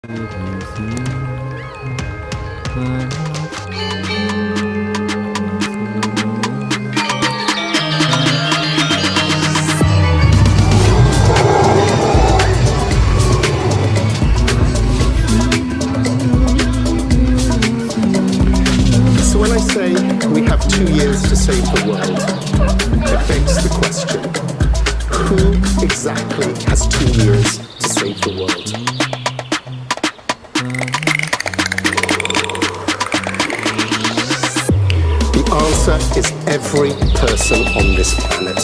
So when I say we have 2 years to save the world, it begs the question, who exactly has 2 years to save the world? The answer is every person on this planet.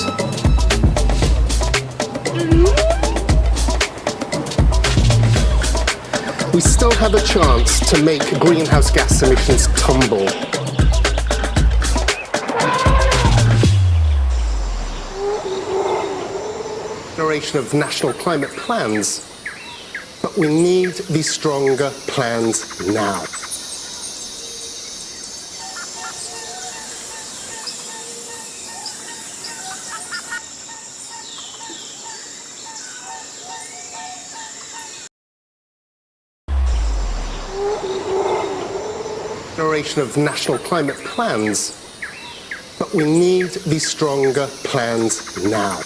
We still have a chance to make greenhouse gas emissions tumble. Generation of national climate plans, but we need these stronger plans now. Generation of national climate plans, but we need these stronger plans now.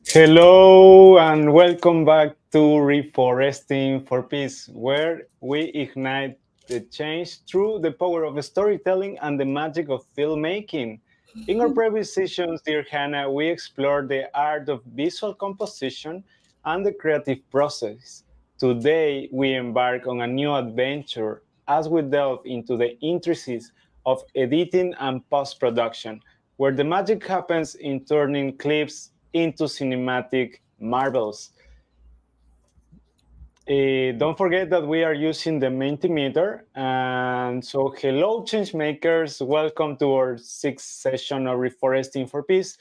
Hello and welcome back to Reeforesting for Peace, where we ignite the change through the power of storytelling and the magic of filmmaking. In our previous sessions, dear Hannah, we explored the art of visual composition and the creative process. Today, we embark on a new adventure as we delve into the intricacies of editing and post-production, where the magic happens in turning clips into cinematic marvels. Don't forget that we are using the Mentimeter. And so, hello, changemakers. Welcome to our 6th session of Reforesting for Peace.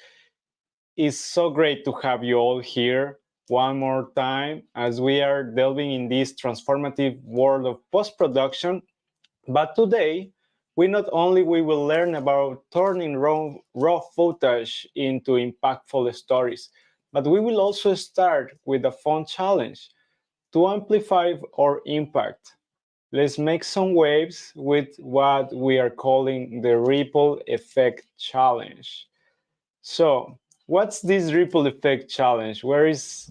It's so great to have you all here one more time as we are delving in this transformative world of post-production. But today, we will learn about turning raw footage into impactful stories, but we will also start with a fun challenge to amplify our impact. Let's make some waves with what we are calling the ripple effect challenge. So, what's this ripple effect challenge? Where is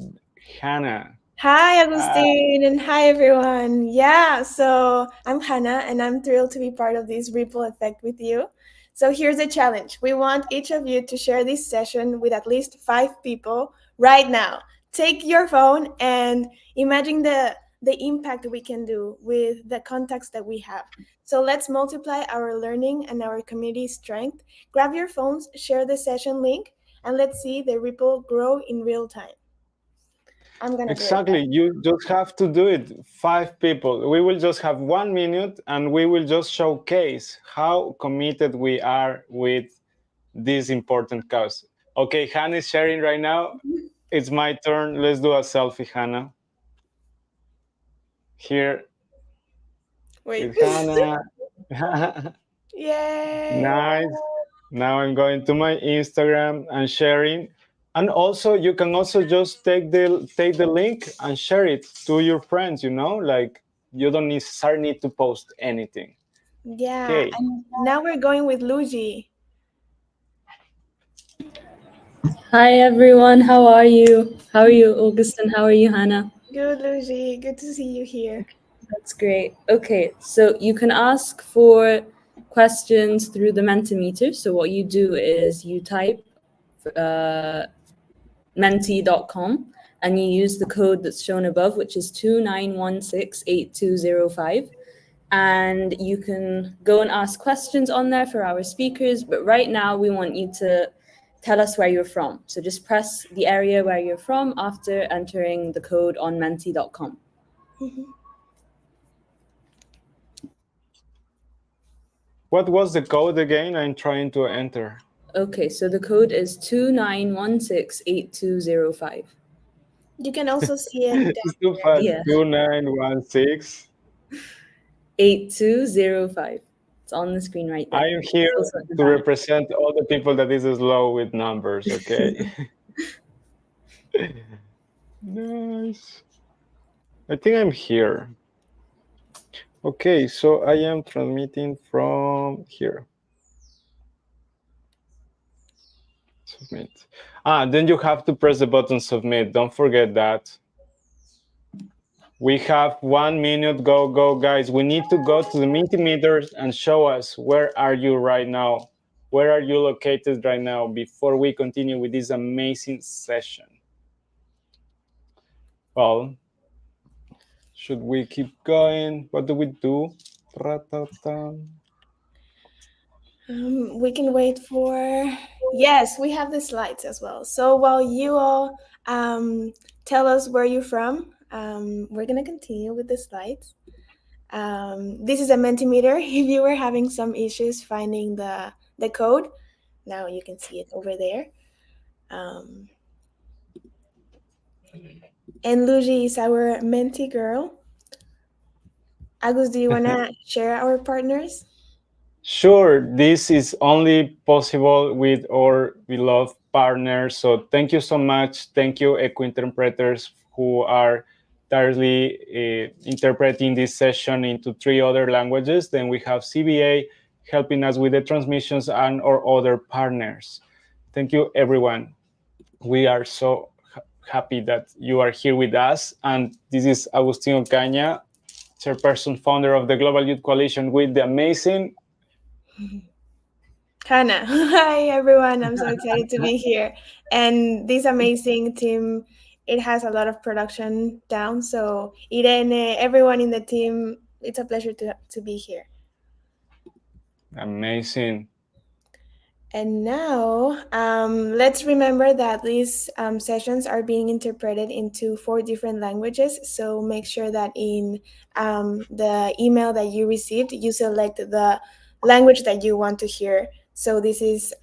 Hannah? Hi, Agustin, and hi, everyone. Yeah, so I'm Hannah, and I'm thrilled to be part of this ripple effect with you. So here's the challenge. We want each of you to share this session with at least 5 people right now. Take your phone and imagine the impact we can do with the context that we have. So let's multiply our learning and our community strength. Grab your phones, share the session link, and let's see the ripple grow in real time. I'm gonna Exactly. You just have to do it. 5 people. We will just have 1 minute and we will just showcase how committed we are with this important cause. Okay, Hannah is sharing right now. It's my turn. Let's do a selfie, Hannah. Here. Wait. With Hannah. Yay! Nice. Now I'm going to my Instagram and sharing. And also, you can also just take the link and share it to your friends. Like you don't necessarily need to post anything. Yeah, Okay. and now we're going with Luigi. Hi everyone, how are you? How are you, Augustin? How are you, Hannah? Good, Luigi. Good to see you here. That's great. Okay, so you can ask for questions through the Mentimeter. So what you do is you type menti.com and you use the code that's shown above, which is 29168205. And you can go and ask questions on there for our speakers. But right now we want you to tell us where you're from. So just press the area where you're from after entering the code on menti.com. What was the code again? I'm trying to enter. Okay, so the code is 29168205. You can also see it It's too fast. Yeah. 2916. 8205. It's on the screen right there. I am here It's also at the to back. represent all the people that is slow with numbers, okay? Nice. I think I'm here. Okay, so I am transmitting from here. Submit. Then you have to press the button submit. Don't forget that. We have 1 minute. Go, guys. We need to go to the Mentimeters and show us where are you right now. Where are you located right now before we continue with this amazing session? Well, should we keep going? What do we do? We can wait for. Yes, we have the slides as well. So while you all tell us where you're from, we're gonna continue with the slides. This is a Mentimeter. If you were having some issues finding the code, now you can see it over there. And Luigi is our Menti girl. Agus, do you wanna share our partners? Sure, this is only possible with our beloved partners. So thank you so much. Thank you, Eco interpreters, who are tirelessly interpreting this session into 3 other languages. Then we have CBA helping us with the transmissions and our other partners. Thank you, everyone. We are so happy that you are here with us. And this is Agustin Ocaña, chairperson, founder of the Global Youth Coalition, with the amazing Hannah. Hi, everyone. I'm so excited to be here. And this amazing team, it has a lot of production down. So, Irene, everyone in the team, it's a pleasure to be here. amazing. And now, let's remember that these sessions are being interpreted into 4 different languages. So make sure that in the email that you received, you select the language that you want to hear. So this is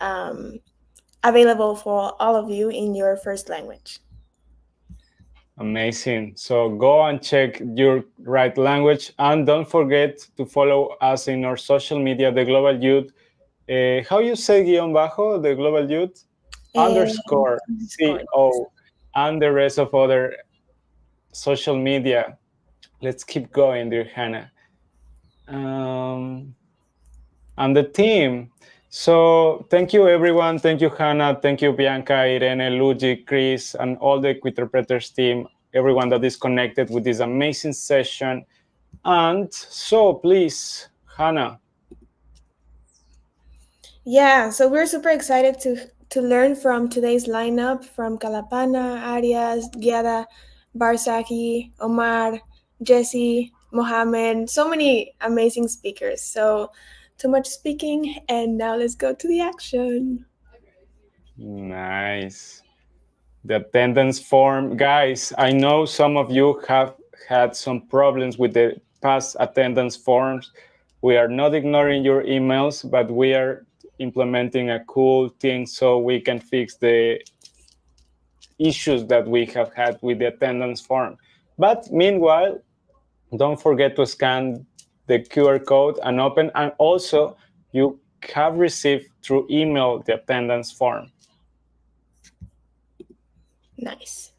available for all of you in your first language. Amazing. So go and check your right language, and don't forget to follow us in our social media, the Global Youth. How you say guión bajo, the Global Youth? Underscore CO, and the rest of other social media. Let's keep going, dear Hannah. And the team. So thank you, everyone. Thank you, Hannah. Thank you, Bianca, Irene, Luigi, Chris, and all the Equiterpreters team, everyone that is connected with this amazing session. And so please, Hannah. Yeah, so we're super excited to learn from today's lineup from Kalpana Arias, Giada Barzaghi, Omar, Jesse, Mohammed, so many amazing speakers. So too much speaking, and now let's go to the action. Nice. The attendance form. Guys, I know some of you have had some problems with the past attendance forms. We are not ignoring your emails, but we are implementing a cool thing so we can fix the issues that we have had with the attendance form. But meanwhile, don't forget to scan the QR code and open, and also you have received through email the attendance form. Nice.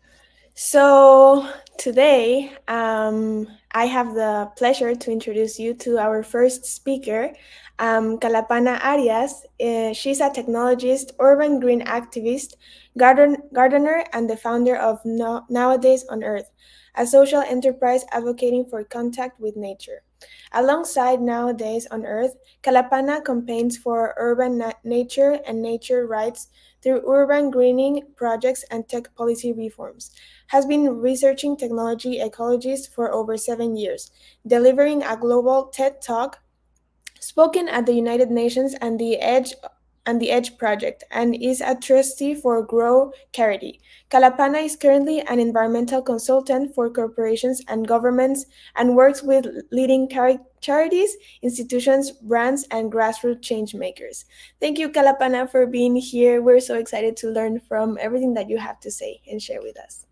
So today, I have the pleasure to introduce you to our first speaker, Kalpana Arias. She's a technologist, urban green activist, gardener, and the founder of Nowadays on Earth, a social enterprise advocating for contact with nature. Alongside Nowadays on Earth, Kalpana campaigns for urban nature and nature rights through urban greening projects and tech policy reforms, has been researching technology ecologies for over 7 years, delivering a global TED Talk, spoken at the United Nations and the Edge Project, and is a trustee for Grow Charity. Kalpana is currently an environmental consultant for corporations and governments and works with leading charities, institutions, brands, and grassroots change makers. Thank you, Kalpana, for being here. We're so excited to learn from everything that you have to say and share with us.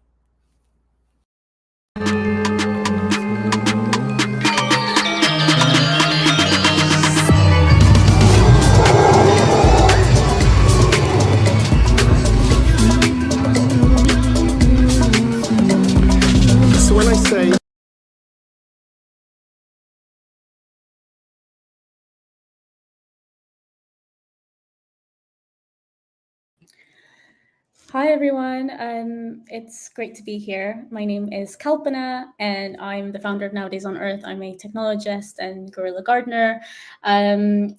Hi, everyone. It's great to be here. My name is Kalpana, and I'm the founder of Nowadays on Earth. I'm a technologist and guerrilla gardener. And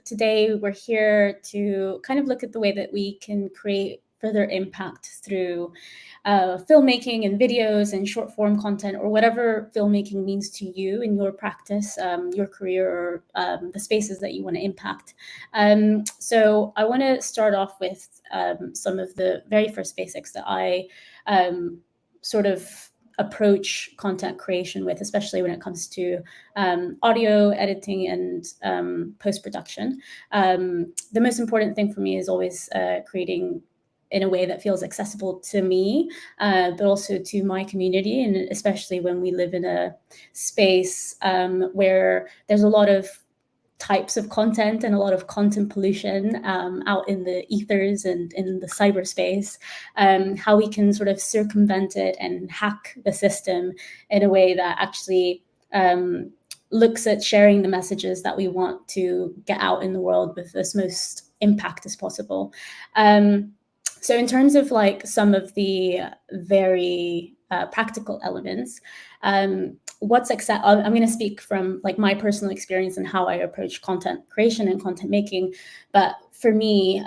today we're here to kind of look at the way that we can create further impact through filmmaking and videos and short form content, or whatever filmmaking means to you in your practice, your career, or the spaces that you want to impact. So I want to start off with some of the very first basics that I sort of approach content creation with, especially when it comes to audio editing and post-production. The most important thing for me is always creating in a way that feels accessible to me, but also to my community, and especially when we live in a space where there's a lot of types of content and a lot of content pollution out in the ethers and in the cyberspace, how we can sort of circumvent it and hack the system in a way that actually looks at sharing the messages that we want to get out in the world with this most impact as possible. So in terms of like some of the very practical elements, I'm going to speak from like my personal experience and how I approach content creation and content making. But for me,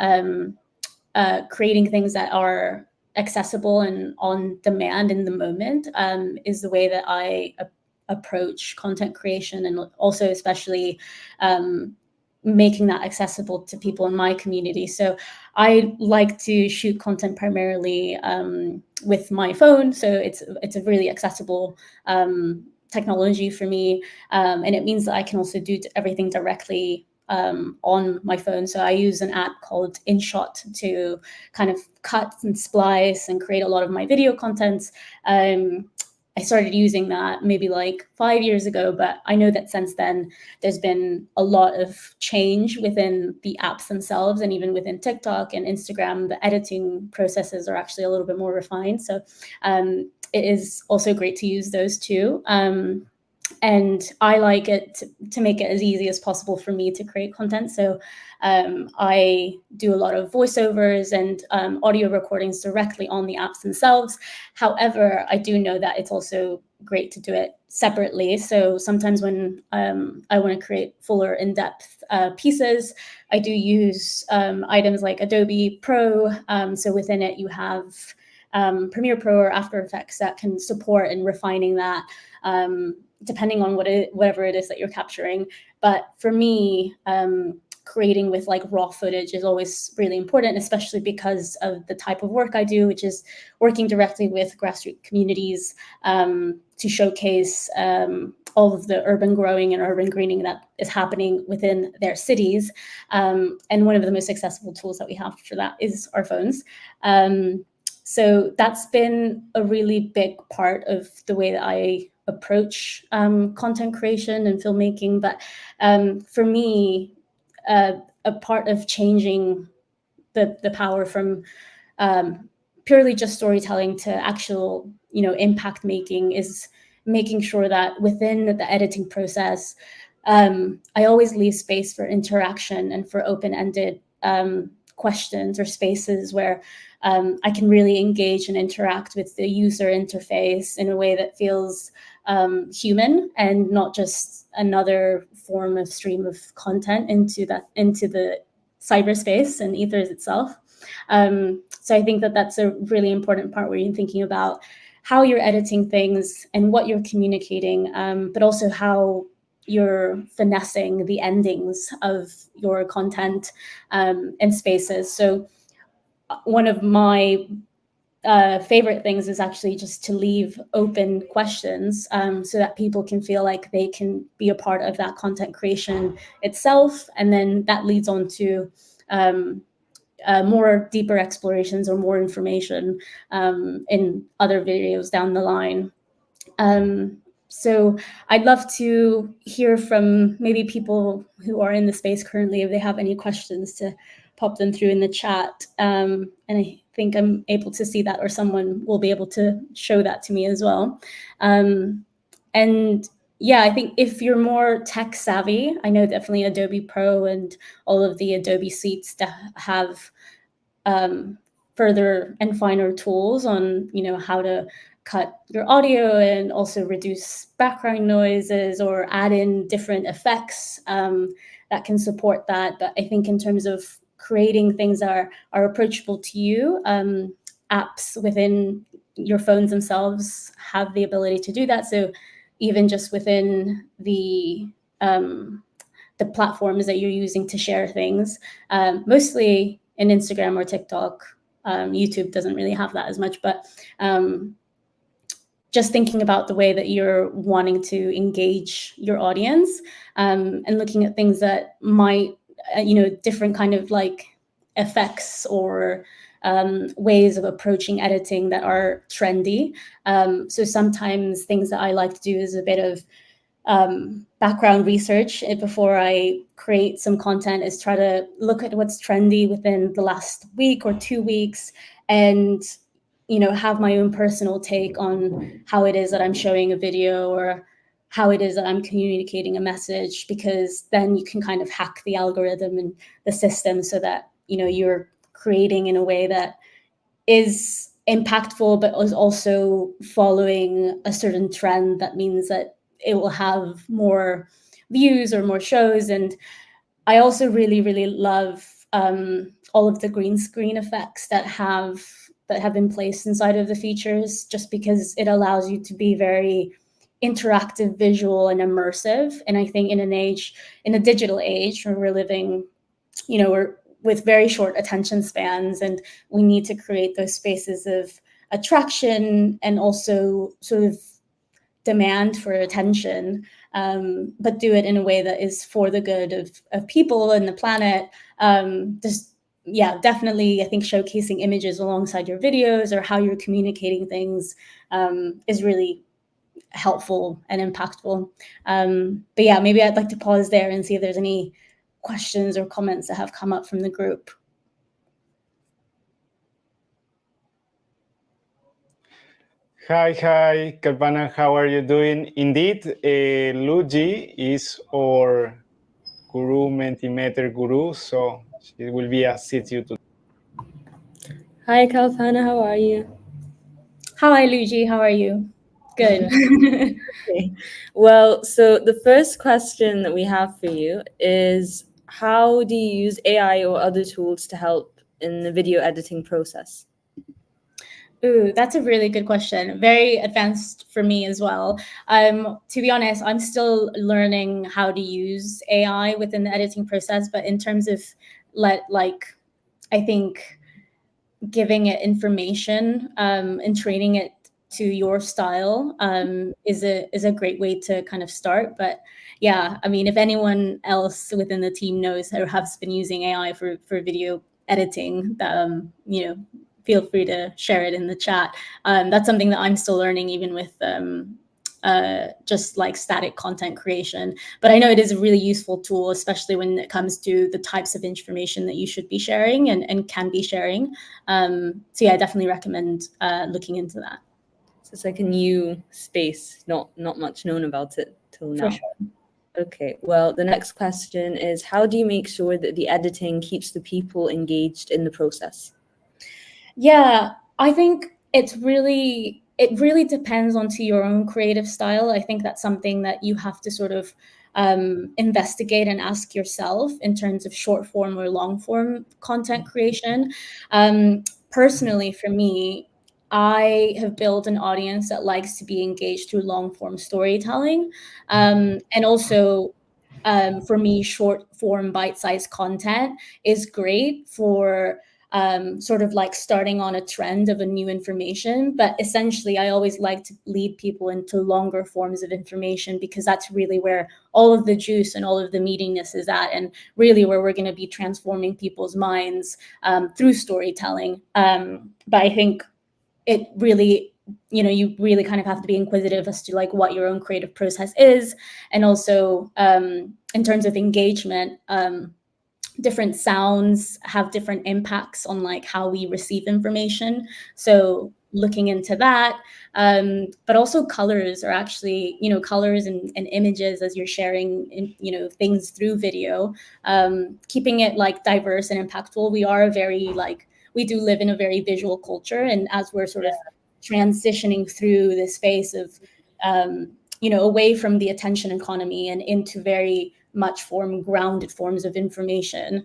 creating things that are accessible and on demand in the moment is the way that I approach content creation, and also especially making that accessible to people in my community. So I like to shoot content primarily with my phone. So it's a really accessible technology for me. And it means that I can also do everything directly on my phone. So I use an app called InShot to kind of cut and splice and create a lot of my video content. I started using that maybe like 5 years ago, but I know that since then there's been a lot of change within the apps themselves, and even within TikTok and Instagram, the editing processes are actually a little bit more refined. So it is also great to use those too. And I like it to make it as easy as possible for me to create content. So I do a lot of voiceovers and audio recordings directly on the apps themselves. However, I do know that it's also great to do it separately. So sometimes when I want to create fuller in-depth pieces, I do use items like Adobe Pro. So within it, you have Premiere Pro or After Effects that can support in refining that, depending on whatever it is that you're capturing. But for me, creating with like raw footage is always really important, especially because of the type of work I do, which is working directly with grassroots communities to showcase all of the urban growing and urban greening that is happening within their cities. And one of the most accessible tools that we have for that is our phones. So that's been a really big part of the way that I approach content creation and filmmaking. But for me, a part of changing the power from purely just storytelling to actual, impact making is making sure that within the editing process, I always leave space for interaction and for open-ended questions or spaces where I can really engage and interact with the user interface in a way that feels human and not just another form of stream of content into the cyberspace and ethers itself. So I think that that's a really important part where you're thinking about how you're editing things and what you're communicating, but also how you're finessing the endings of your content and spaces. So one of my favorite things is actually just to leave open questions so that people can feel like they can be a part of that content creation itself. And then that leads on to more deeper explorations or more information in other videos down the line. So I'd love to hear from maybe people who are in the space currently, if they have any questions, to pop them through in the chat. And I think I'm able to see that, or someone will be able to show that to me as well. And yeah, I think if you're more tech savvy, I know definitely Adobe Pro and all of the Adobe suites that have further and finer tools on, how to cut your audio and also reduce background noises or add in different effects that can support that. But I think in terms of creating things that are approachable to you, apps within your phones themselves have the ability to do that. So even just within the platforms that you're using to share things, mostly in Instagram or TikTok. YouTube doesn't really have that as much, but just thinking about the way that you're wanting to engage your audience, and looking at things that might, different kind of like effects or ways of approaching editing that are trendy. So sometimes things that I like to do is a bit of background research before I create some content, is try to look at what's trendy within the last week or 2 weeks, and have my own personal take on how it is that I'm showing a video or how it is that I'm communicating a message, because then you can kind of hack the algorithm and the system so that you're creating in a way that is impactful but is also following a certain trend that means that it will have more views or more shows. And I also really, really love all of the green screen effects that have been placed inside of the features, just because it allows you to be very interactive, visual, and immersive. And I think in a digital age where we're living, we're with very short attention spans, and we need to create those spaces of attraction and also sort of demand for attention, but do it in a way that is for the good of people and the planet. Definitely, I think showcasing images alongside your videos or how you're communicating things is really helpful and impactful. But yeah, maybe I'd like to pause there and see if there's any questions or comments that have come up from the group. Hi, Kalpana, how are you doing? Indeed, Luigi is our guru, Mentimeter guru, so she will be assist you today. Hi, Kalpana, how are you? Hi, Luigi, how are you? Good. Okay. Well, so the first question that we have for you is, how do you use AI or other tools to help in the video editing process? Ooh, that's a really good question. Very advanced for me as well. To be honest, I'm still learning how to use AI within the editing process, but in terms of I think giving it information and training it to your style is a great way to kind of start. But yeah, I mean, if anyone else within the team knows or has been using AI for video editing, feel free to share it in the chat. That's something that I'm still learning, even with just like static content creation. But I know it is a really useful tool, especially when it comes to the types of information that you should be sharing and can be sharing. So yeah, I definitely recommend looking into that. So it's like a new space, not much known about it till now. For sure. Okay, well, the next question is, how do you make sure that the editing keeps the people engaged in the process? Yeah, I think it really depends onto your own creative style. I think that's something that you have to sort of investigate and ask yourself in terms of short form or long form content creation. Personally, for me, I have built an audience that likes to be engaged through long form storytelling. And also, for me, short form bite-sized content is great for sort of like starting on a trend of a new information. But essentially, I always like to lead people into longer forms of information, because that's really where all of the juice and all of the meatiness is at, and really where we're going to be transforming people's minds through storytelling. But I think it really, you really kind of have to be inquisitive as to like what your own creative process is. And also in terms of engagement, different sounds have different impacts on like how we receive information. So looking into that, but also colors are actually, colors and images as you're sharing, things through video, keeping it like diverse and impactful. we do live in a very visual culture, and as we're sort of transitioning through this phase of away from the attention economy and into very much grounded forms of information,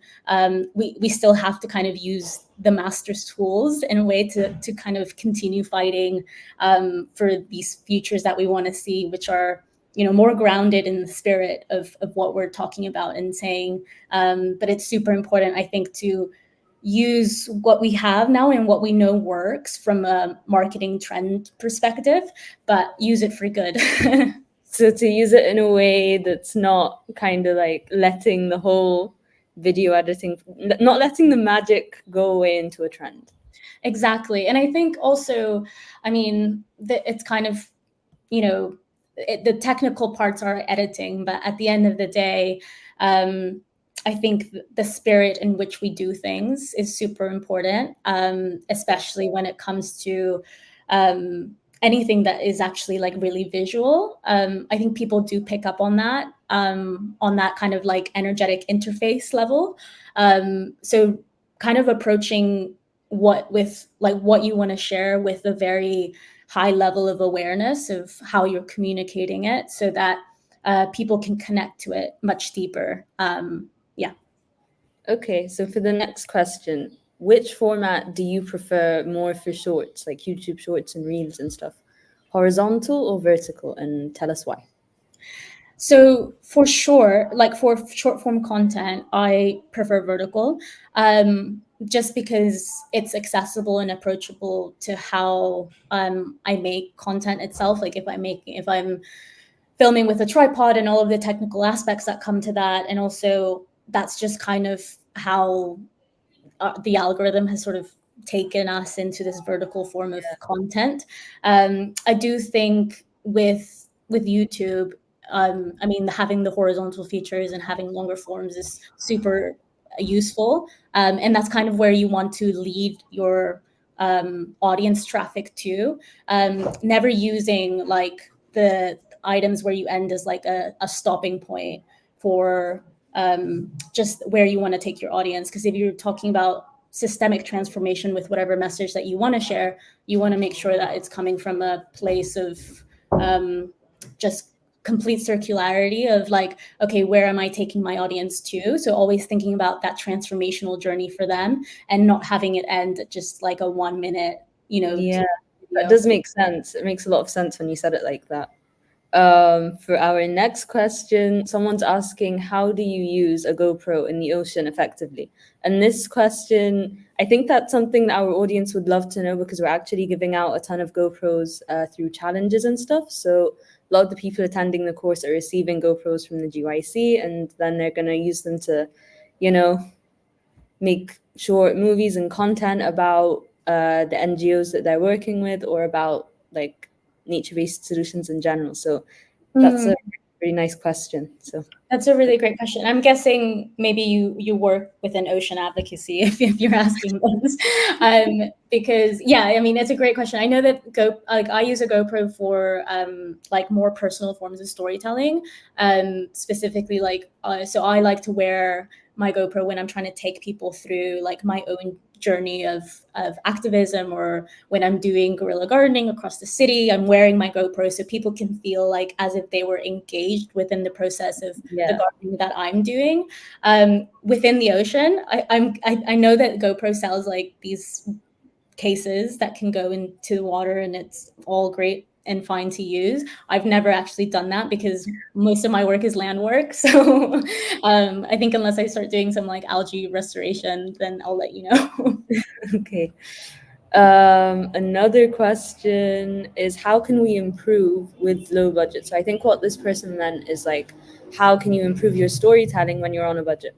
we still have to kind of use the master's tools in a way to kind of continue fighting for these futures that we want to see, which are more grounded in the spirit of what we're talking about and saying. But it's super important, I think, to use what we have now and what we know works from a marketing trend perspective, but use it for good. So to use it in a way that's not kind of like letting the whole video editing, not letting the magic go away into a trend. Exactly. And I think also, I mean, it's kind of, the technical parts are editing, but at the end of the day, I think the spirit in which we do things is super important, especially when it comes to anything that is actually like really visual. I think people do pick up on that kind of like energetic interface level. So kind of approaching what you want to share with a very high level of awareness of how you're communicating it, so that people can connect to it much deeper. Okay, so for the next question, which format do you prefer more for shorts, like YouTube shorts and reels and stuff? Horizontal or vertical? And tell us why. So for sure, like for short form content, I prefer vertical, just because it's accessible and approachable to how I make content itself. Like if I'm filming with a tripod and all of the technical aspects that come to that, and also that's just kind of how the algorithm has sort of taken us into this vertical form of content. I do think with YouTube, I mean, having the horizontal features and having longer forms is super useful. And that's kind of where you want to lead your audience traffic to. Never using like the items where you end as like a stopping point for just where you want to take your audience. Because if you're talking about systemic transformation with whatever message that you want to share, you want to make sure that it's coming from a place of just complete circularity of like, okay, where am I taking my audience to? So always thinking about that transformational journey for them and not having it end at just like a 1 minute, Yeah, that does make sense. It makes a lot of sense when you said it like that. For our next question, someone's asking, how do you use a GoPro in the ocean effectively? And this question, I think that's something that our audience would love to know, because we're actually giving out a ton of GoPros through challenges and stuff. So a lot of the people attending the course are receiving GoPros from the GYC, and then they're going to use them to, make short movies and content about the NGOs that they're working with, or about like nature-based solutions in general. So that's a really nice question. So that's a really great question. I'm guessing maybe you work within ocean advocacy if you're asking this, because I mean, it's a great question. I know that I use a GoPro for like more personal forms of storytelling, specifically so I like to wear my GoPro when I'm trying to take people through like my own journey of activism, or when I'm doing guerrilla gardening across the city, I'm wearing my GoPro so people can feel like as if they were engaged within the process of the gardening that I'm doing. Within the ocean, I know that GoPro sells like these cases that can go into the water, and it's all great and fine to use. I've never actually done that because most of my work is land work. So I think unless I start doing some like algae restoration, then I'll let you know. Okay. Another question is, how can we improve with low budget? So I think what this person meant is like, how can you improve your storytelling when you're on a budget?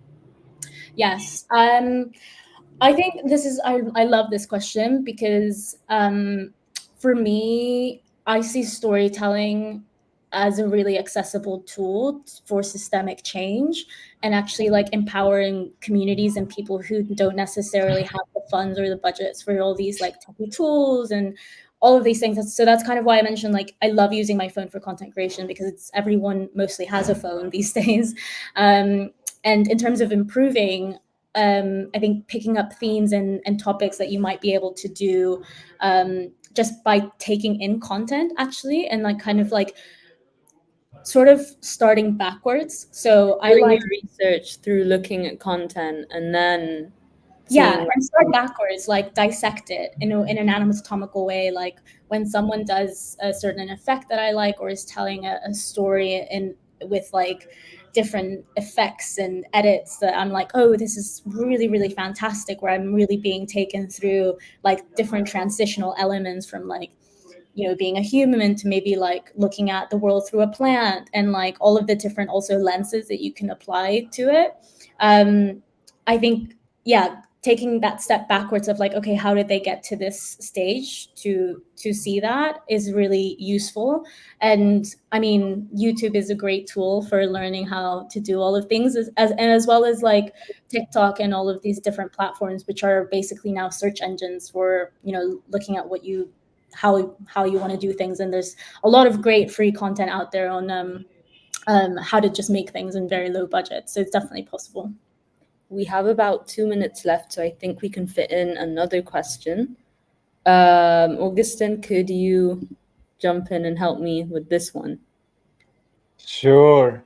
Yes. I think I love this question because for me, I see storytelling as a really accessible tool for systemic change, and actually like empowering communities and people who don't necessarily have the funds or the budgets for all these like techy tools and all of these things. So that's kind of why I mentioned like I love using my phone for content creation, because everyone mostly has a phone these days. And in terms of improving, I think picking up themes and topics that you might be able to do just by taking in content, actually, and like kind of like sort of starting backwards. So I Doing like your research through looking at content and then and start backwards, like dissect it in an anatomical way. Like when someone does a certain effect that I like, or is telling a story with like different effects and edits that I'm like, oh, this is really, really fantastic, where I'm really being taken through like different transitional elements from like, you know, being a human to maybe like looking at the world through a plant, and like all of the different also lenses that you can apply to it. I think, taking that step backwards of like, okay, how did they get to this stage to see that is really useful. And I mean, YouTube is a great tool for learning how to do all of things, as well as like TikTok and all of these different platforms, which are basically now search engines for, you know, looking at how you want to do things. And there's a lot of great free content out there on how to just make things in very low budget. So it's definitely possible. We have about 2 minutes left, so I think we can fit in another question. Augustin, could you jump in and help me with this one? Sure.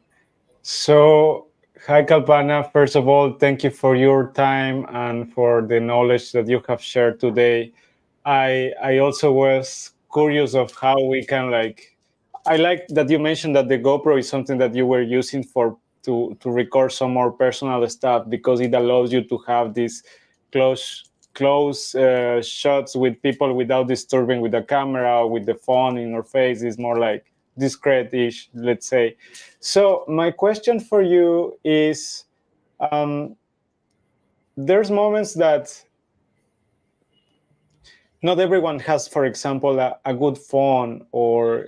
So, hi, Kalpana. First of all, thank you for your time and for the knowledge that you have shared today. I also was curious of how we can I like that you mentioned that the GoPro is something that you were using to record some more personal stuff, because it allows you to have these close shots with people without disturbing with the camera, with the phone in your face. Is more like discreet-ish, let's say. So my question for you is, there's moments that not everyone has, for example, a good phone, or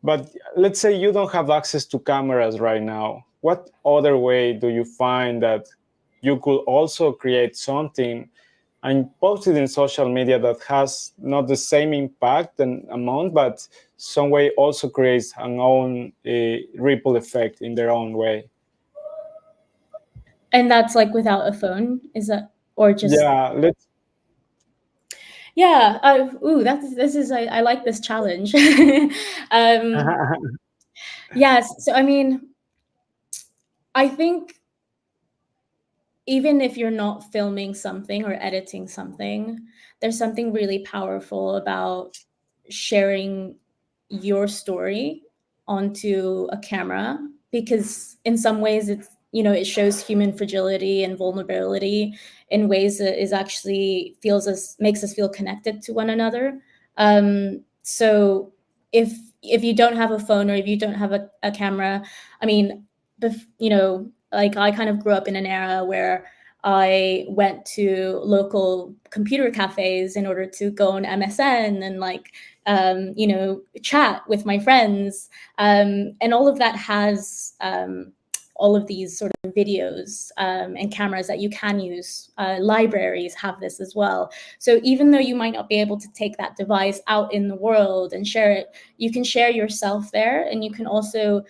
but let's say you don't have access to cameras right now. What other way do you find that you could also create something and post it in social media that has not the same impact and amount, but some way also creates an own ripple effect in their own way? And that's like without a phone, is that, or just? I like this challenge. Yes. So I mean, I think even if you're not filming something or editing something, there's something really powerful about sharing your story onto a camera, because in some ways it's, you know, it shows human fragility and vulnerability in ways that is actually makes us feel connected to one another. So if you don't have a phone, or if you don't have a camera, I mean, you know, like I kind of grew up in an era where I went to local computer cafes in order to go on MSN and like, you know, chat with my friends. And all of that has all of these sort of videos and cameras that you can use. Libraries have this as well. So even though you might not be able to take that device out in the world and share it, you can share yourself there, and you can also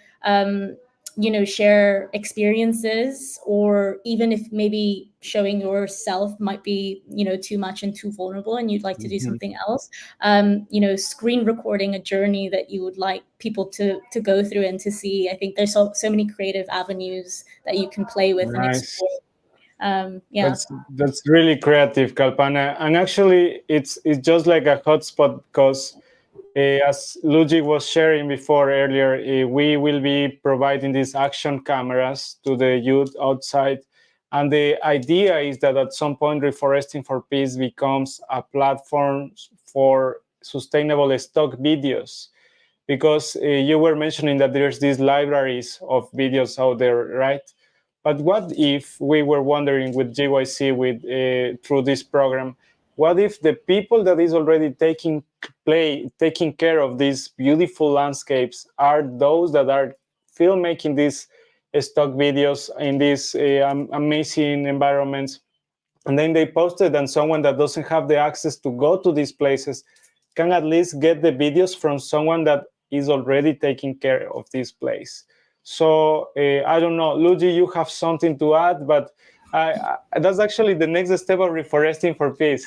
you know, share experiences, or even if maybe showing yourself might be, you know, too much and too vulnerable and you'd like to do something else, you know, screen recording a journey that you would like people to go through and to see. I think there's so many creative avenues that you can play with and explore. That's really creative, Kalpana. And actually, it's just like a hotspot, because as Luigi was sharing before earlier, we will be providing these action cameras to the youth outside. And the idea is that at some point, Reeforesting for Peace becomes a platform for sustainable stock videos. Because you were mentioning that there's these libraries of videos out there, right? But what if we were wondering with GYC, through this program, what if the people that is already taking care of these beautiful landscapes are those that are filmmaking these stock videos in these amazing environments, and then they post it, and someone that doesn't have the access to go to these places can at least get the videos from someone that is already taking care of this place. So I don't know, Luigi, you have something to add, but That's actually the next step of Reeforesting for Peace.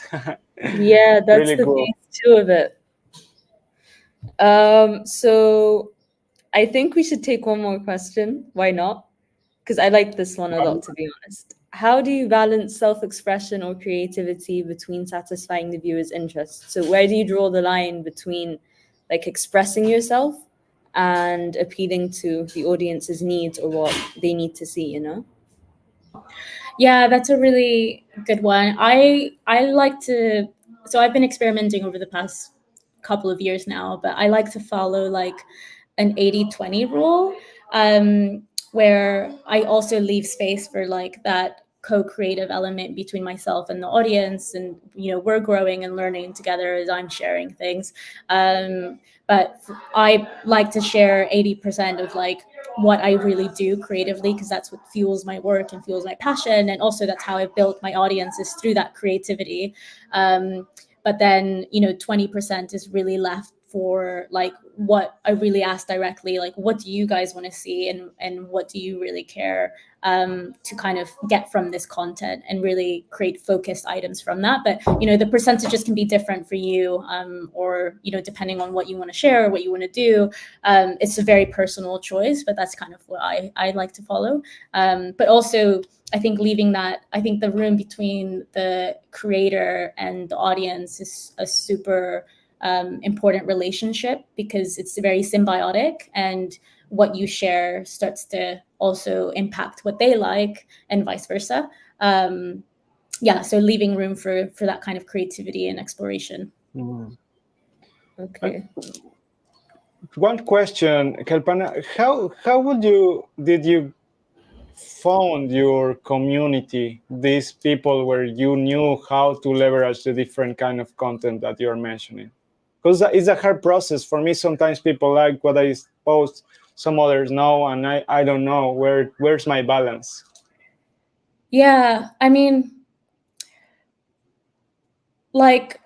Yeah, that's Really the cool. phase 2 of it. So I think we should take one more question. Why not? Because I like this one a lot, to be honest. How do you balance self-expression or creativity between satisfying the viewer's interests? So where do you draw the line between like expressing yourself and appealing to the audience's needs or what they need to see, you know? Yeah, that's a really good one. I like to, so I've been experimenting over the past couple of years now, but I like to follow like an 80-20 rule, where I also leave space for like that co-creative element between myself and the audience, and we're growing and learning together as I'm sharing things. But I like to share 80% of like what I really do creatively, because that's what fuels my work and fuels my passion, and also that's how I built my audiences through that creativity. But then 20% is really left for like what I really ask directly, like what do you guys want to see, and what do you really care to kind of get from this content, and really create focused items from that. But the percentages can be different for you, or depending on what you want to share or what you want to do. It's a very personal choice, but that's kind of what I like to follow. But also, I think the room between the creator and the audience is a super important relationship, because it's very symbiotic, and what you share starts to also impact what they like, and vice versa. So leaving room for that kind of creativity and exploration. Okay. One question, Kalpana, how did you found your community, these people where you knew how to leverage the different kind of content that you're mentioning? Because it's a hard process for me. Sometimes people like what I post, some others no, and I don't know where's my balance. Yeah, I mean, like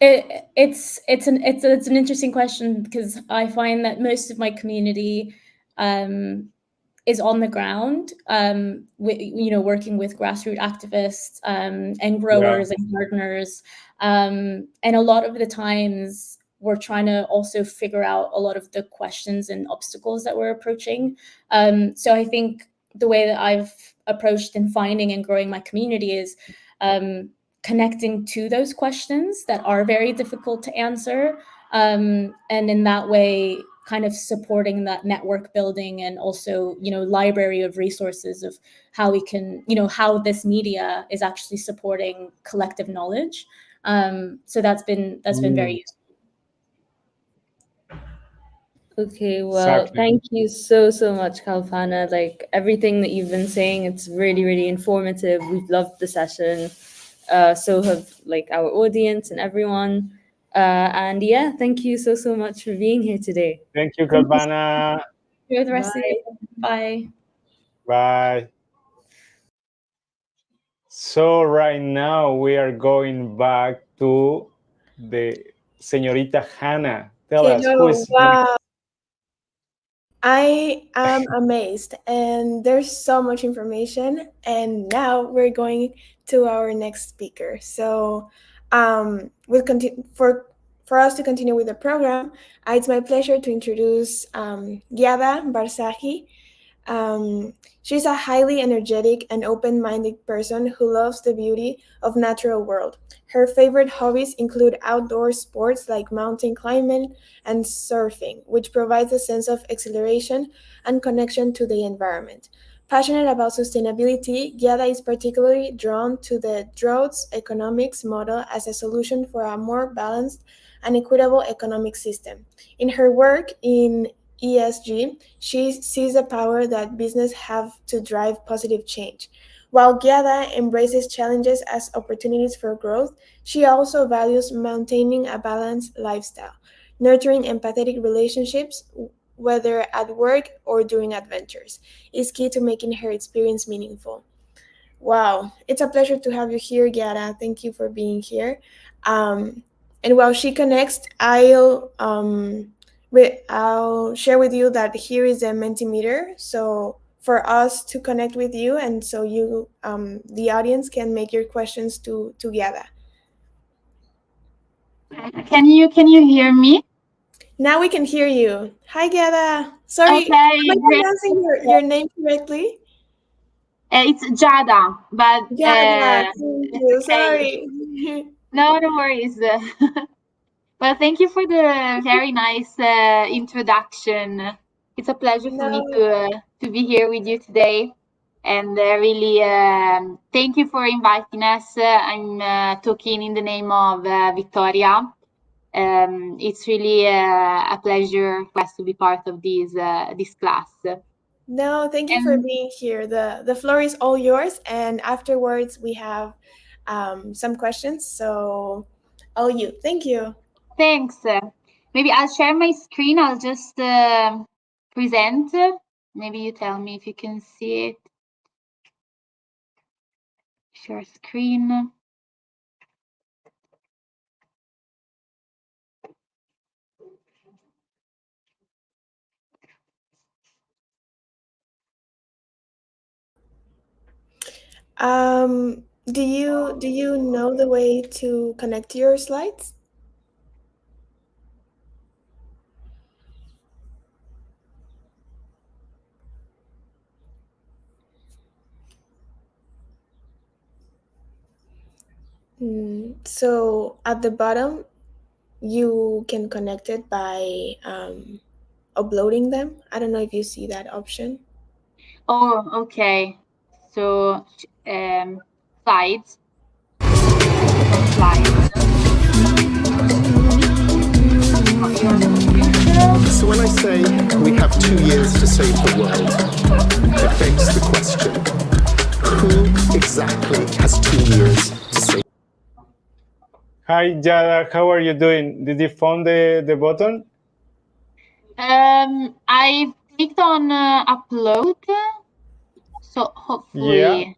it's an interesting question, because I find that most of my community is on the ground, working with grassroots activists and growers and gardeners, and a lot of the times we're trying to also figure out a lot of the questions and obstacles that we're approaching. So I think the way that I've approached in finding and growing my community is connecting to those questions that are very difficult to answer, and in that way kind of supporting that network building, and also library of resources of how we can how this media is actually supporting collective knowledge. So that's been very useful. Okay, well, Exactly. thank you so much, Kalpana. Like everything that you've been saying, it's really informative. We've loved the session. So have like our audience and everyone. And yeah, thank you so much for being here today. Thank you, Kalpana. Enjoy the rest of the day. Bye. Bye. So right now we are going back to the Señorita Hannah. Tell us who Hello, is wow. I am amazed, and there's so much information. And now we're going to our next speaker. So, we'll continue for us to continue with the program. It's my pleasure to introduce Giada Barzaghi. She's a highly energetic and open-minded person who loves the beauty of natural world. Her favorite hobbies include outdoor sports like mountain climbing and surfing, which provides a sense of exhilaration and connection to the environment. Passionate about sustainability, Giada is particularly drawn to the droughts economics model as a solution for a more balanced and equitable economic system. In her work in ESG, she sees the power that business have to drive positive change. While Giada embraces challenges as opportunities for growth, she also values maintaining a balanced lifestyle, nurturing empathetic relationships, whether at work or during adventures, is key to making her experience meaningful. Wow, it's a pleasure to have you here, Giada. Thank you for being here. And while she connects, I'll share with you that here is the Mentimeter. So for us to connect with you, and so you, the audience, can make your questions to Giada. Can you hear me? Now we can hear you. Hi, Giada. Sorry, Okay, am I great. pronouncing your name correctly? It's Giada, but Giada. Thank you. okay. Sorry. No worries. Well, thank you for the very nice introduction. It's a pleasure for me to be here with you today, and really thank you for inviting us. I'm talking in the name of Vittoria. It's really a pleasure for us to be part of this class. No, thank you for being here. The floor is all yours, and afterwards we have some questions. So, all you. Thank you. Thanks. Maybe I'll share my screen. I'll just present. Maybe you tell me if you can see it. Share screen. Do you know the way to connect to your slides? So at the bottom, you can connect it by uploading them. I don't know if you see that option. Oh, okay. So slides. So when I say we have 2 years to save the world, it begs the question, who exactly has 2 years to save? Hi, Giada. How are you doing? Did you find the button? I clicked on upload. So hopefully. Yeah.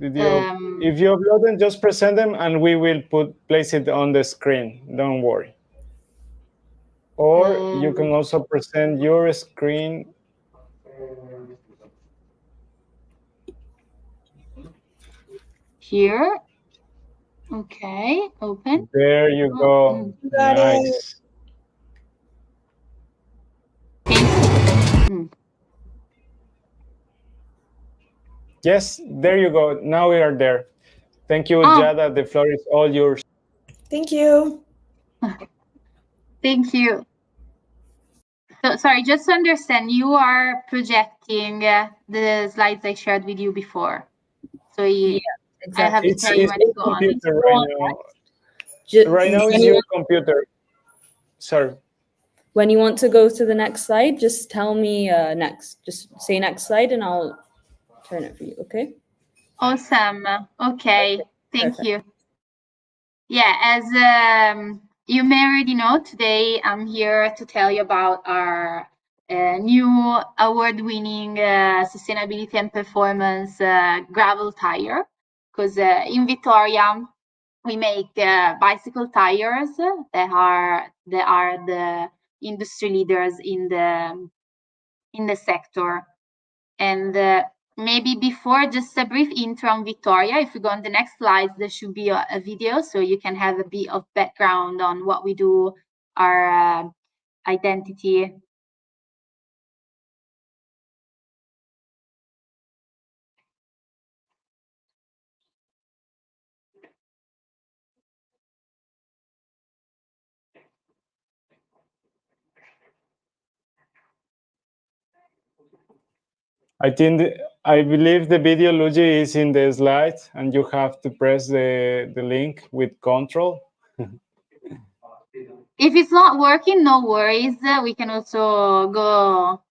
Did you? If you upload them, just present them, and we will place it on the screen. Don't worry. Or you can also present your screen. Here. Okay, open. There you go. Got Nice. Yes, there you go. Now we are there. Thank you, Giada. The floor is all yours. Thank you. Thank you. So, sorry, just to understand, you are projecting the slides I shared with you before. So Yeah, exactly. I have to tell you when to go on. Computer right now. Right now is your computer. Sorry. When you want to go to the next slide, just tell me next. Just say next slide and I'll turn it for you, okay? Awesome. Okay, thank Perfect. you. Yeah, as you may already know, today I'm here to tell you about our new award-winning sustainability and performance gravel tire. Because in Vittoria, we make bicycle tires that are the industry leaders in the sector. And maybe before, just a brief intro on Vittoria. If we go on the next slides, there should be a video so you can have a bit of background on what we do, our identity. I believe the video, Luigi, is in the slide, and you have to press the link with control. If it's not working, no worries. We can also go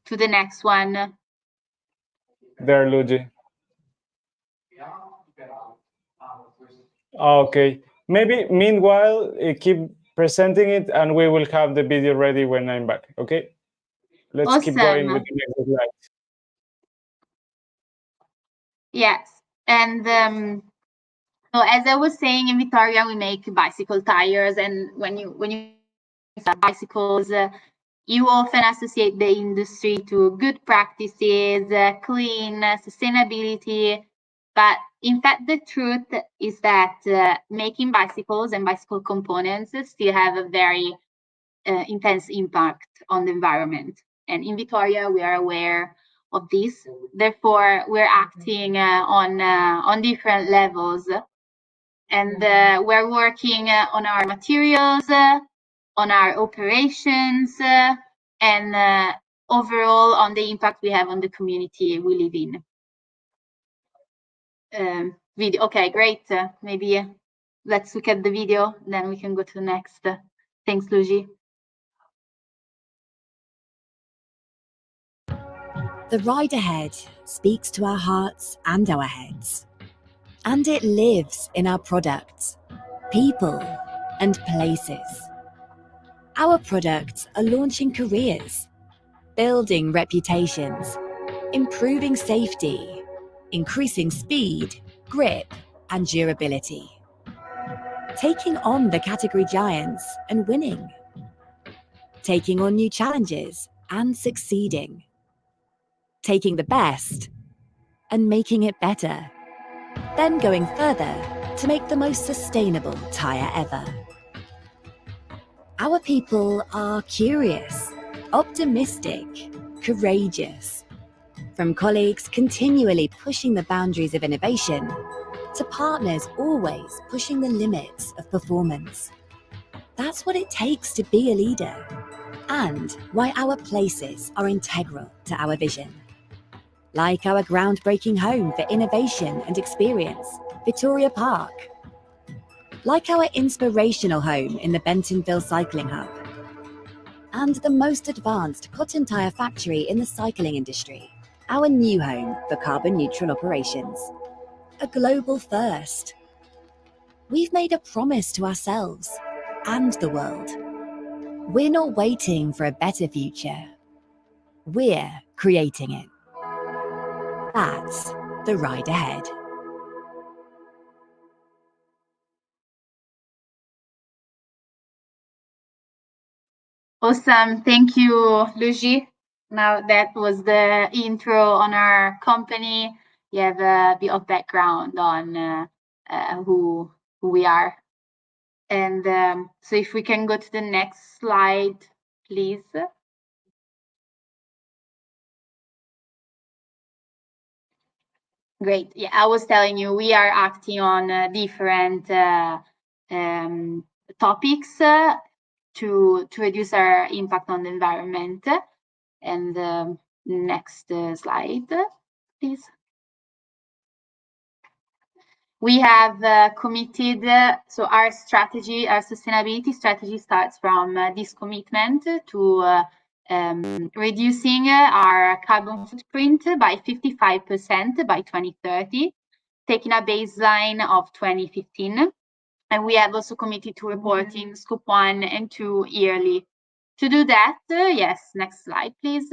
to the next one. There, Luigi. Okay. Maybe meanwhile, keep presenting it, and we will have the video ready when I'm back. Okay. Let's keep going with the next slide. Yes, and so as I was saying, in Vittoria we make bicycle tires, and when you bicycles, You often associate the industry to good practices, clean, sustainability, but in fact the truth is that making bicycles and bicycle components still have a very intense impact on the environment. And in Vittoria, we are aware of this. Therefore, we're acting on different levels, and we're working on our materials, on our operations, and overall on the impact we have on the community we live in. Video. Okay, great. Maybe let's look at the video, then we can go to the next. Thanks, Luigi. The ride ahead speaks to our hearts and our heads. And it lives in our products, people, and places. Our products are launching careers, building reputations, improving safety, increasing speed, grip, and durability. Taking on the category giants and winning. Taking on new challenges and succeeding. Taking the best and making it better. Then going further to make the most sustainable tyre ever. Our people are curious, optimistic, courageous. From colleagues continually pushing the boundaries of innovation, to partners always pushing the limits of performance. That's what it takes to be a leader, and why our places are integral to our vision. Like our groundbreaking home for innovation and experience, Vittoria Park. Like our inspirational home in the Bentonville Cycling Hub. And the most advanced cotton tyre factory in the cycling industry, our new home for carbon neutral operations. A global first. We've made a promise to ourselves and the world. We're not waiting for a better future. We're creating it. That's the ride ahead. Awesome. Thank you, Luigi. Now that was the intro on our company. You have a bit of background on who we are. And so if we can go to the next slide, please. Great. Yeah, I was telling you, we are acting on different topics to reduce our impact on the environment. And next slide, please. We have committed, so our strategy, our sustainability strategy starts from this commitment to reducing our carbon footprint by 55% by 2030, taking a baseline of 2015. And we have also committed to reporting Scope 1 and 2 yearly. To do that, yes, next slide, please.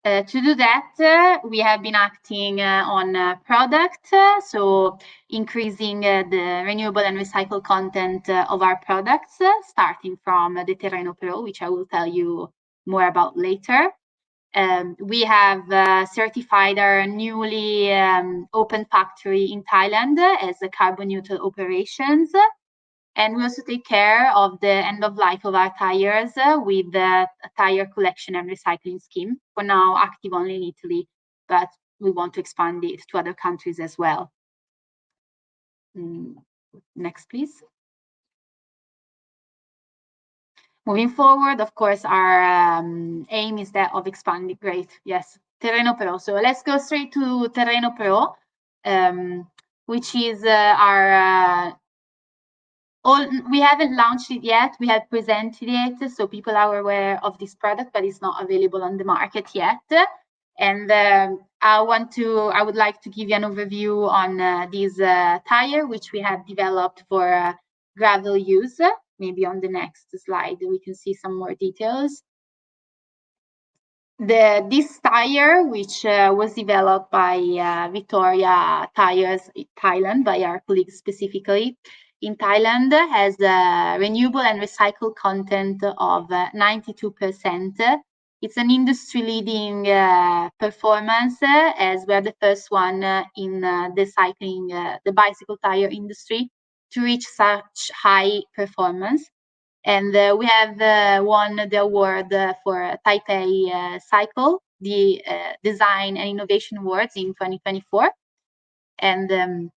To do that, we have been acting on product, so increasing the renewable and recycled content of our products, starting from the Terreno Pro, which I will tell you more about later. We have certified our newly open factory in Thailand as a carbon neutral operations. And we also take care of the end of life of our tires with the tire collection and recycling scheme. For now, active only in Italy, but we want to expand it to other countries as well. Next, please. Moving forward, of course, our aim is that of expanding. Great, yes, Terreno Pro. So let's go straight to Terreno Pro, which is our we haven't launched it yet. We have presented it, so people are aware of this product, but it's not available on the market yet. And I would like to give you an overview on this tire, which we have developed for gravel use. Maybe on the next slide, we can see some more details. This tire, which was developed by Vittoria Tires Thailand, by our colleagues specifically, in Thailand has a renewable and recycled content of 92%. It's an industry-leading performance, as we're the first one in the bicycle tire industry to reach such high performance. And we have won the award for Taipei Cycle, the Design and Innovation Awards in 2024. And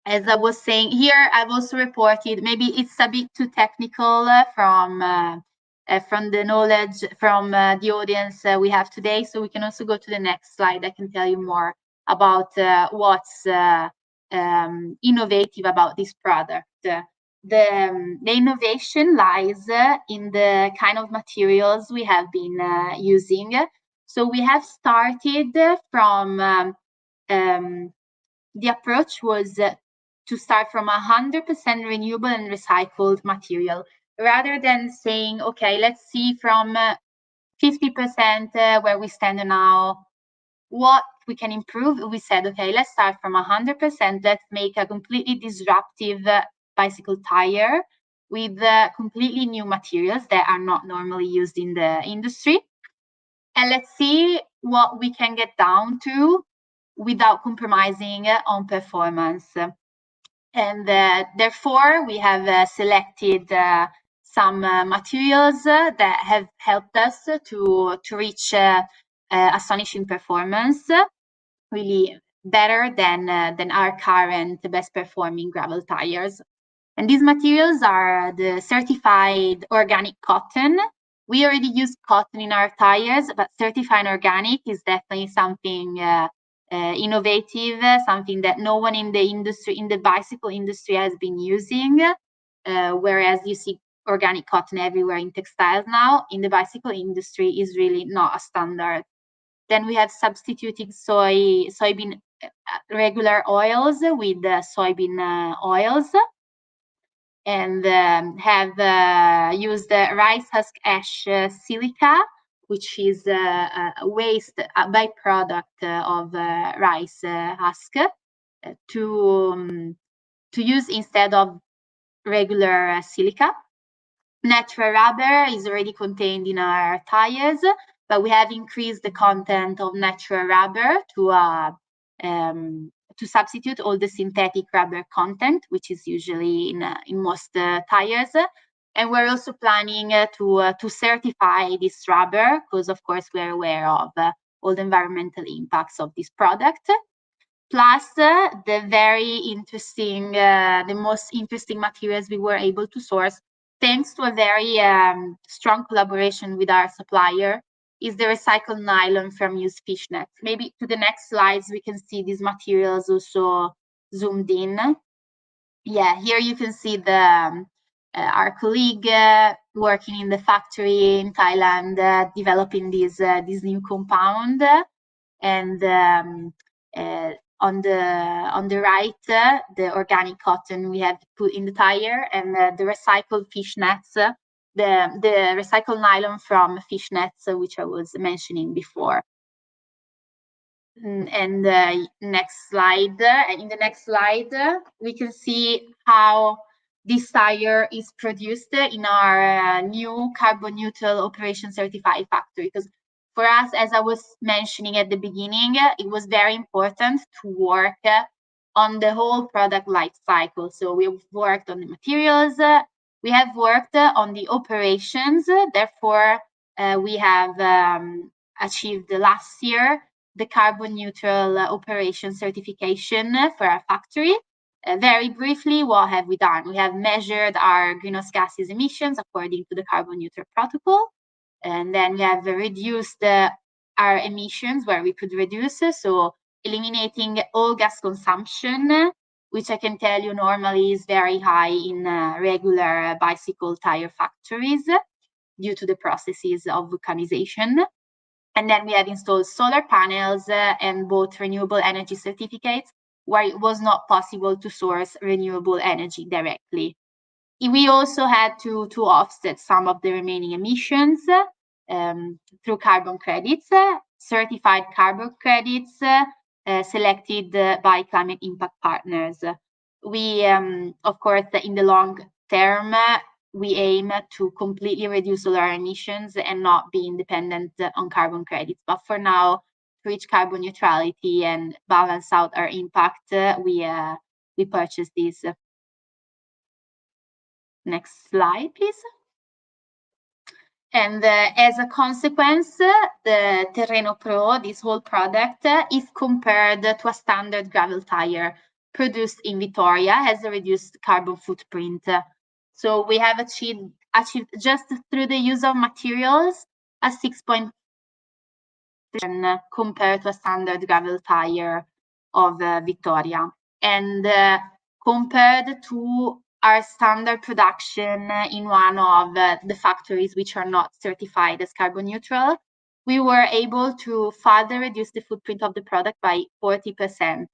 as I was saying here, I've also reported, maybe it's a bit too technical from the knowledge from the audience we have today. So we can also go to the next slide. I can tell you more about what's innovative about this product. The innovation lies in the kind of materials we have been using. So we have started from the approach was to start from 100% renewable and recycled material, rather than saying, okay, let's see from 50% where we stand now, what we can improve. We said, okay, let's start from 100%. Let's make a completely disruptive bicycle tire with completely new materials that are not normally used in the industry. And let's see what we can get down to without compromising on performance. And therefore, we have selected some materials that have helped us to reach astonishing performance, really better than our current best performing gravel tires. And these materials are the certified organic cotton. We already use cotton in our tires, but certified organic is definitely something innovative, something that no one in the industry, in the bicycle industry, has been using. Whereas you see organic cotton everywhere in textiles now, in the bicycle industry is really not a standard. Then we have substituted soybean regular oils with soybean oils, and have used rice husk ash silica, which is a waste, a byproduct of rice husk, to use instead of regular silica. Natural rubber is already contained in our tires, but we have increased the content of natural rubber to substitute all the synthetic rubber content, which is usually in most tires. And we're also planning to certify this rubber, because of course we're aware of all the environmental impacts of this product. Plus the very interesting, the most interesting materials we were able to source, thanks to a very strong collaboration with our supplier, is the recycled nylon from used fish nets. Maybe to the next slides, we can see these materials also zoomed in. Yeah, here you can see the our colleague working in the factory in Thailand, developing this new compound. And on the right, the organic cotton we have put in the tire, and the recycled fish nets, the recycled nylon from fish nets, which I was mentioning before. And next slide. In the next slide, we can see how this tire is produced in our new carbon neutral operation certified factory. Because for us, as I was mentioning at the beginning, it was very important to work on the whole product life cycle. So we've worked on the materials, we have worked on the operations. Therefore, we have achieved last year the carbon neutral operation certification for our factory. Very briefly, what have we done? We have measured our greenhouse gases emissions according to the carbon neutral protocol. And then we have reduced our emissions where we could reduce. So eliminating all gas consumption, which I can tell you normally is very high in regular bicycle tire factories due to the processes of vulcanization. And then we have installed solar panels and bought renewable energy certificates where it was not possible to source renewable energy directly. We also had to offset some of the remaining emissions through carbon credits, certified carbon credits selected by climate impact partners. we, of course, in the long term, we aim to completely reduce all our emissions and not being dependent on carbon credits. But for now, to reach carbon neutrality and balance out our impact, we purchased these. Next slide, please. And as a consequence, the Terreno Pro, this whole product, if compared to a standard gravel tire produced in Vittoria, has a reduced carbon footprint. So we have achieved just through the use of materials a 6.5% compared to a standard gravel tire of Vittoria. And compared to our standard production in one of the factories which are not certified as carbon neutral, we were able to further reduce the footprint of the product by 40%.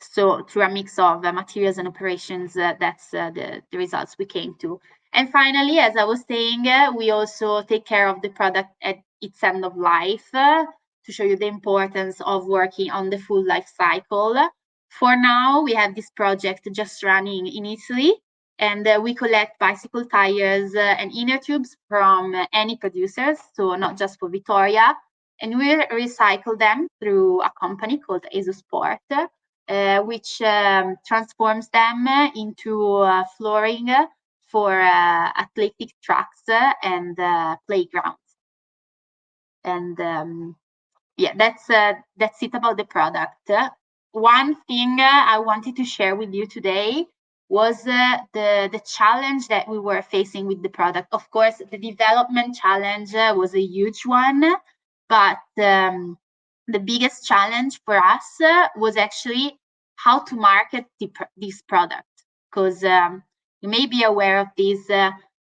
So through a mix of materials and operations, that's the results we came to. And finally, as I was saying, we also take care of the product at its end of life to show you the importance of working on the full life cycle. For now, we have this project just running in Italy, and we collect bicycle tires and inner tubes from any producers, so not just for Vittoria, and we recycle them through a company called Sport, which transforms them into flooring for athletic tracks and playgrounds. And yeah, that's it about the product. One thing I wanted to share with you today was the challenge that we were facing with the product. Of course, the development challenge was a huge one, but the biggest challenge for us was actually how to market this product, because you may be aware of this.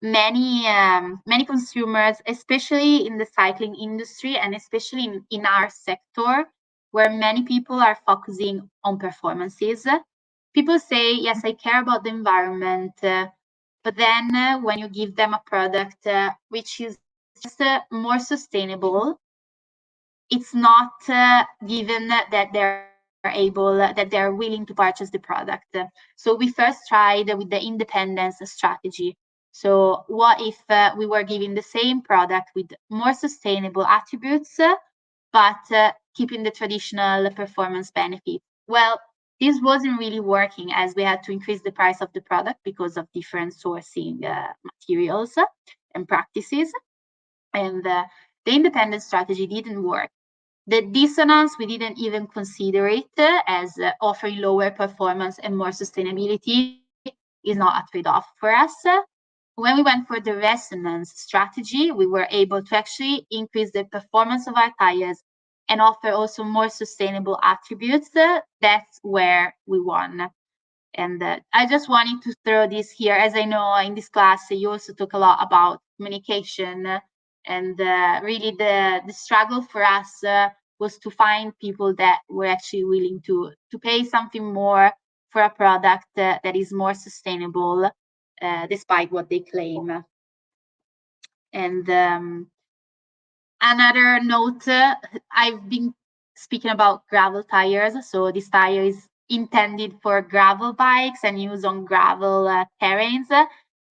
Many consumers, especially in the cycling industry and especially in our sector, where many people are focusing on performances. People say, yes, I care about the environment, but then when you give them a product which is just more sustainable, it's not given that they're willing to purchase the product. So we first tried with the independence strategy. So what if we were giving the same product with more sustainable attributes, but keeping the traditional performance benefit? Well, this wasn't really working, as we had to increase the price of the product because of different sourcing materials and practices. And the independent strategy didn't work. The dissonance, we didn't even consider it as offering lower performance and more sustainability is not a trade-off for us. When we went for the resonance strategy, we were able to actually increase the performance of our tires and offer also more sustainable attributes. That's where we won. And I just wanted to throw this here, as I know in this class you also talk a lot about communication, and really the struggle for us was to find people that were actually willing to pay something more for a product that is more sustainable, despite what they claim. And another note, I've been speaking about gravel tires. So this tire is intended for gravel bikes and used on gravel terrains,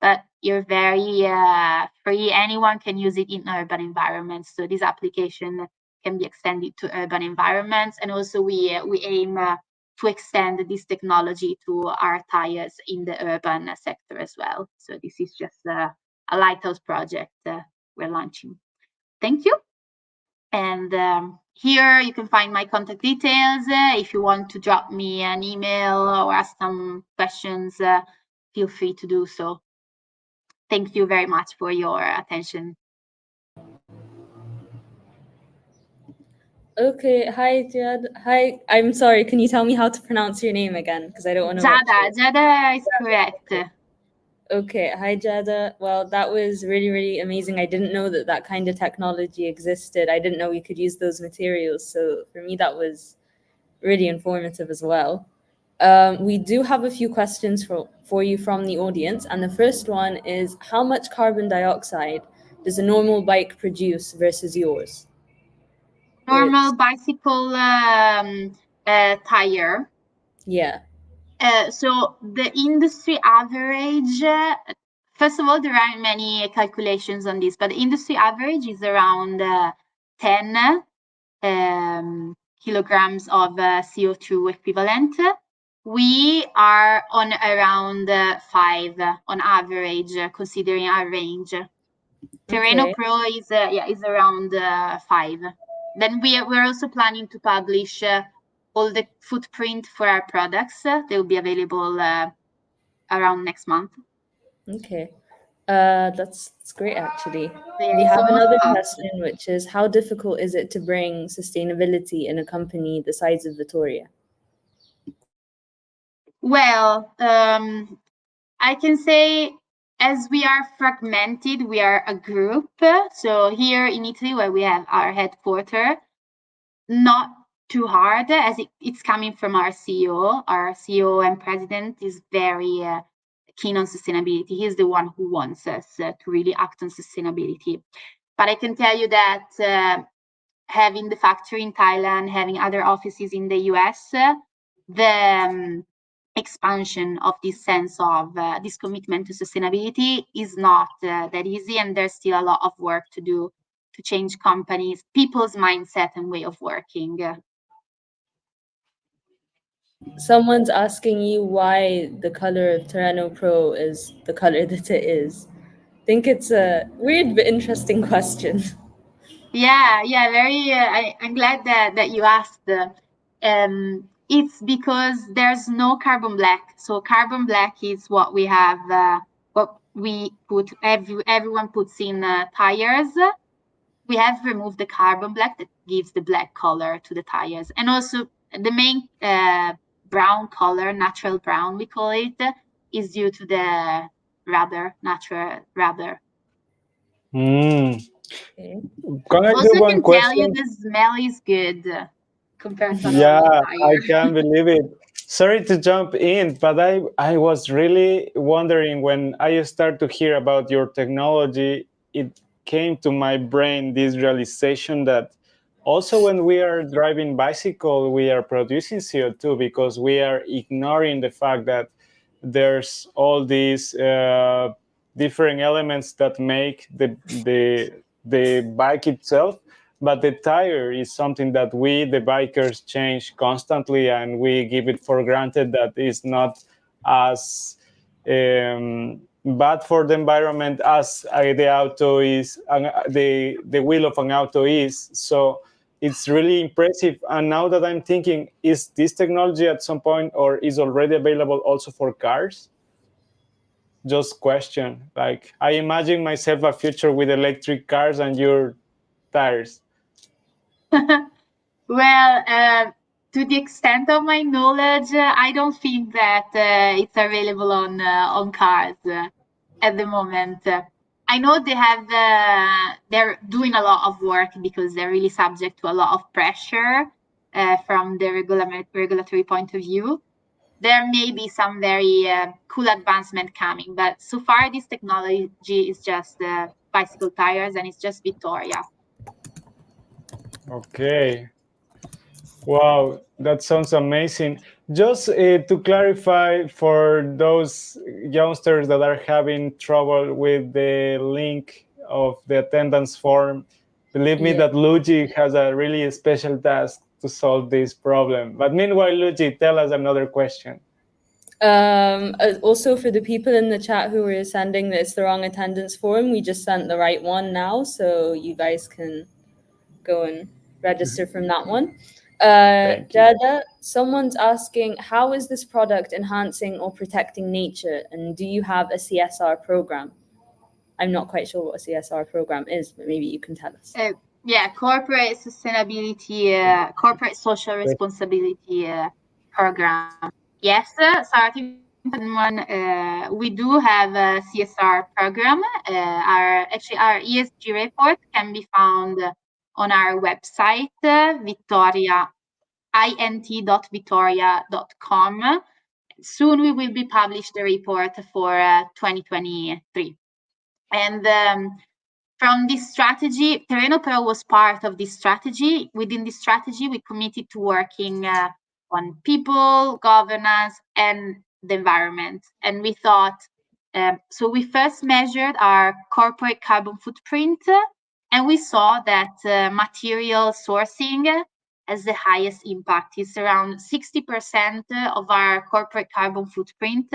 but you're very free. Anyone can use it in urban environments. So this application can be extended to urban environments. And also we aim to extend this technology to our tires in the urban sector as well. So this is just a lighthouse project we're launching. Thank you. And here you can find my contact details. If you want to drop me an email or ask some questions, feel free to do so. Thank you very much for your attention. Okay, hi Giada. Hi, I'm sorry, can you tell me how to pronounce your name again? Because I don't want to. Giada is correct. Okay, hi Giada. Well, that was really, really amazing. I didn't know that kind of technology existed. I didn't know we could use those materials. So for me, that was really informative as well. We do have a few questions for you from the audience. And the first one is, how much carbon dioxide does a normal bike produce versus yours? Normal bicycle tyre. Yeah. So the industry average, first of all, there aren't many calculations on this, but the industry average is around 10 kilograms of CO2 equivalent. We are on around 5 on average, considering our range. Terreno Pro is around 5. Then we're also planning to publish all the footprint for our products. They will be available around next month. Okay. That's great, actually. Yeah, We have so another question, which is, how difficult is it to bring sustainability in a company the size of Vittoria? Well, I can say, as we are fragmented, we are a group. So here in Italy, where we have our headquarters, not too hard, as it's coming from our CEO. Our CEO and president is very keen on sustainability. He's the one who wants us to really act on sustainability. But I can tell you that having the factory in Thailand, having other offices in the US, the expansion of this sense of this commitment to sustainability is not that easy, and there's still a lot of work to do to change companies, people's mindset and way of working. Someone's asking you why the color of Terreno Pro is the color that it is. I think it's a weird but interesting question. Yeah, very. I'm glad that you asked. It's because there's no carbon black. So carbon black is what we have, what we put. Everyone puts in tires. We have removed the carbon black that gives the black color to the tires, and also the main brown color, natural brown, we call it, is due to the natural rubber. Can I Also, do one can tell you question? the smell is good compared to Yeah, another I tire. can't believe it. Sorry to jump in, but I was really wondering when I started to hear about your technology, it came to my brain this realization that also when we are driving bicycle, we are producing CO2 because we are ignoring the fact that there's all these different elements that make the bike itself, but the tire is something that we, the bikers, change constantly, and we give it for granted that it's not as bad for the environment as the auto is, the wheel of an auto is. So it's really impressive. And now that I'm thinking, is this technology at some point or is already available also for cars? Just question. Like, I imagine myself a future with electric cars and your tires. Well, to the extent of my knowledge, I don't think that it's available on cars at the moment. I know they're doing a lot of work because they're really subject to a lot of pressure from the regulatory point of view. There may be some very cool advancement coming, but so far this technology is just bicycle tires, and it's just Vittoria. Okay. Wow, that sounds amazing. Just to clarify for those youngsters that are having trouble with the link of the attendance form, believe me that Luigi has a really special task to solve this problem. But meanwhile, Luigi, tell us another question. Also, for the people in the chat who were sending that it's the wrong attendance form, we just sent the right one now, so you guys can go and register from that one. Giada, someone's asking, how is this product enhancing or protecting nature, and do you have a CSR program? I'm not quite sure what a CSR program is, but maybe you can tell us. Corporate sustainability, corporate social responsibility program. Yes, starting from one, we do have a CSR program. Our ESG report can be found on our website, int.vittoria.com. Soon we will be published the report for 2023. And from this strategy, Terreno Pro was part of this strategy. Within this strategy, we committed to working on people, governance, and the environment. And we thought, so we first measured our corporate carbon footprint, and we saw that material sourcing has the highest impact. It's around 60% of our corporate carbon footprint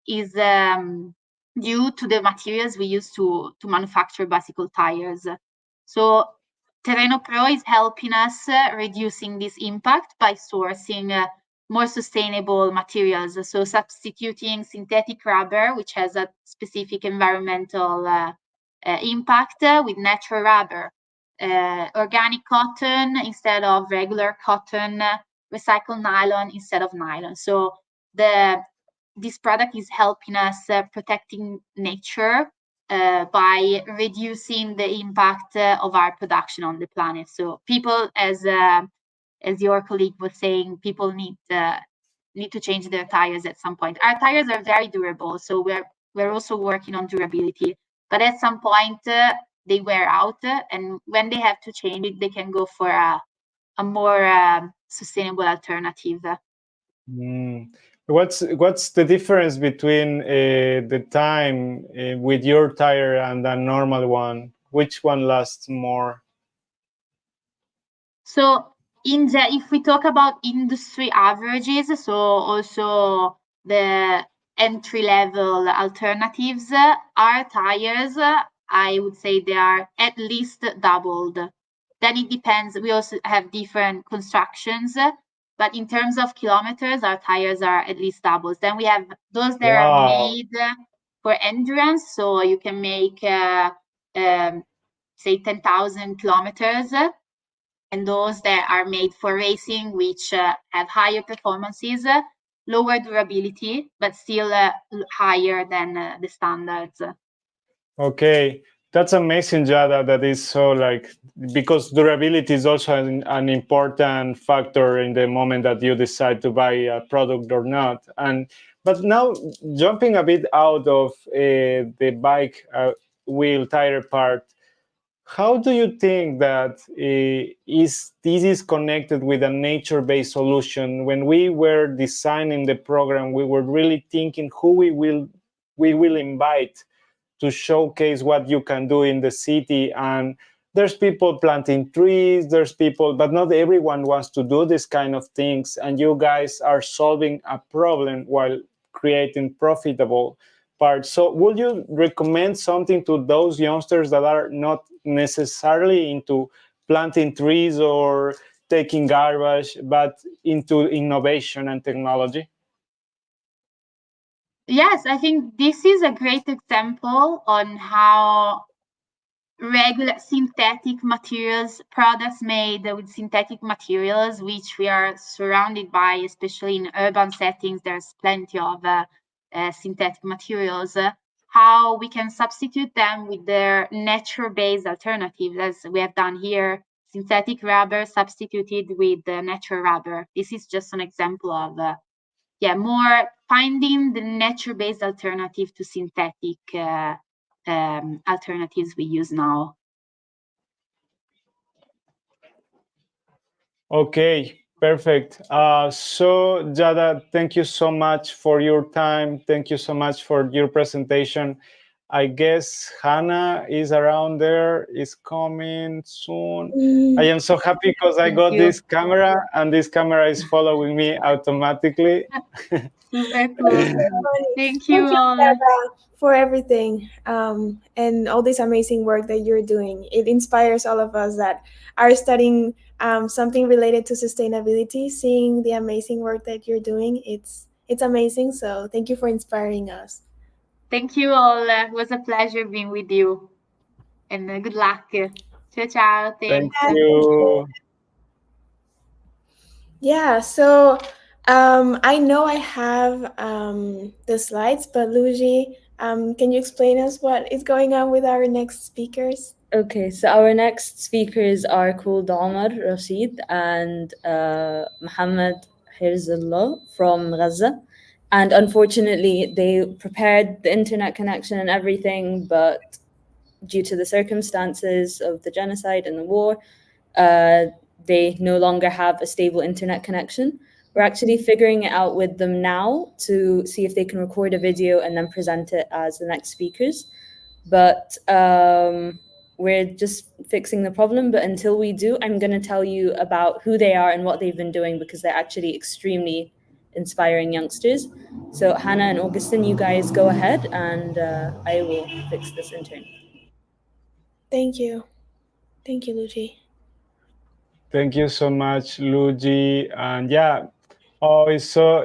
is due to the materials we use to manufacture bicycle tires. So Terreno Pro is helping us reducing this impact by sourcing more sustainable materials. So substituting synthetic rubber, which has a specific environmental impact, with natural rubber, organic cotton instead of regular cotton, recycled nylon instead of nylon. So this product is helping us protecting nature by reducing the impact of our production on the planet. So people, as your colleague was saying, people need to change their tires at some point. Our tires are very durable, so we're also working on durability. But at some point, they wear out, and when they have to change it, they can go for a more sustainable alternative. What's the difference between the time with your tire and a normal one? Which one lasts more? So if we talk about industry averages, so also the entry-level alternatives, our tires, I would say they are at least doubled. Then it depends. We also have different constructions, but in terms of kilometers, our tires are at least doubles. Then we have those that are made for endurance, so you can make, say, 10,000 kilometers, and those that are made for racing, which have higher performances, lower durability, but still higher than the standards. Okay, that's amazing, Giada. That is so because durability is also an important factor in the moment that you decide to buy a product or not. But now jumping a bit out of the bike wheel tire part, how do you think that this is connected with a nature-based solution? When we were designing the program, we were really thinking who we will invite to showcase what you can do in the city. And there's people planting trees, there's people, but not everyone wants to do this kind of things. And you guys are solving a problem while creating profitable parts. So would you recommend something to those youngsters that are not necessarily into planting trees or taking garbage, but into innovation and technology? Yes, I think this is a great example on how regular synthetic materials, products made with synthetic materials, which we are surrounded by, especially in urban settings, there's plenty of synthetic materials, how we can substitute them with their nature-based alternatives, as we have done here, synthetic rubber substituted with natural rubber. This is just an example of more finding the nature-based alternative to synthetic alternatives we use now. Okay, perfect. So Giada, thank you so much for your time. Thank you so much for your presentation. I guess Hannah is around there, is coming soon. I am so happy because I got this camera, and this camera is following me automatically. Super cool. Thank you all for everything, and all this amazing work that you're doing. It inspires all of us that are studying something related to sustainability. Seeing the amazing work that you're doing, it's amazing. So thank you for inspiring us. Thank you all. It was a pleasure being with you, and good luck. Ciao, ciao. Thanks. Thank you. Yeah, so I know I have the slides, but Luigi, can you explain us what is going on with our next speakers? Okay, so our next speakers are called Omar Rashid and Mohammed Hirzullah from Gaza. And unfortunately, they prepared the internet connection and everything, but due to the circumstances of the genocide and the war, they no longer have a stable internet connection. We're actually figuring it out with them now to see if they can record a video and then present it as the next speakers. But we're just fixing the problem. But until we do, I'm going to tell you about who they are and what they've been doing, because they're actually extremely inspiring youngsters. So Hannah and Augustin, you guys go ahead, and I will fix this intern. Thank you. Thank you, Luigi. Thank you so much, Luigi. And yeah, also,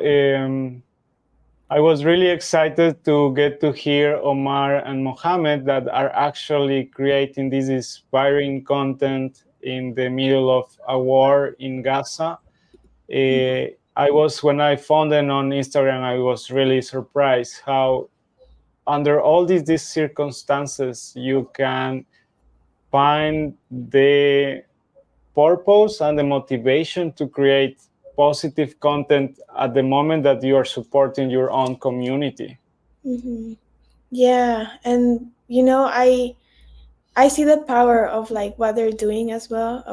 I was really excited to get to hear Omar and Mohammed that are actually creating this inspiring content in the middle of a war in Gaza. When I found them on Instagram, I was really surprised how under all these circumstances, you can find the purpose and the motivation to create positive content at the moment that you are supporting your own community. Mm-hmm. Yeah, and I see the power of like what they're doing as well.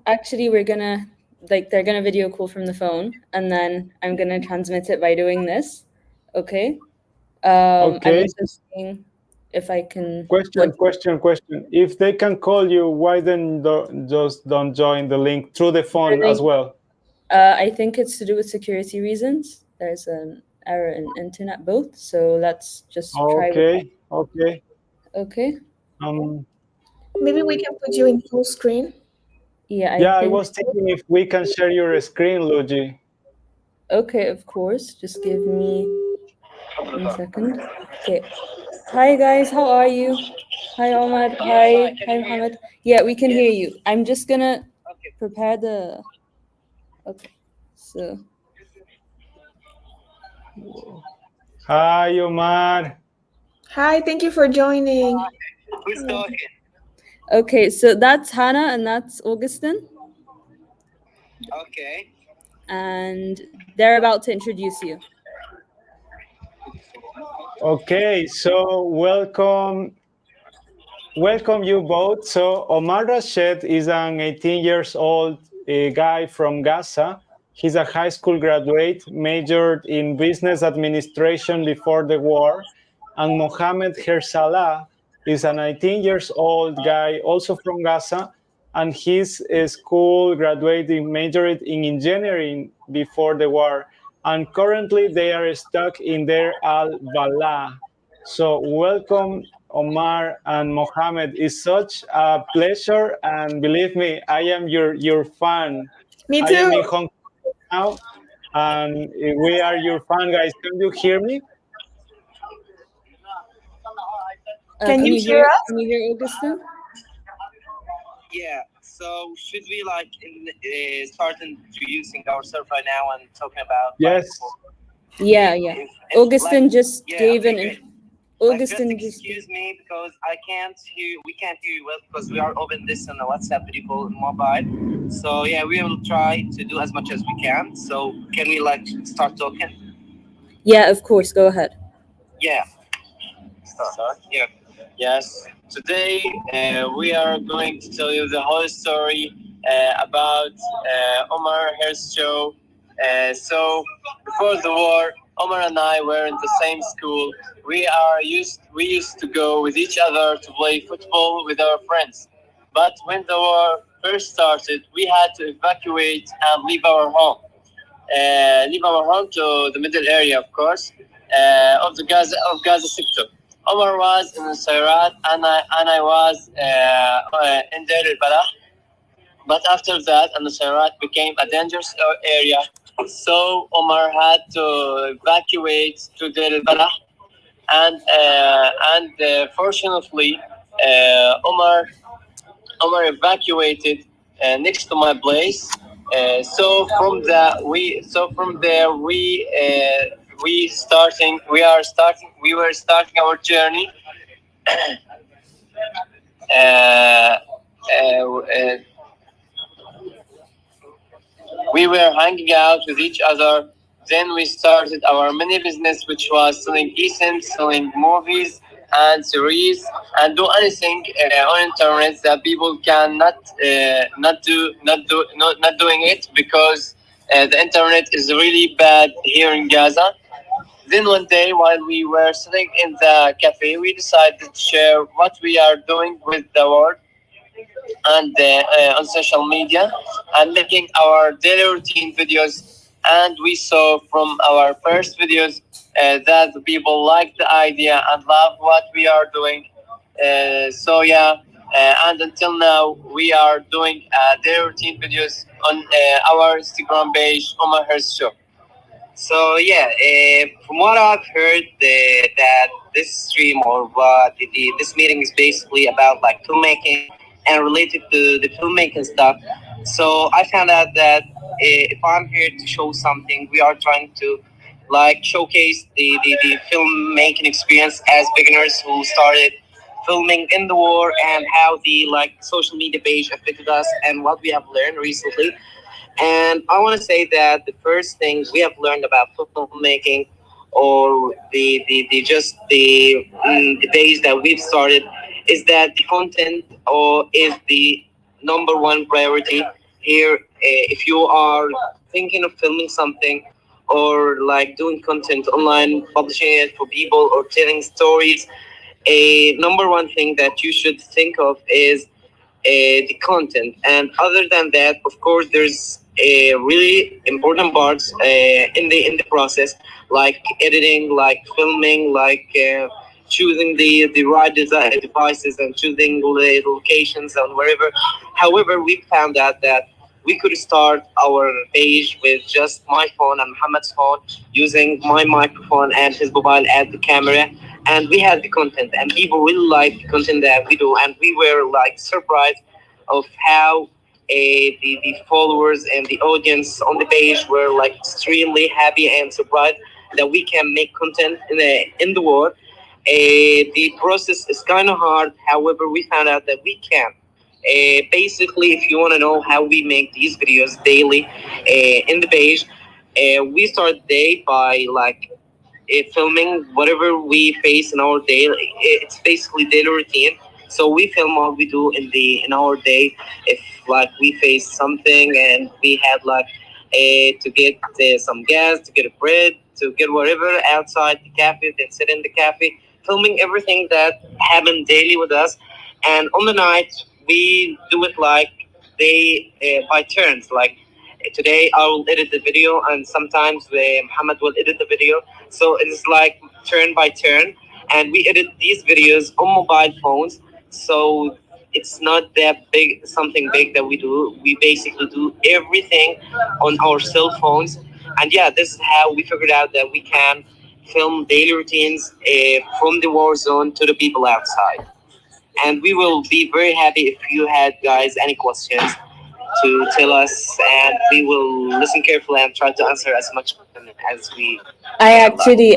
Actually, they're gonna video call from the phone, and then I'm gonna transmit it by doing this. Okay. Okay. I'm also seeing if I can. Question. If they can call you, why then just don't join the link through the phone as well? I think it's to do with security reasons. There's an error in internet both, so let's just try. Okay. Maybe we can put you in full screen. I was thinking if we can share your screen, Luigi. Okay, of course. Just give me 1 second. Okay. Hi guys, how are you? Hi Omar. Hi Mohammed. Yeah, we can hear you. I'm just gonna prepare the. Okay, so. Hi Omar. Hi, thank you for joining. Who's talking? Okay, so that's Hannah and that's Augustin. Okay. And they're about to introduce you. Okay, so welcome you both. So Omar Rashed is an 18 years old guy from Gaza. He's a high school graduate, majored in business administration before the war. And Mohammed Hersalah is a 19 years old guy, also from Gaza, and he's a school graduate, majored in engineering before the war. And currently they are stuck in Deir al-Balah. So welcome, Omar and Mohammed. It's such a pleasure, and believe me, I am your fan. Me too. I am in Hong Kong now, and we are your fan, guys. Can you hear me? Can you hear us? Can you hear Augustin? Yeah. So should we start introducing ourselves right now and talking about? Yes. Yeah. Augustin just gave Augustin just excuse me because we can't hear you well because we are open this on the WhatsApp video call mobile. So yeah, we will try to do as much as we can. So can we start talking? Yeah, of course. Go ahead. Yeah. Start. Yeah. Yes. Today we are going to tell you the whole story about Omar Her's show. So before the war, Omar and I were in the same school. We used to go with each other to play football with our friends. But when the war first started, we had to evacuate and leave our home. To the middle area, of course, of Gaza sector. Omar was in Sayrat and I was in Deir al-Balah. But after that, Sayrat became a dangerous area. So Omar had to evacuate to Deir al-Balah. And fortunately, Omar evacuated next to my place. So from there we were starting our journey. We were hanging out with each other. Then we started our mini business, which was selling eSIMs, selling movies and series, and do anything on internet that people can not doing it because The internet is really bad here in Gaza. Then one day, while we were sitting in the cafe, we decided to share what we are doing with the world and on social media and making our daily routine videos. And we saw from our first videos that the people like the idea and love what we are doing. And until now, we are doing daily routine videos on our Instagram page, Omar Herz Show. So yeah, from what I've heard, that this stream or this meeting is basically about like filmmaking and related to the filmmaking stuff. So I found out that if I'm here to show something, we are trying to like showcase the filmmaking experience as beginners who started filming in the war and how the like social media page affected us and what we have learned recently. And I want to say that the first thing we have learned about filmmaking, or the days that we've started, is that the content or is the number one priority here. If you are thinking of filming something or like doing content online, publishing it for people or telling stories, a number one thing that you should think of is the content. And other than that, of course, there's a really important parts in the process, like editing, like filming, like choosing the right devices and choosing the locations and wherever. However, we found out that we could start our page with just my phone and Muhammad's phone, using my microphone and his mobile as the camera, and we had the content, and people really liked the content that we do, and we were like surprised of how the followers and the audience on the page were like extremely happy and surprised that we can make content in the world. The process is kind of hard. However, we found out that we can. Basically, if you want to know how we make these videos daily in the page, we start the day by like filming whatever we face in our day. It's basically daily routine. So we film what we do in our day. If like we face something and we had like to get some gas, to get a bread, to get whatever outside the cafe, then sit in the cafe, filming everything that happened daily with us. And on the night we do it like they by turns. Like today I will edit the video, and sometimes Muhammad will edit the video. So it's like turn by turn, and we edit these videos on mobile phones. So it's not that big, something big that we do. We basically do everything on our cell phones. And yeah, this is how we figured out that we can film daily routines from the war zone to the people outside. And we will be very happy if you had guys any questions to tell us, and we will listen carefully and try to answer as much as we. I actually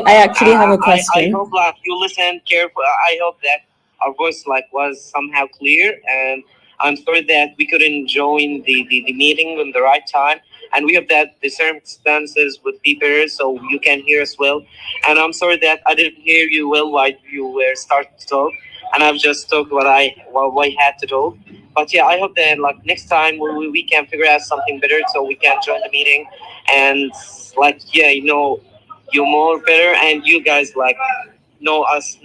have a I question. hope like you listen carefully. I hope that our voice like was somehow clear, and I'm sorry that we couldn't join the meeting in the right time. And we hope that the circumstances would be better so you can hear us well. And I'm sorry that I didn't hear you well while you were starting to talk, and I've just talked what I had to talk. But yeah, I hope that like next time we can figure out something better so we can join the meeting, and like yeah, you more better, and you guys like know us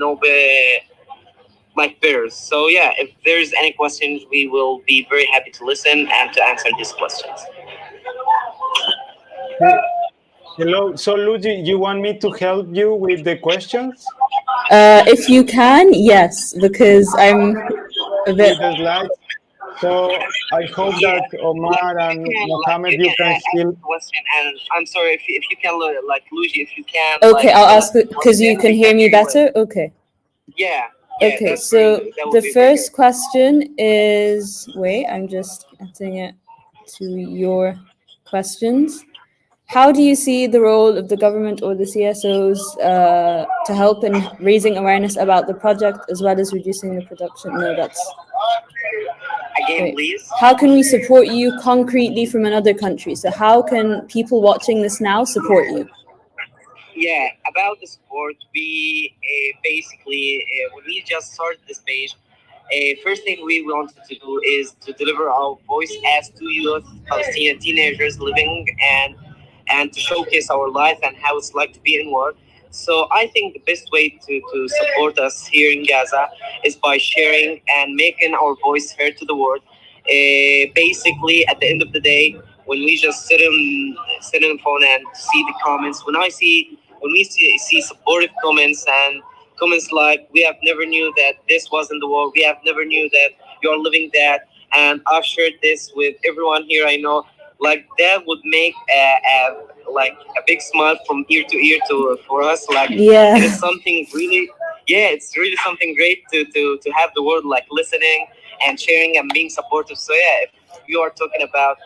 like better. So yeah, if there's any questions, we will be very happy to listen and to answer these questions. Hello. So, Luigi, you want me to help you with the questions? If you can, yes, because I'm a bit. With the slides. So I hope that Omar and Mohammed, you can ask still. a question, and I'm sorry if you can like Luigi, if you can. Okay, like, I'll ask because you then can we hear me you better. Okay. Yeah. Okay, that's so very good. That would the be very first question is, wait, I'm just adding it to your questions. How do you see the role of the government or the CSOs to help in raising awareness about the project as well as reducing the production? No, that's. Again, Wait. please. How can we support you concretely from another country? So how can people watching this now support you? Yeah, about the sport, we basically when we just started this page, First thing we wanted to do is to deliver our voice as two youth Palestinian teenagers living and to showcase our life and how it's like to be in war. So I think the best way to support us here in Gaza is by sharing and making our voice heard to the world. Basically, at the end of the day, when we just sit in the phone and see the comments, when we see supportive comments and comments like "We have never knew that this was in the war. We have never knew that you're living that," and I've shared this with everyone here I know. Like that would make a big smile from ear to ear to for us. Like Yeah. it is something really, yeah, it's really something great to have the world like listening and sharing and being supportive. So yeah, if you are talking about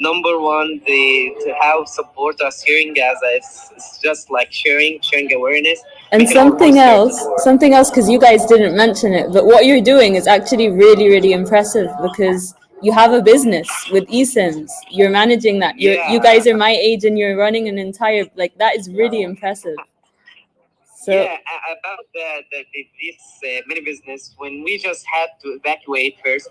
number one, the to have support us here in Gaza, it's just like sharing awareness. And making our voice heard to the world. something else, because you guys didn't mention it, but what you're doing is actually really, really impressive because you have a business with eSIMs. You're managing that. You guys are my age and you're running an entire, like, that is really impressive. So Yeah, about this mini business, when we just had to evacuate first,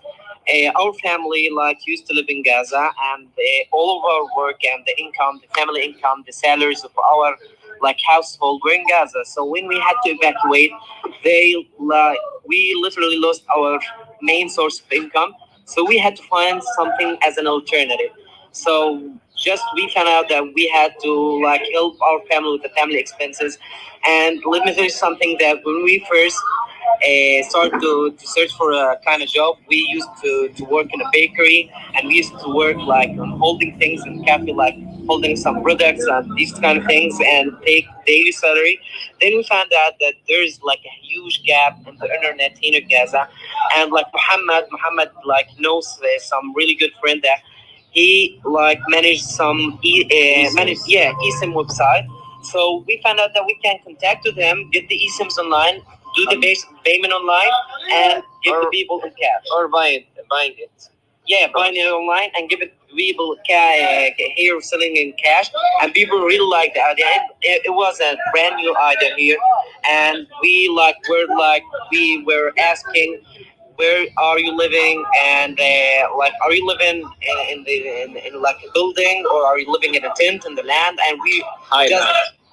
our family like used to live in Gaza, and all of our work and the income, the family income, the salaries of our like household were in Gaza. So when we had to evacuate, we literally lost our main source of income. So we had to find something as an alternative. So just we found out that we had to like help our family with the family expenses. And let me tell you something that when we first started to search for a kind of job, we used to work in a bakery, and we used to work like on holding things in cafe, like holding some products and these kind of things, and take daily salary. Then we found out that there's like a huge gap in the internet here in Gaza, and like Muhammad like knows some really good friend there. He like managed some eSIM website. So we found out that we can contact with them, get the eSIMs online, do the basic payment online, and give the people in cash. Or buying it. Yeah, buying it online and give it to people here selling in cash. And people really liked the idea. It was a brand new idea here, and we were asking, where are you living, and are you living in like a building, or are you living in a tent in the land? And we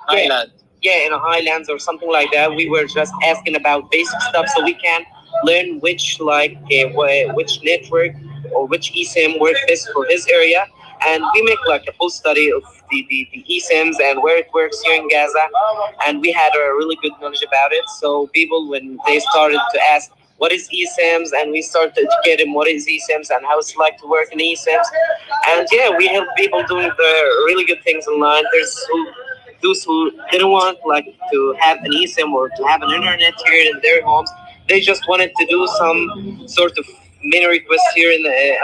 Highland. Yeah, in a highlands or something like that. We were just asking about basic stuff so we can learn which which network or which eSIM works best for his area. And we make like a full study of the eSIMs and where it works here in Gaza. And we had a really good knowledge about it. So people, when they started to ask what is eSIMs, and we started to educate them what is eSIMs and how it's like to work in eSIMs. And yeah, we help people doing the really good things online. There's those who didn't want like to have an eSIM or to have an internet here in their homes. They just wanted to do some sort of many requests here on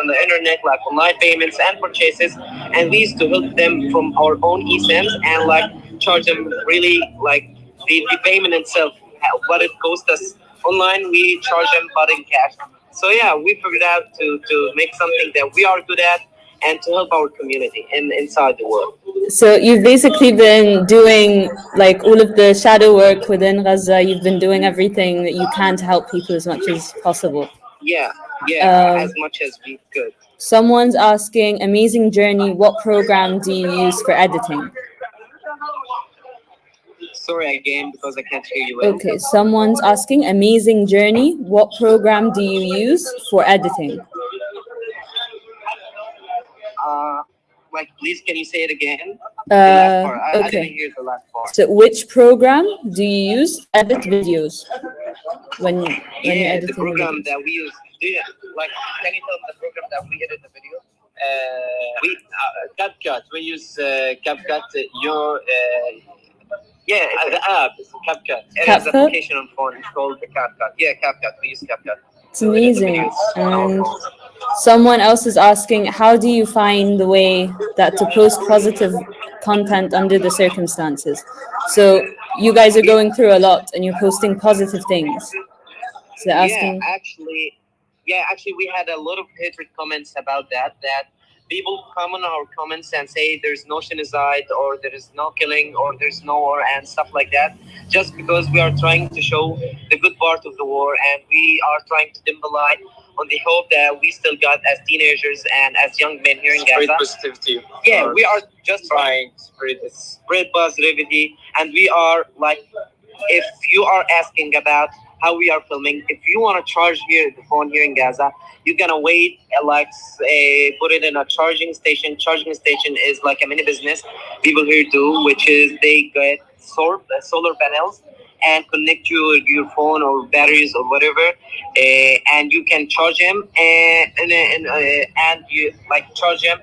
the internet, like online payments and purchases. And we used to help them from our own eSIMs and like charge them really like the payment itself, what it cost us online. We charge them but in cash. So yeah, we figured out to make something that we are good at and to help our community inside the world. So you've basically been doing like all of the shadow work within Gaza. You've been doing everything that you can to help people as much as possible. Yeah, as much as we could. Someone's asking, amazing journey, what program do you use for editing? Sorry again, because I can't hear you well. Okay, someone's asking, amazing journey, what program do you use for editing? Like, please, can you say it again? The last part. I didn't hear the last part. So which program do you use to edit videos when you're editing the program videos? that we use. Can you tell the program that we edit the video? CapCut. We use CapCut. The app is CapCut. It has an application on phone. It's called the CapCut. Yeah, CapCut. We use CapCut. It's amazing. And someone else is asking, how do you find the way that to post positive content under the circumstances? So you guys are going through a lot and you're posting positive things. So they're asking. Actually, we had a lot of hatred comments about that people comment on our comments and say there's no genocide or there is no killing or there's no war and stuff like that, just because we are trying to show the good part of the war, and we are trying to dim the light on the hope that we still got as teenagers and as young men here in Gaza. Spread positivity. Yeah, we are just trying to spread positivity, and we are like, if you are asking about how we are filming, if you want to charge here the phone here in Gaza, you're gonna wait, put it in a charging station. Charging station is like a mini business people here do, which is they get solar panels and connect your phone or batteries or whatever, and you can charge them, and you like charge them,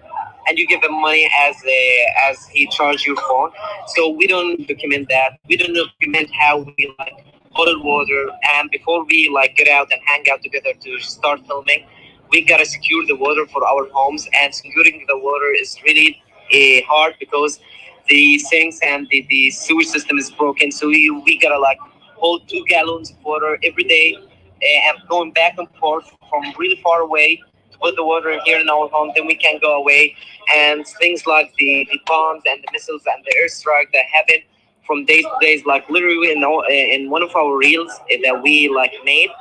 and you give them money as he charge your phone. So we don't document that. We don't document how we like bottle water, and before we like get out and hang out together to start filming, we gotta secure the water for our homes, and securing the water is really hard because the sinks and the sewage system is broken. So we gotta like hold 2 gallons of water every day, and going back and forth from really far away to put the water here in our home. Then we can go away, and things like the bombs and the missiles and the airstrike that happen from days to days, like literally in one of our reels that we like made,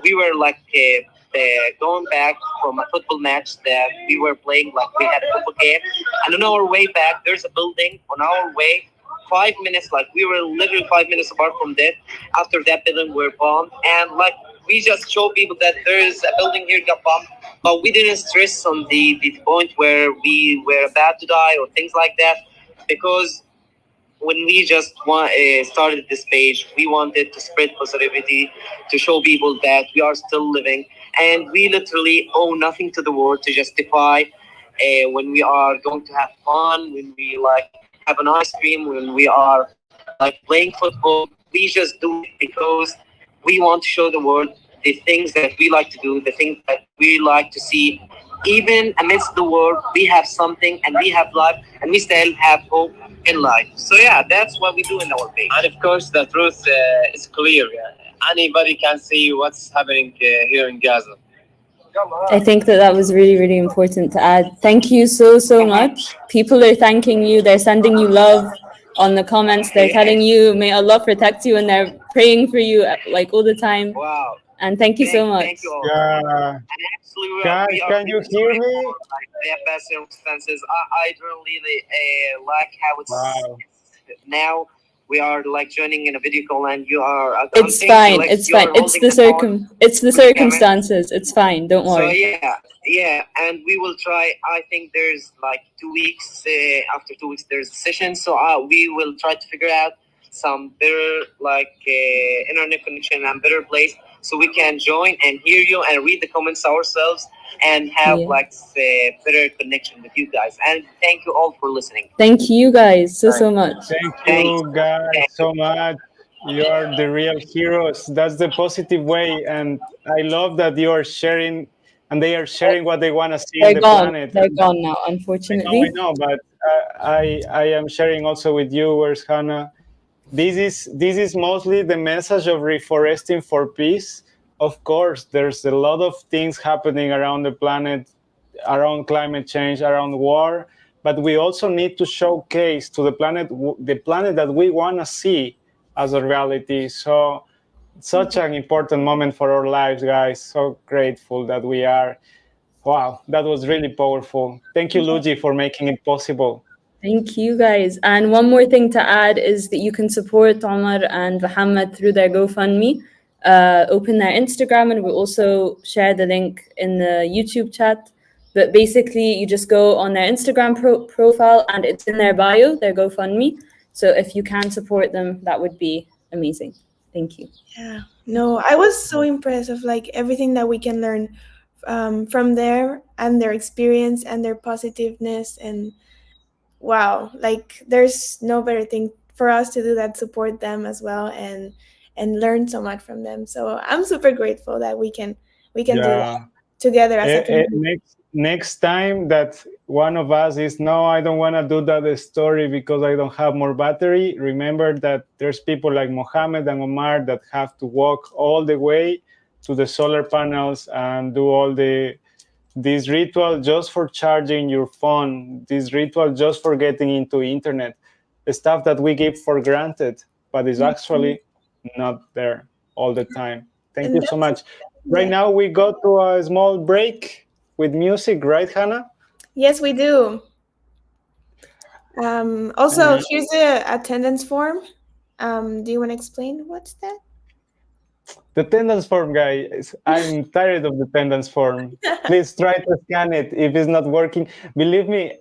we were like going back from a football match that we were playing, like we had a football game, and on our way back there's a building on our way 5 minutes, like we were literally 5 minutes apart from that. After that building were bombed, and like we just show people that there is a building here got bombed, but we didn't stress on the point where we were about to die or things like that, because when we just started this page, we wanted to spread positivity, to show people that we are still living, and we literally owe nothing to the world to justify when we are going to have fun, when we like have an ice cream, when we are like playing football. We just do it because we want to show the world the things that we like to do, the things that we like to see. Even amidst the war, we have something, and we have life, and we still have hope in life. So yeah, that's what we do in our page. And of course, the truth is clear. Anybody can see what's happening here in Gaza. I think that was really, really important to add. Thank you so much. People are thanking you. They're sending you love on the comments. They're telling you, may Allah protect you, and they're praying for you like all the time. Wow. And thank you so much. Thank you all. Yeah. Guys, can you hear me? The best circumstances. I don't really like how it's now. We are like joining in a video call, and you are. It's fine. It's fine. It's the circumstances. It's fine. Don't worry. So yeah, and we will try. I think there's like 2 weeks. After 2 weeks, there's a session. So we will try to figure out some better like internet connection and better place, so we can join and hear you and read the comments ourselves and have like a better connection with you guys. And thank you all for listening. Thank you guys so much. Thank you guys so much. You are the real heroes. That's the positive way, and I love that you are sharing, and they are sharing what they want to see in the planet. They're gone now, unfortunately. I know, but I am sharing also with you. Where's Hannah? This is mostly the message of Reeforesting for Peace. Of course, there's a lot of things happening around the planet, around climate change, around war, but we also need to showcase to the planet that we want to see as a reality. So such an important moment for our lives, guys. So grateful that we are. Wow, that was really powerful. Thank you, Luigi, for making it possible. Thank you, guys. And one more thing to add is that you can support Omar and Mohammed through their GoFundMe. Open their Instagram, and we'll also share the link in the YouTube chat. But basically, you just go on their Instagram profile, and it's in their bio, their GoFundMe. So if you can support them, that would be amazing. Thank you. Yeah. No, I was so impressed of like everything that we can learn from there, and their experience and their positiveness, and wow, like there's no better thing for us to do than support them as well, and learn so much from them. So I'm super grateful that we can do that together as a community. Next time that one of us is, no, I don't want to do that story because I don't have more battery, remember that there's people like Mohammed and Omar that have to walk all the way to the solar panels and do all the this ritual just for charging your phone, this ritual just for getting into internet, stuff that we give for granted, but is actually not there all the time. Thank And you so much. yeah. Right now we go to a small break with music, right, Hannah? Yes, we do. Also, here's the attendance form. Do you want to explain what's that? The attendance form, guys. I'm tired of the attendance form. Please try to scan it. If it's not working, believe me,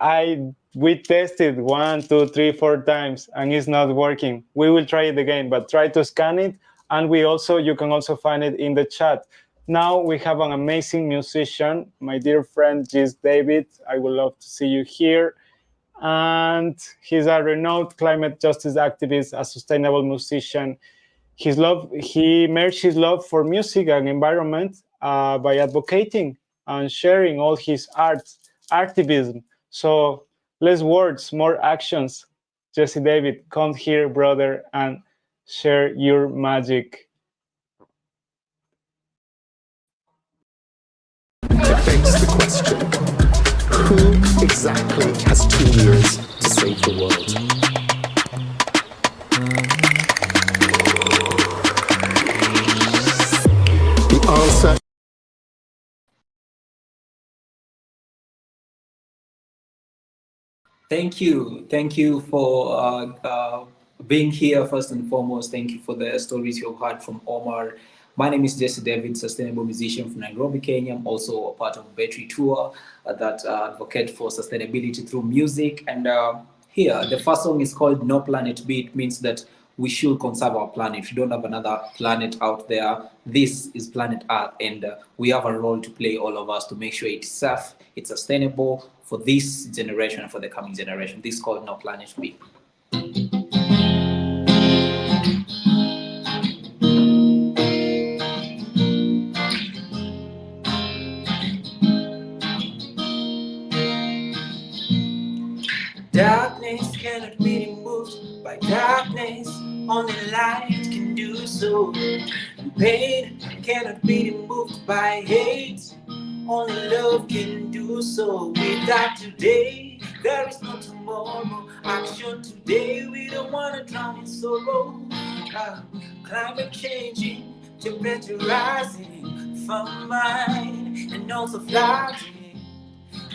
we tested 1, 2, 3, 4 times, and it's not working. We will try it again, but try to scan it. And you can also find it in the chat. Now we have an amazing musician, my dear friend, Giada David. I would love to see you here. And he's a renowned climate justice activist, a sustainable musician. He merged his love for music and environment by advocating and sharing all his activism. So less words, more actions. Giada David, come here, brother, and share your magic. It begs the question, who exactly has 2 years to save the world? The answer Thank you for being here. First and foremost, thank you for the stories you've heard from Omar. My name is Giada David, sustainable musician from Nairobi, Kenya. I'm also a part of Battery Tour that advocate for sustainability through music. And here, the first song is called No Planet B. It means that we should conserve our planet. We don't have another planet out there. This is planet Earth, and we have a role to play, all of us, to make sure it's safe, it's sustainable for this generation and for the coming generation. This is called No Planet B. Darkness cannot be removed by darkness, only light can do so. And pain cannot be removed by hate, only love can do so. Without today, there is no tomorrow. Action today, we don't want to drown in sorrow. Climate changing, temperature rising, from mine and also flooding.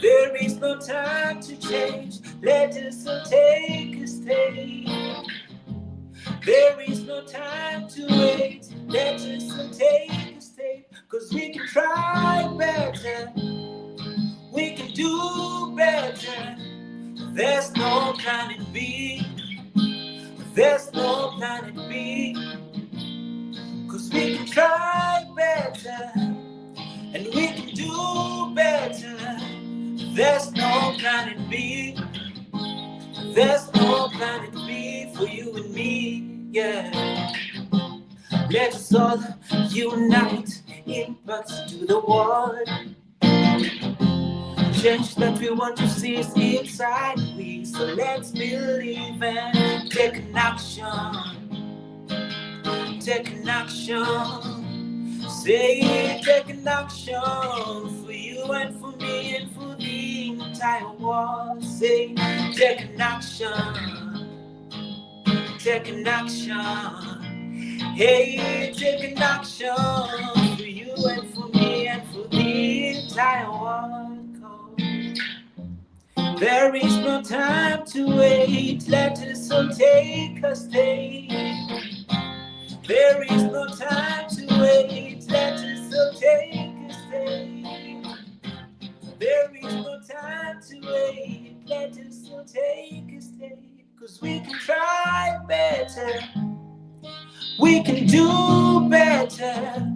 There is no time to change, let us all take a stay. There is no time to wait, let us all take a stay. Cause we can try better, we can do better. There's no planet B, there's no planet B. Cause we can try better, and we can do better. There's no planet B, there's no planet B for you and me, yeah. Let us all unite, impact to the world. Change that we want to see is inside we. So let's believe and take an action. Take an action. Say take an action for you and for me and for the entire world. Say take an action. Take an action. Hey, take an action for you and for me and for the entire world. There is no time to wait, let us all take a stay. There is no time to wait, let us all take a stay. There is no time to wait, let us all take a stay. Cause we can try better, we can do better.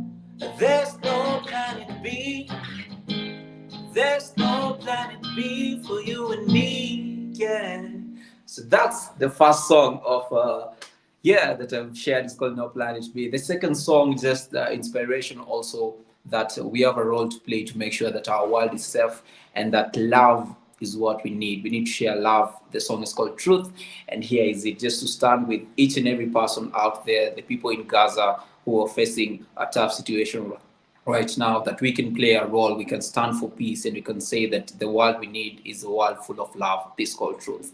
There's no planet B, there's no planet B for you and me, yeah. So that's the first song of that I've shared. It's called No Planet B. The second song is just inspiration also, that we have a role to play to make sure that our world is safe and that love is what we need. We need to share love. The song is called Truth, and here is it, just to stand with each and every person out there, the people in Gaza who are facing a tough situation right now, that we can play a role, we can stand for peace, and we can say that the world we need is a world full of love. This called truth.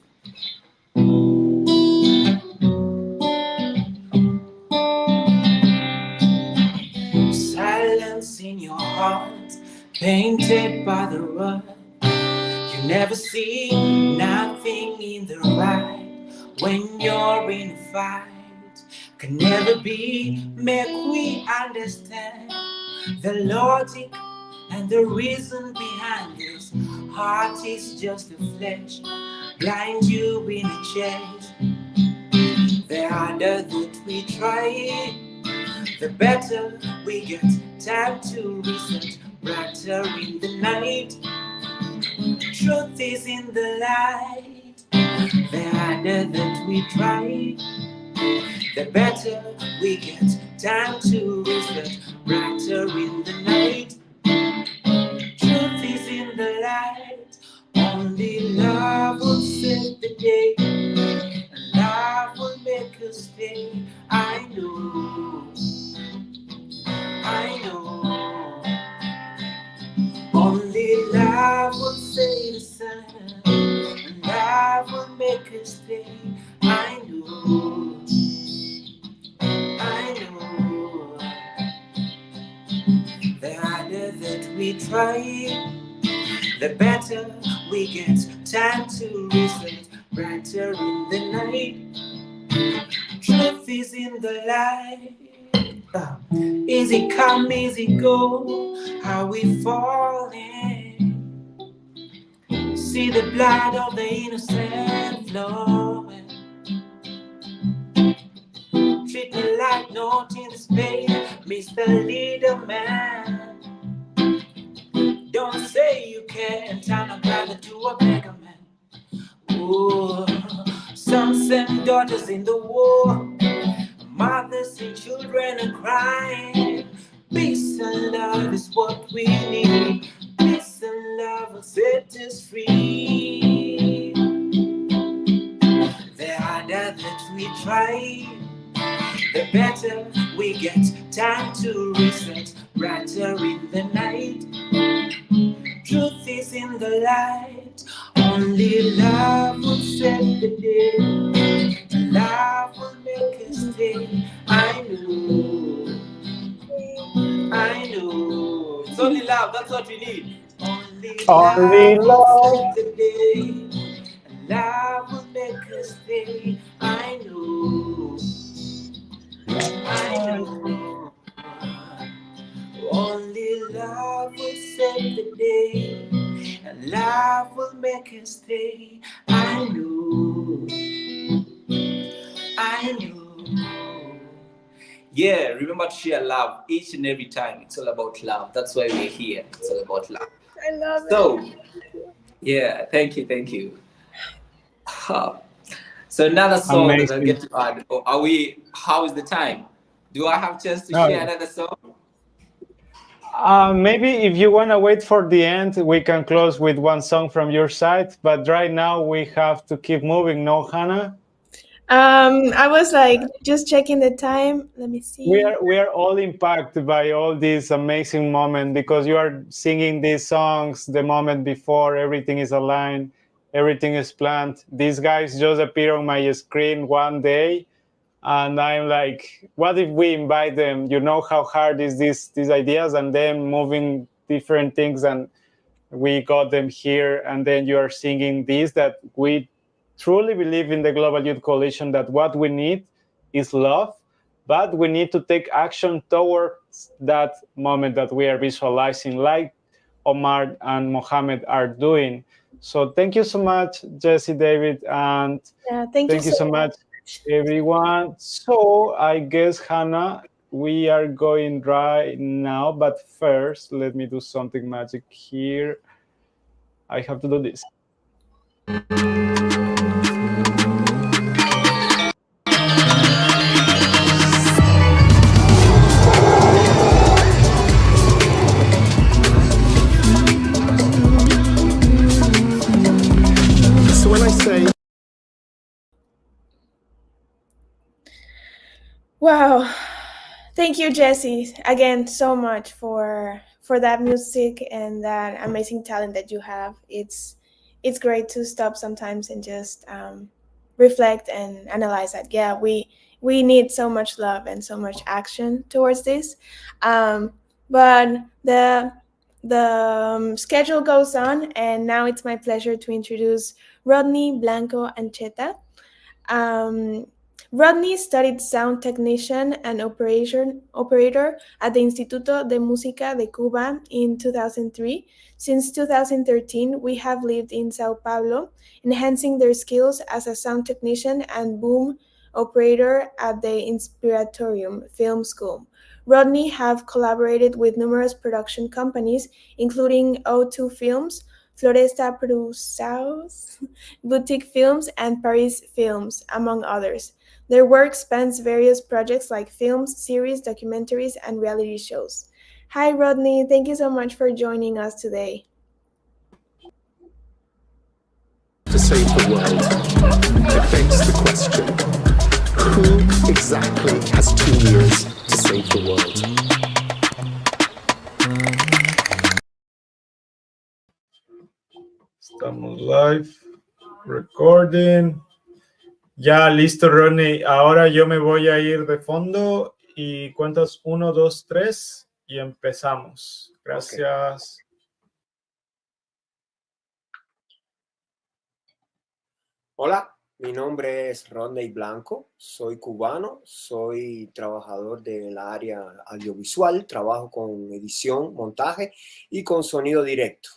Silence in your heart, painted by the rug. You never see nothing in the right when you're in a fight. Can never be, make we understand the logic and the reason behind this. Heart is just a flesh, blind you in a chase. The harder that we try it, the better we get. Time to reset, brighter in the night. Truth is in the light. The harder that we try, the better we get. Time to reset, brighter in the night. Truth is in the light. Only love will save the day, and love will make us stay. I know, I know. Only love will save the sun, and love will make us stay. I know, I know. The harder that we try, the better we get. Time to reset, brighter in the night. Truth is in the light. Easy come, easy go, how we falling. See the blood of the innocent flowing. Treat me like not in the space, Mr. Leader Man. Don't say you can't, I'm not brother to a beggar man. Ooh, sons and daughters in the war, mothers and children are crying. Peace and love is what we need. Peace and love will set us free. The harder that we try, the better we get. Time to reset, brighter in the night. Truth is in the light. Only love will set the day, and love will make us stay. I know, I know. It's only love, that's what we need. Only love will set the day, and love will make us stay. I know, I know. Only love will save the day, and love will make us stay. I know, I know. Yeah, remember to share love each and every time. It's all about love. That's why we're here. It's all about love. I love it. So, yeah, thank you, thank you. So another song that I'll get to add. Are we? How is the time? Do I have a chance to share another song? Maybe if you want to wait for the end, we can close with one song from your side. But right now we have to keep moving, no, Hannah? I was like just checking the time. Let me see. We are all impacted by all these amazing moments because you are singing these songs the moment before everything is aligned, everything is planned. These guys just appear on my screen one day, and I'm like, what if we invite them? You know how hard is these ideas, and then moving different things, and we got them here, and then you are singing this, that we truly believe in the Global Youth Coalition that what we need is love, but we need to take action towards that moment that we are visualizing, like Omar and Mohammed are doing. So thank you so much, Jesse, David, and thank you so much, everyone. So I guess, Hannah, we are going right now, but first, let me do something magic here. I have to do this. So when I say, wow, Thank you, Jesse, again so much for that music and that amazing talent that you have. It's great to stop sometimes and just reflect and analyze that. Yeah, we need so much love and so much action towards this, but the schedule goes on, and now it's my pleasure to introduce Rodney Blanco Ancheta. Um, Rodney studied sound technician and operator at the Instituto de Música de Cuba in 2003. Since 2013, we have lived in Sao Paulo, enhancing their skills as a sound technician and boom operator at the Inspiratorium Film School. Rodney have collaborated with numerous production companies, including O2 Films, Floresta Produções, Boutique Films, and Paris Films, among others. Their work spans various projects like films, series, documentaries, and reality shows. Hi, Rodney. Thank you so much for joining us today. To save the world, it begs the question, who exactly has 2 years to save the world? Estamos live, recording. Ya, listo, Rodney. Ahora yo me voy a ir de fondo y cuentas 1, 2, 3 y empezamos. Gracias. Hola, mi nombre es Rodney Blanco, soy cubano, soy trabajador del área audiovisual, trabajo con edición, montaje y con sonido directo.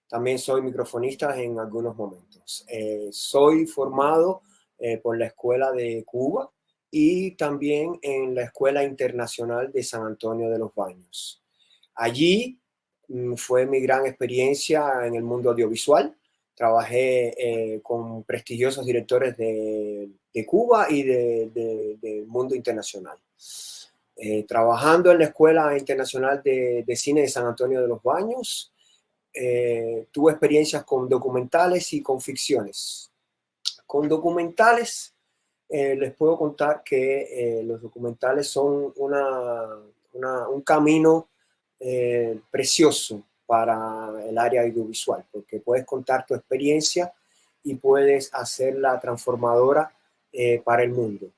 También soy microfonista en algunos momentos. Soy formado por la Escuela de Cuba y también en la Escuela Internacional de San Antonio de los Baños. Allí fue mi gran experiencia en el mundo audiovisual. Trabajé con prestigiosos directores de Cuba y del mundo internacional. Trabajando en la Escuela Internacional de Cine de San Antonio de los Baños, tuve experiencias con documentales y con ficciones. Con documentales, les puedo contar que los documentales son un camino precioso para el área audiovisual, porque puedes contar tu experiencia y puedes hacerla transformadora para el mundo.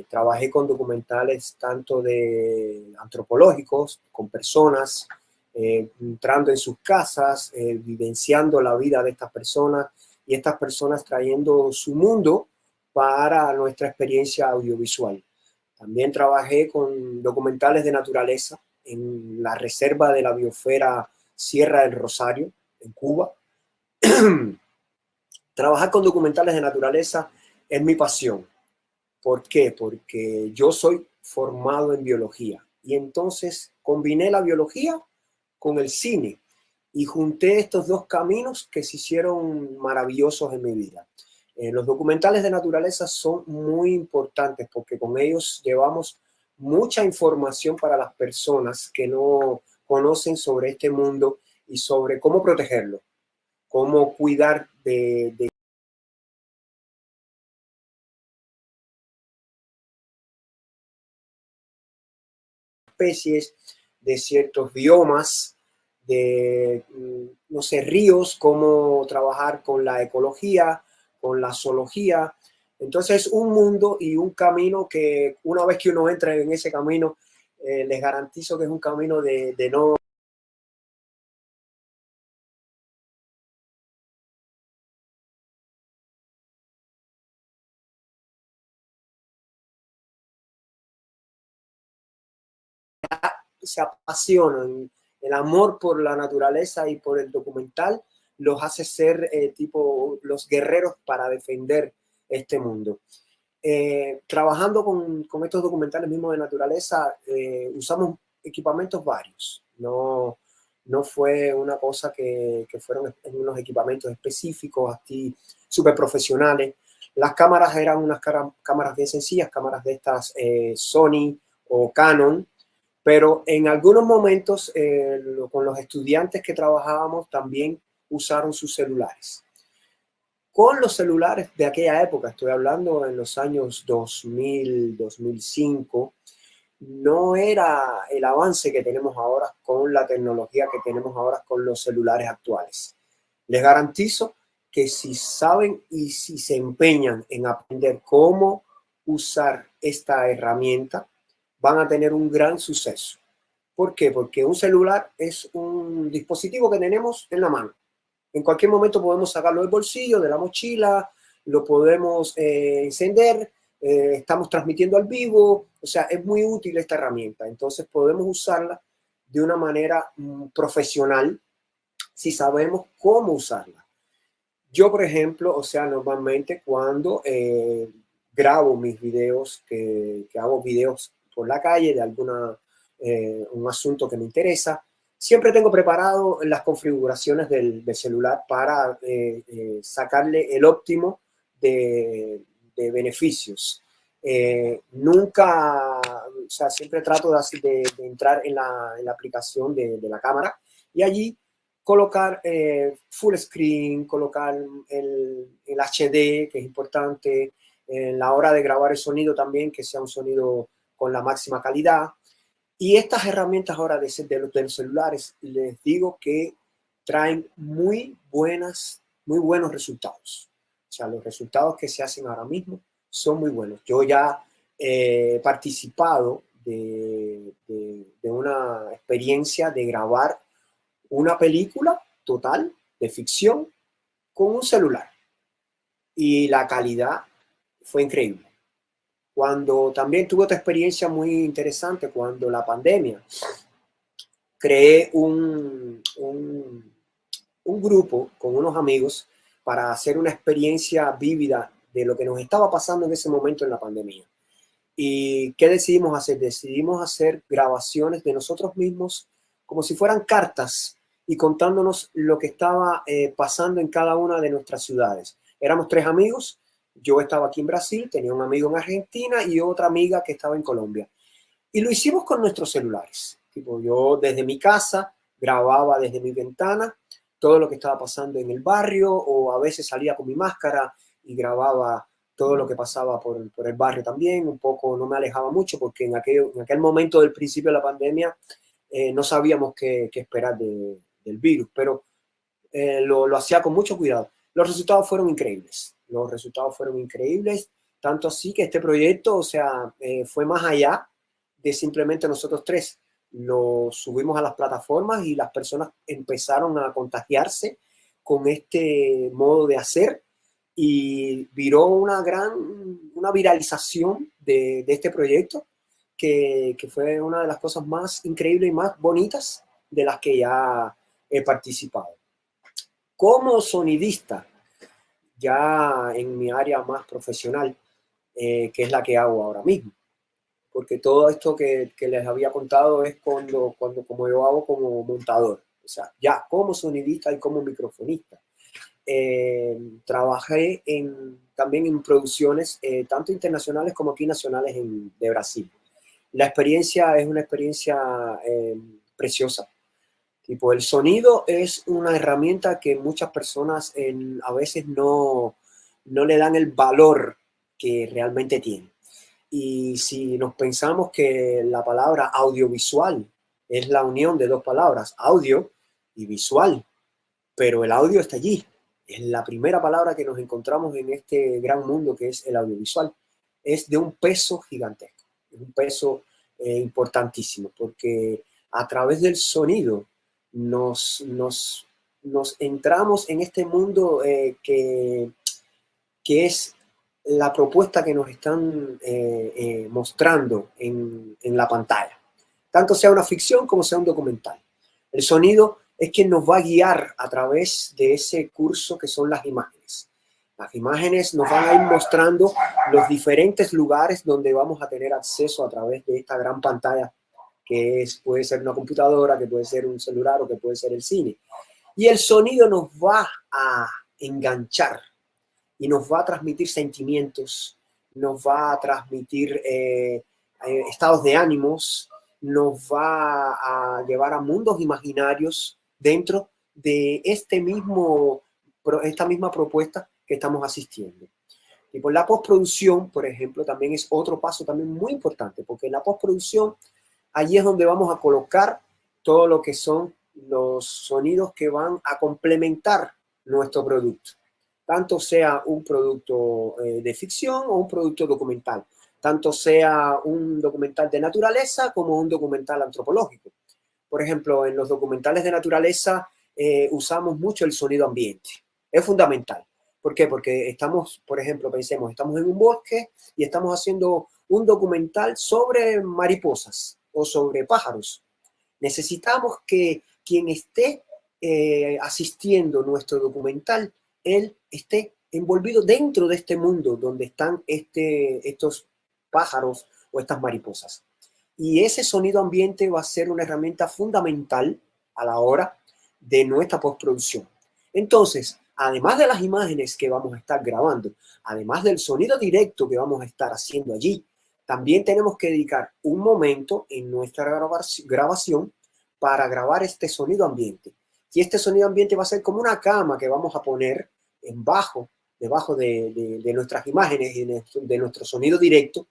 Trabajé con documentales tanto de antropológicos, con personas, entrando en sus casas, vivenciando la vida de estas personas y estas personas trayendo su mundo para nuestra experiencia audiovisual. También trabajé con documentales de naturaleza en la reserva de la biosfera Sierra del Rosario, en Cuba. Trabajar con documentales de naturaleza es mi pasión. ¿Por qué? Porque yo soy formado en biología y entonces combiné la biología con el cine y junté estos dos caminos que se hicieron maravillosos en mi vida. Los documentales de naturaleza son muy importantes porque con ellos llevamos mucha información para las personas que no conocen sobre este mundo y sobre cómo protegerlo, cómo cuidar de especies, de ciertos biomas, de, no sé, ríos, cómo trabajar con la ecología, con la zoología. Entonces, un mundo y un camino que una vez que uno entra en ese camino, les garantizo que es un camino de no se apasionan. El amor por la naturaleza y por el documental los hace ser tipo los guerreros para defender este mundo. Trabajando con estos documentales mismos de naturaleza, usamos equipamientos varios. No fue una cosa que fueron unos equipamientos específicos, así súper profesionales. Las cámaras eran unas cámaras bien sencillas, cámaras de estas Sony o Canon, pero en algunos momentos con los estudiantes que trabajábamos también usaron sus celulares. Con los celulares de aquella época, estoy hablando en los años 2000, 2005, no era el avance que tenemos ahora con la tecnología que tenemos ahora con los celulares actuales. Les garantizo que si saben y si se empeñan en aprender cómo usar esta herramienta, van a tener un gran suceso. ¿Por qué? Porque un celular es un dispositivo que tenemos en la mano. En cualquier momento podemos sacarlo del bolsillo, de la mochila, lo podemos encender, estamos transmitiendo al vivo, o sea, es muy útil esta herramienta. Entonces podemos usarla de una manera profesional si sabemos cómo usarla. Yo, por ejemplo, o sea, normalmente cuando grabo mis videos, que hago videos por la calle de un asunto que me interesa, siempre tengo preparado las configuraciones del celular para sacarle el óptimo de beneficios. Nunca, o sea, siempre trato de entrar en la aplicación de la cámara y allí colocar full screen, colocar el HD, que es importante, en la hora de grabar el sonido también, que sea un sonido con la máxima calidad. Y estas herramientas ahora de los celulares, les digo que traen muy buenos resultados. O sea, los resultados que se hacen ahora mismo son muy buenos. Yo ya he participado de una experiencia de grabar una película total de ficción con un celular. Y la calidad fue increíble. Cuando también tuve otra experiencia muy interesante, cuando la pandemia, creé un grupo con unos amigos para hacer una experiencia vívida de lo que nos estaba pasando en ese momento en la pandemia. ¿Y qué decidimos hacer? Decidimos hacer grabaciones de nosotros mismos como si fueran cartas y contándonos lo que estaba pasando en cada una de nuestras ciudades. Éramos 3 amigos. Yo estaba aquí en Brasil, tenía un amigo en Argentina y otra amiga que estaba en Colombia. Y lo hicimos con nuestros celulares. Tipo, yo desde mi casa grababa desde mi ventana todo lo que estaba pasando en el barrio, o a veces salía con mi máscara y grababa todo lo que pasaba por el barrio también. Un poco no me alejaba mucho porque en aquel momento del principio de la pandemia no sabíamos qué esperar del virus, pero lo hacía con mucho cuidado. Los resultados fueron increíbles. Tanto así que este proyecto, o sea, fue más allá de simplemente nosotros 3. Lo subimos a las plataformas y las personas empezaron a contagiarse con este modo de hacer y viró una viralización de este proyecto que fue una de las cosas más increíbles y más bonitas de las que ya he participado. Como sonidista, ya en mi área más profesional, que es la que hago ahora mismo, porque todo esto que les había contado es cuando como yo hago como montador, o sea, ya como sonidista y como microfonista. Trabajé también en producciones tanto internacionales como aquí nacionales de Brasil. La experiencia es una experiencia preciosa. Tipo, el sonido es una herramienta que muchas personas a veces no le dan el valor que realmente tiene. Y si nos pensamos que la palabra audiovisual es la unión de 2 palabras, audio y visual, pero el audio está allí. Es la primera palabra que nos encontramos en este gran mundo que es el audiovisual. Es de un peso gigantesco, es un peso importantísimo, porque a través del sonido nos entramos en este mundo que es la propuesta que nos están mostrando en la pantalla. Tanto sea una ficción como sea un documental. El sonido es quien nos va a guiar a través de ese curso que son las imágenes. Las imágenes nos van a ir mostrando los diferentes lugares donde vamos a tener acceso a través de esta gran pantalla que puede ser una computadora, que puede ser un celular o que puede ser el cine. Y el sonido nos va a enganchar y nos va a transmitir sentimientos, nos va a transmitir estados de ánimos, nos va a llevar a mundos imaginarios dentro de esta misma propuesta que estamos asistiendo. Tipo, la postproducción, por ejemplo, también es otro paso también muy importante, porque en la postproducción, allí es donde vamos a colocar todo lo que son los sonidos que van a complementar nuestro producto. Tanto sea un producto de ficción o un producto documental. Tanto sea un documental de naturaleza como un documental antropológico. Por ejemplo, en los documentales de naturaleza usamos mucho el sonido ambiente. Es fundamental. ¿Por qué? Porque estamos, por ejemplo, pensemos, estamos en un bosque y estamos haciendo un documental sobre mariposas o sobre pájaros. Necesitamos que quien esté asistiendo nuestro documental, él esté envolvido dentro de este mundo donde están estos pájaros o estas mariposas. Y ese sonido ambiente va a ser una herramienta fundamental a la hora de nuestra postproducción. Entonces, además de las imágenes que vamos a estar grabando, además del sonido directo que vamos a estar haciendo allí, también tenemos que dedicar un momento en nuestra grabación para grabar este sonido ambiente. Y este sonido ambiente va a ser como una cama que vamos a poner debajo de nuestras imágenes y de nuestro sonido directo.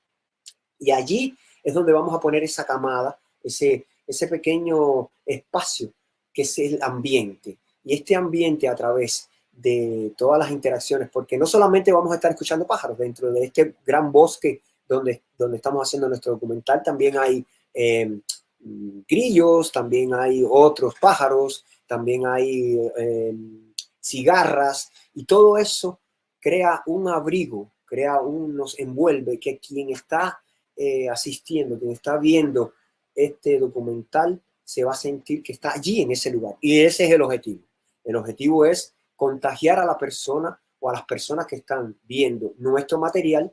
Y allí es donde vamos a poner esa camada, ese pequeño espacio que es el ambiente. Y este ambiente a través de todas las interacciones, porque no solamente vamos a estar escuchando pájaros dentro de este gran bosque donde estamos haciendo nuestro documental, también hay grillos, también hay otros pájaros, también hay cigarras, y todo eso crea un abrigo, nos envuelve, que quien está asistiendo, quien está viendo este documental, se va a sentir que está allí en ese lugar. Y ese es el objetivo. El objetivo es contagiar a la persona o a las personas que están viendo nuestro material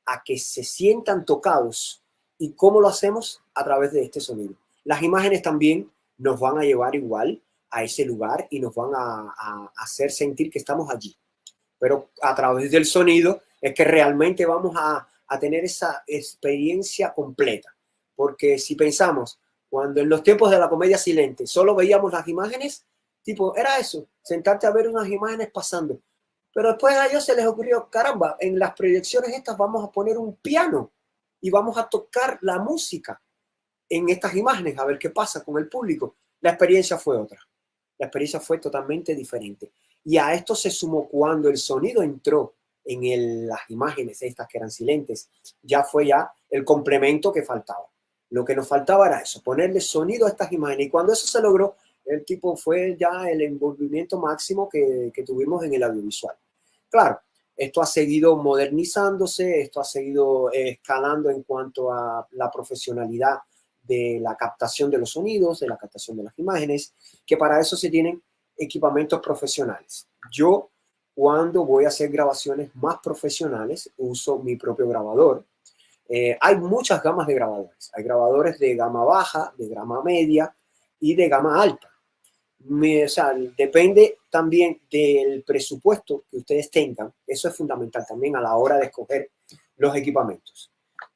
a que se sientan tocados. ¿Y cómo lo hacemos? A través de este sonido. Las imágenes también nos van a llevar igual a ese lugar y nos van a hacer sentir que estamos allí. Pero a través del sonido es que realmente vamos a tener esa experiencia completa. Porque si pensamos, cuando en los tiempos de la comedia silente solo veíamos las imágenes, tipo, era eso, sentarte a ver unas imágenes pasando. Pero después a ellos se les ocurrió, caramba, en las proyecciones estas vamos a poner un piano y vamos a tocar la música en estas imágenes, a ver qué pasa con el público. La experiencia fue otra. La experiencia fue totalmente diferente. Y a esto se sumó cuando el sonido entró en las imágenes estas que eran silentes, ya fue el complemento que faltaba. Lo que nos faltaba era eso, ponerle sonido a estas imágenes. Y cuando eso se logró, el tipo fue ya el envolvimiento máximo que tuvimos en el audiovisual. Claro, esto ha seguido modernizándose, esto ha seguido escalando en cuanto a la profesionalidad de la captación de los sonidos, de la captación de las imágenes, que para eso se tienen equipamientos profesionales. Yo, cuando voy a hacer grabaciones más profesionales, uso mi propio grabador. Hay muchas gamas de grabadores. Hay grabadores de gama baja, de gama media y de gama alta. O sea, depende también del presupuesto que ustedes tengan. Eso es fundamental también a la hora de escoger los equipamientos.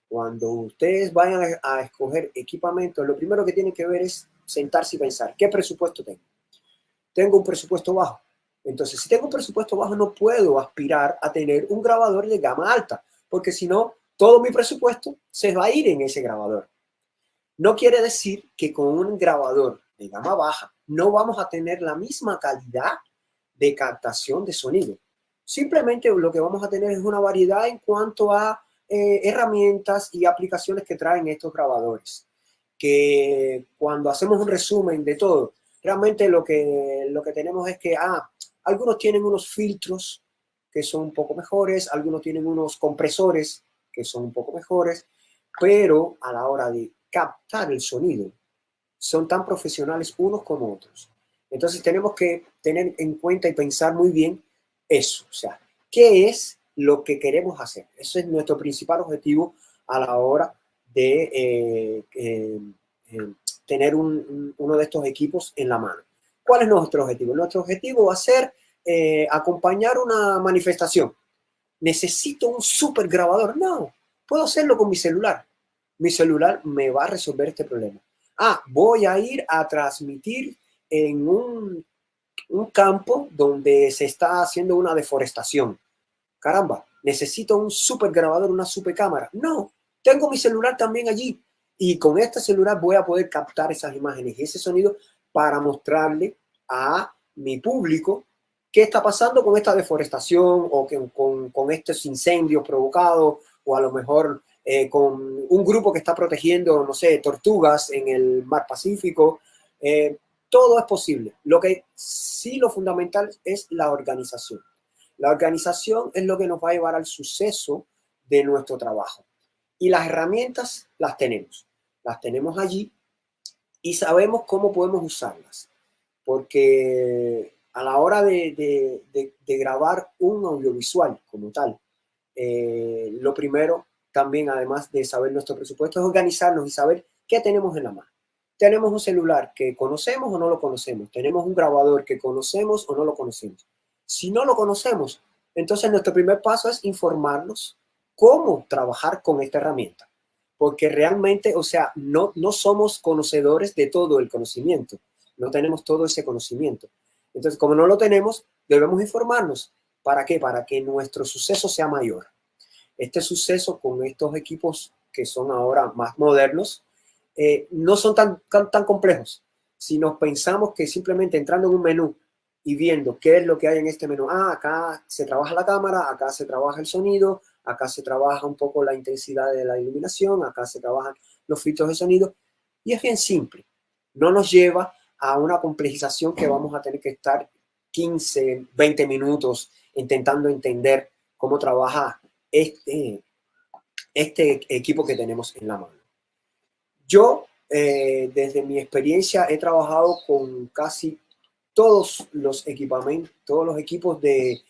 Cuando ustedes vayan a escoger equipamientos, lo primero que tienen que ver es sentarse y pensar, ¿qué presupuesto tengo? Tengo un presupuesto bajo. Entonces, si tengo un presupuesto bajo, no puedo aspirar a tener un grabador de gama alta, porque si no, todo mi presupuesto se va a ir en ese grabador. No quiere decir que con un grabador de gama baja no vamos a tener la misma calidad de captación de sonido. Simplemente lo que vamos a tener es una variedad en cuanto a herramientas y aplicaciones que traen estos grabadores. Que cuando hacemos un resumen de todo, realmente lo que tenemos es que algunos tienen unos filtros que son un poco mejores, algunos tienen unos compresores que son un poco mejores, pero a la hora de captar el sonido son tan profesionales unos como otros. Entonces tenemos que tener en cuenta y pensar muy bien eso, o sea, ¿qué es lo que queremos hacer? Eso es nuestro principal objetivo a la hora de tener uno de estos equipos en la mano. ¿Cuál es nuestro objetivo? Nuestro objetivo va a ser acompañar una manifestación. ¿Necesito un super grabador? No, puedo hacerlo con mi celular. Mi celular me va a resolver este problema. Voy a ir a transmitir en un campo donde se está haciendo una deforestación. Caramba, necesito un super grabador, una super cámara. No, tengo mi celular también allí y con este celular voy a poder captar esas imágenes y ese sonido para mostrarle a mi público qué está pasando con esta deforestación o con estos incendios provocados o a lo mejor con un grupo que está protegiendo, no sé, tortugas en el mar Pacífico. Todo es posible. Lo que sí, lo fundamental es la organización. La organización es lo que nos va a llevar al suceso de nuestro trabajo. Y las herramientas las tenemos allí y sabemos cómo podemos usarlas. Porque a la hora de grabar un audiovisual como tal, lo primero también, además de saber nuestro presupuesto, es organizarnos y saber qué tenemos en la mano. Tenemos un celular que conocemos o no lo conocemos. Tenemos un grabador que conocemos o no lo conocemos. Si no lo conocemos, entonces nuestro primer paso es informarnos cómo trabajar con esta herramienta. Porque realmente, o sea, no somos conocedores de todo el conocimiento. No tenemos todo ese conocimiento. Entonces, como no lo tenemos, debemos informarnos. ¿Para qué? Para que nuestro suceso sea mayor. Este suceso con estos equipos que son ahora más modernos, no son tan complejos. Si nos pensamos que simplemente entrando en un menú y viendo qué es lo que hay en este menú, acá se trabaja la cámara, acá se trabaja el sonido, acá se trabaja un poco la intensidad de la iluminación, acá se trabajan los filtros de sonido, y es bien simple. No nos lleva a una complejización que vamos a tener que estar 15, 20 minutos intentando entender cómo trabaja este equipo que tenemos en la mano. Yo, desde mi experiencia, he trabajado con casi todos los equipamientos, todos los equipos de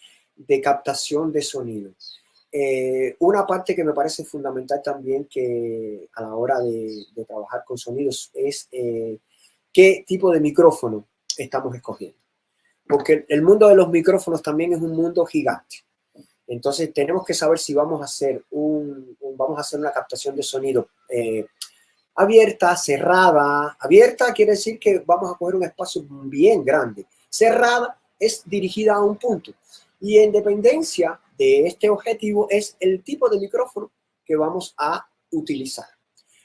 captación de sonido. Una parte que me parece fundamental también que a la hora de trabajar con sonidos es qué tipo de micrófono estamos escogiendo. Porque el mundo de los micrófonos también es un mundo gigante. Entonces tenemos que saber si vamos a hacer una captación de sonido abierta, cerrada. Abierta quiere decir que vamos a coger un espacio bien grande. Cerrada es dirigida a un punto. Y en dependencia de este objetivo es el tipo de micrófono que vamos a utilizar.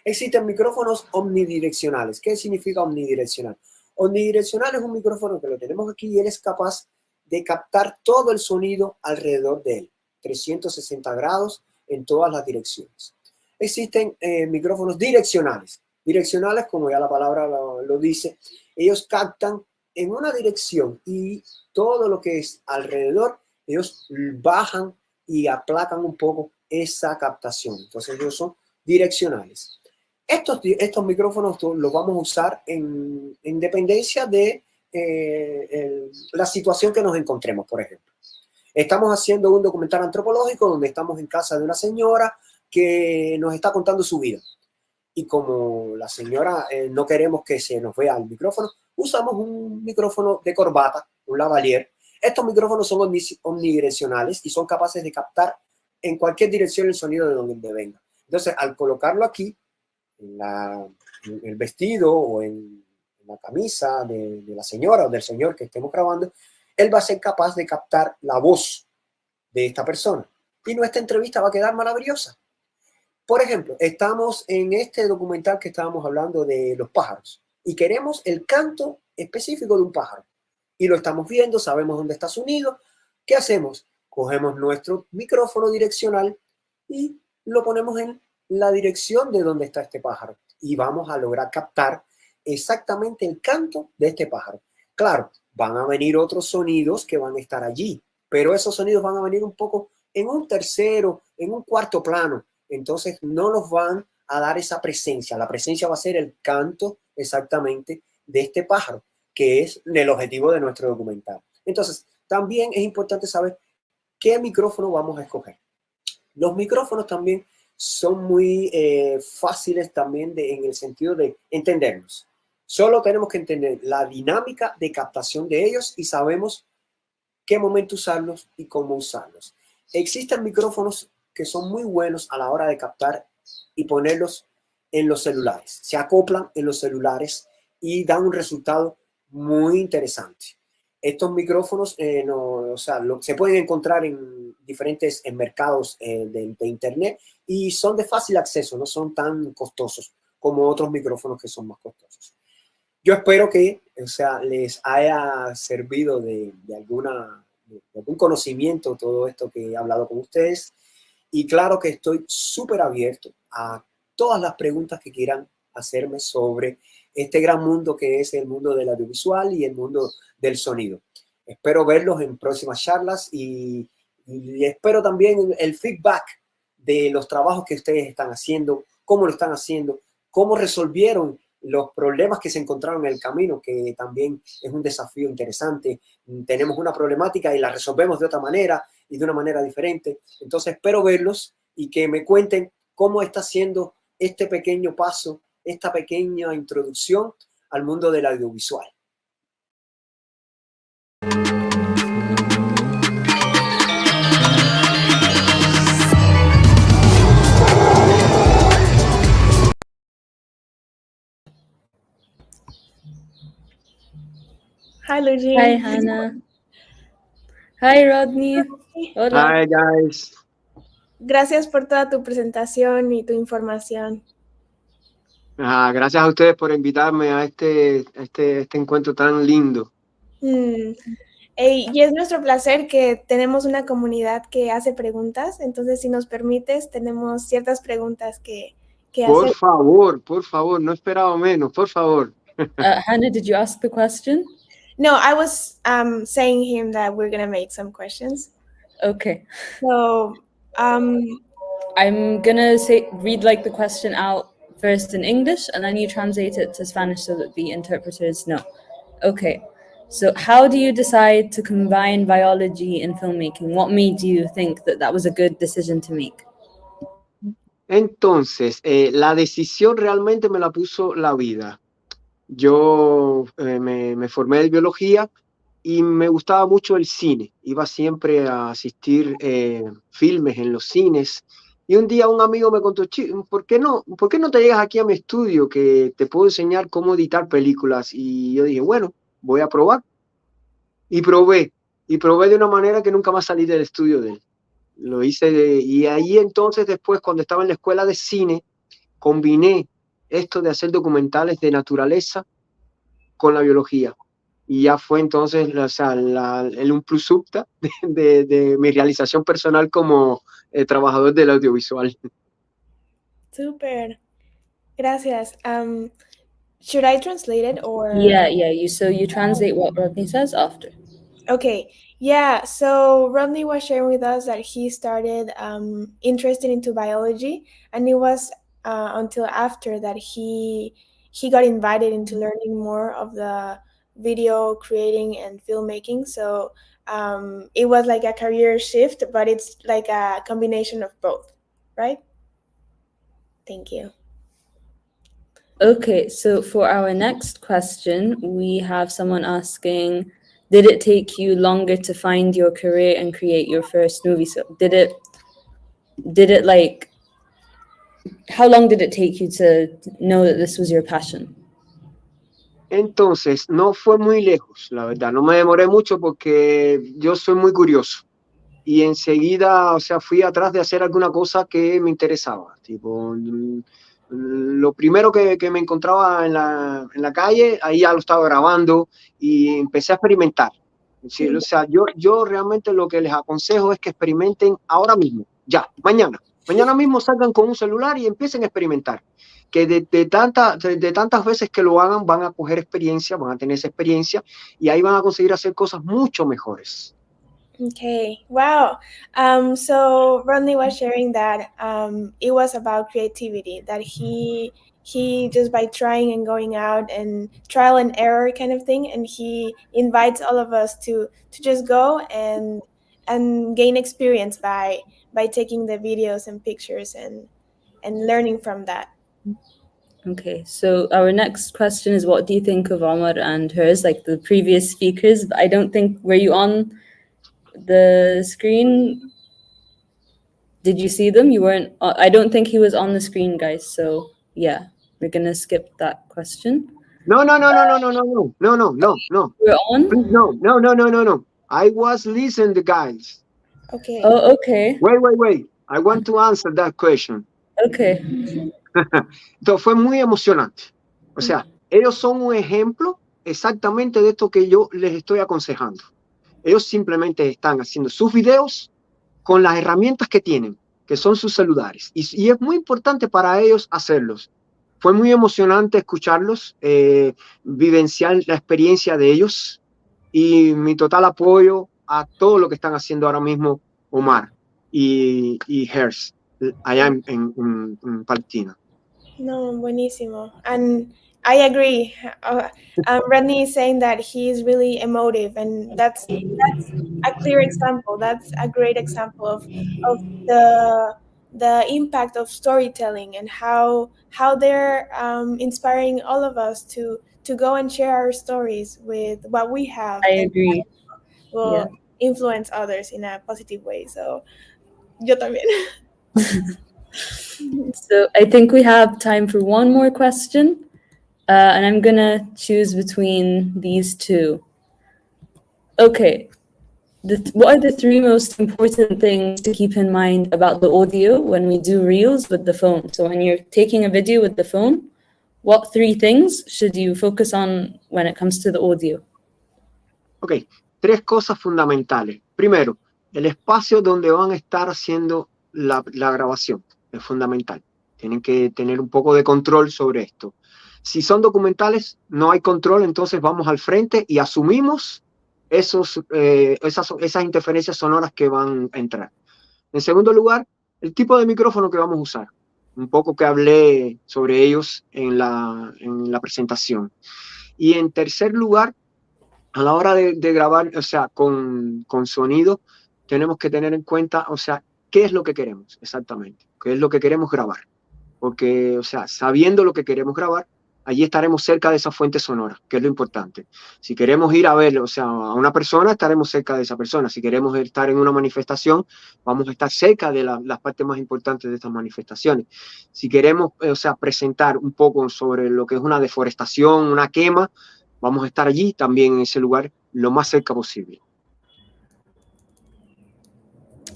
Existen micrófonos omnidireccionales. ¿Qué significa omnidireccional? Omnidireccional es un micrófono que lo tenemos aquí y él es capaz de captar todo el sonido alrededor de él, 360 grados en todas las direcciones. Existen micrófonos direccionales. Direccionales, como ya la palabra lo dice, ellos captan en una dirección y todo lo que es alrededor, ellos bajan y aplacan un poco esa captación. Entonces ellos son direccionales. Estos micrófonos los vamos a usar en dependencia de la situación que nos encontremos, por ejemplo. Estamos haciendo un documental antropológico donde estamos en casa de una señora que nos está contando su vida. Y como la señora no queremos que se nos vea el micrófono, usamos un micrófono de corbata, un lavalier. Estos micrófonos son omnidireccionales y son capaces de captar en cualquier dirección el sonido de donde venga. Entonces, al colocarlo aquí, en el vestido o en la camisa de la señora o del señor que estemos grabando, él va a ser capaz de captar la voz de esta persona. Y nuestra entrevista va a quedar maravillosa. Por ejemplo, estamos en este documental que estábamos hablando de los pájaros y queremos el canto específico de un pájaro. Y lo estamos viendo, sabemos dónde está su nido. ¿Qué hacemos? Cogemos nuestro micrófono direccional y lo ponemos en la dirección de donde está este pájaro. Y vamos a lograr captar exactamente el canto de este pájaro. Claro, van a venir otros sonidos que van a estar allí, pero esos sonidos van a venir un poco en un tercero, en un cuarto plano. Entonces no nos van a dar esa presencia. La presencia va a ser el canto exactamente de este pájaro, que es el objetivo de nuestro documental. Entonces, también es importante saber qué micrófono vamos a escoger. Los micrófonos también son muy fáciles también en el sentido de entendernos. Solo tenemos que entender la dinámica de captación de ellos y sabemos qué momento usarlos y cómo usarlos. Existen micrófonos que son muy buenos a la hora de captar y ponerlos en los celulares. Se acoplan en los celulares y dan un resultado muy interesante. Estos micrófonos se pueden encontrar en diferentes mercados de Internet y son de fácil acceso, no son tan costosos como otros micrófonos que son más costosos. Yo espero que, o sea, les haya servido de algún conocimiento todo esto que he hablado con ustedes. Y claro que estoy súper abierto a todas las preguntas que quieran hacerme sobre este gran mundo que es el mundo del audiovisual y el mundo del sonido. Espero verlos en próximas charlas y espero también el feedback de los trabajos que ustedes están haciendo, cómo lo están haciendo, cómo resolvieron los problemas que se encontraron en el camino, que también es un desafío interesante. Tenemos una problemática y la resolvemos de otra manera y de una manera diferente. Entonces espero verlos y que me cuenten cómo está siendo este pequeño paso, esta pequeña introducción al mundo del audiovisual. Hi, Luigi. Hi, Hannah. Hi, Rodney. Hola. Hi, guys. Gracias por toda tu presentación y tu información. Gracias a ustedes por invitarme a este encuentro tan lindo. Y es nuestro placer que tenemos una comunidad que hace preguntas, entonces si nos permites, tenemos ciertas preguntas que Por hacer. favor, no esperaba menos, por favor. Hannah, did you ask the question? No, I was saying him that we're going to make some questions. Okay. So, I'm gonna read like the question out first in English, and then you translate it to Spanish so that the interpreters know. Okay. So, how do you decide to combine biology and filmmaking? What made you think that that was a good decision to make? Entonces, la decisión realmente me la puso la vida. Yo me formé de biología y me gustaba mucho el cine. Iba siempre a asistir filmes en los cines. Y un día un amigo me contó, ¿por qué no te llegas aquí a mi estudio que te puedo enseñar cómo editar películas? Y yo dije, bueno, voy a probar. Y probé de una manera que nunca más salí del estudio de él. Lo hice y ahí entonces después, cuando estaba en la escuela de cine, combiné esto de hacer documentales de naturaleza con la biología. Y ya fue entonces el un plus ultra de mi realización personal como trabajador del audiovisual. Super. Gracias. Should I translate it or? Yeah. You translate what Rodney says after. Okay. Yeah. So Rodney was sharing with us that he started interested into biology, and it was until after that he got invited into learning more of the video creating and filmmaking. So it was like a career shift, but it's like a combination of both, right? Thank you. Okay, so for our next question, we have someone asking, did it take you longer to find your career and create your first movie? So did it like, how long did it take you to know that this was your passion? Entonces, no fue muy lejos, la verdad. No me demoré mucho porque yo soy muy curioso. Y enseguida, o sea, fui atrás de hacer alguna cosa que me interesaba. Tipo, lo primero que me encontraba en la calle, ahí ya lo estaba grabando y empecé a experimentar. Sí, o sea, yo realmente lo que les aconsejo es que experimenten ahora mismo, ya, mañana. Mañana mismo salgan con un celular y empiecen a experimentar. Que de tantas veces que lo hagan, van a coger experiencia, van a tener esa experiencia y ahí van a conseguir hacer cosas mucho mejores. Okay, wow. So Rodney was sharing that it was about creativity, that he just by trying and going out and trial and error kind of thing, and he invites all of us to just go and gain experience by taking the videos and pictures and learning from that. Okay, so our next question is, what do you think of Omar and hers, like the previous speakers? I don't think, were you on the screen? Did you see them? You weren't. I don't think he was on the screen, guys. So yeah, we're gonna skip that question. No. We're on. No. I was listening to guys. Okay. Oh, okay. Wait. I want to answer that question. Okay. Entonces fue muy emocionante. O sea, ellos son un ejemplo exactamente de esto que yo les estoy aconsejando. Ellos simplemente están haciendo sus videos con las herramientas que tienen, que son sus celulares. Y es muy importante para ellos hacerlos. Fue muy emocionante escucharlos, vivenciar la experiencia de ellos y mi total apoyo a todo lo que están haciendo ahora mismo Omar y Hers allá en Palestina. No, buenísimo. And I agree. Rodney is saying that he is really emotive, and that's a clear example. That's a great example of the impact of storytelling and how they're inspiring all of us to go and share our stories with what we have, I and agree. will Yeah. influence others in a positive way. So, yo también. So I think we have time for one more question, and I'm gonna choose between these two. Okay. What are the three most important things to keep in mind about the audio when we do reels with the phone? So when you're taking a video with the phone, what three things should you focus on when it comes to the audio? Ok, tres cosas fundamentales. Primero, el espacio donde van a estar haciendo la grabación es fundamental. Tienen que tener un poco de control sobre esto. Si son documentales, no hay control, entonces vamos al frente y asumimos esas interferencias sonoras que van a entrar. En segundo lugar, el tipo de micrófono que vamos a usar. Un poco que hablé sobre ellos en la presentación. Y en tercer lugar, a la hora de grabar, o sea, con sonido, tenemos que tener en cuenta, o sea, qué es lo que queremos exactamente, qué es lo que queremos grabar. Porque, o sea, sabiendo lo que queremos grabar, allí estaremos cerca de esa fuente sonora, que es lo importante. Si queremos ir a ver, o sea, a una persona, estaremos cerca de esa persona. Si queremos estar en una manifestación, vamos a estar cerca de las partes más importantes de estas manifestaciones. Si queremos, o sea, presentar un poco sobre lo que es una deforestación, una quema, vamos a estar allí también en ese lugar lo más cerca posible.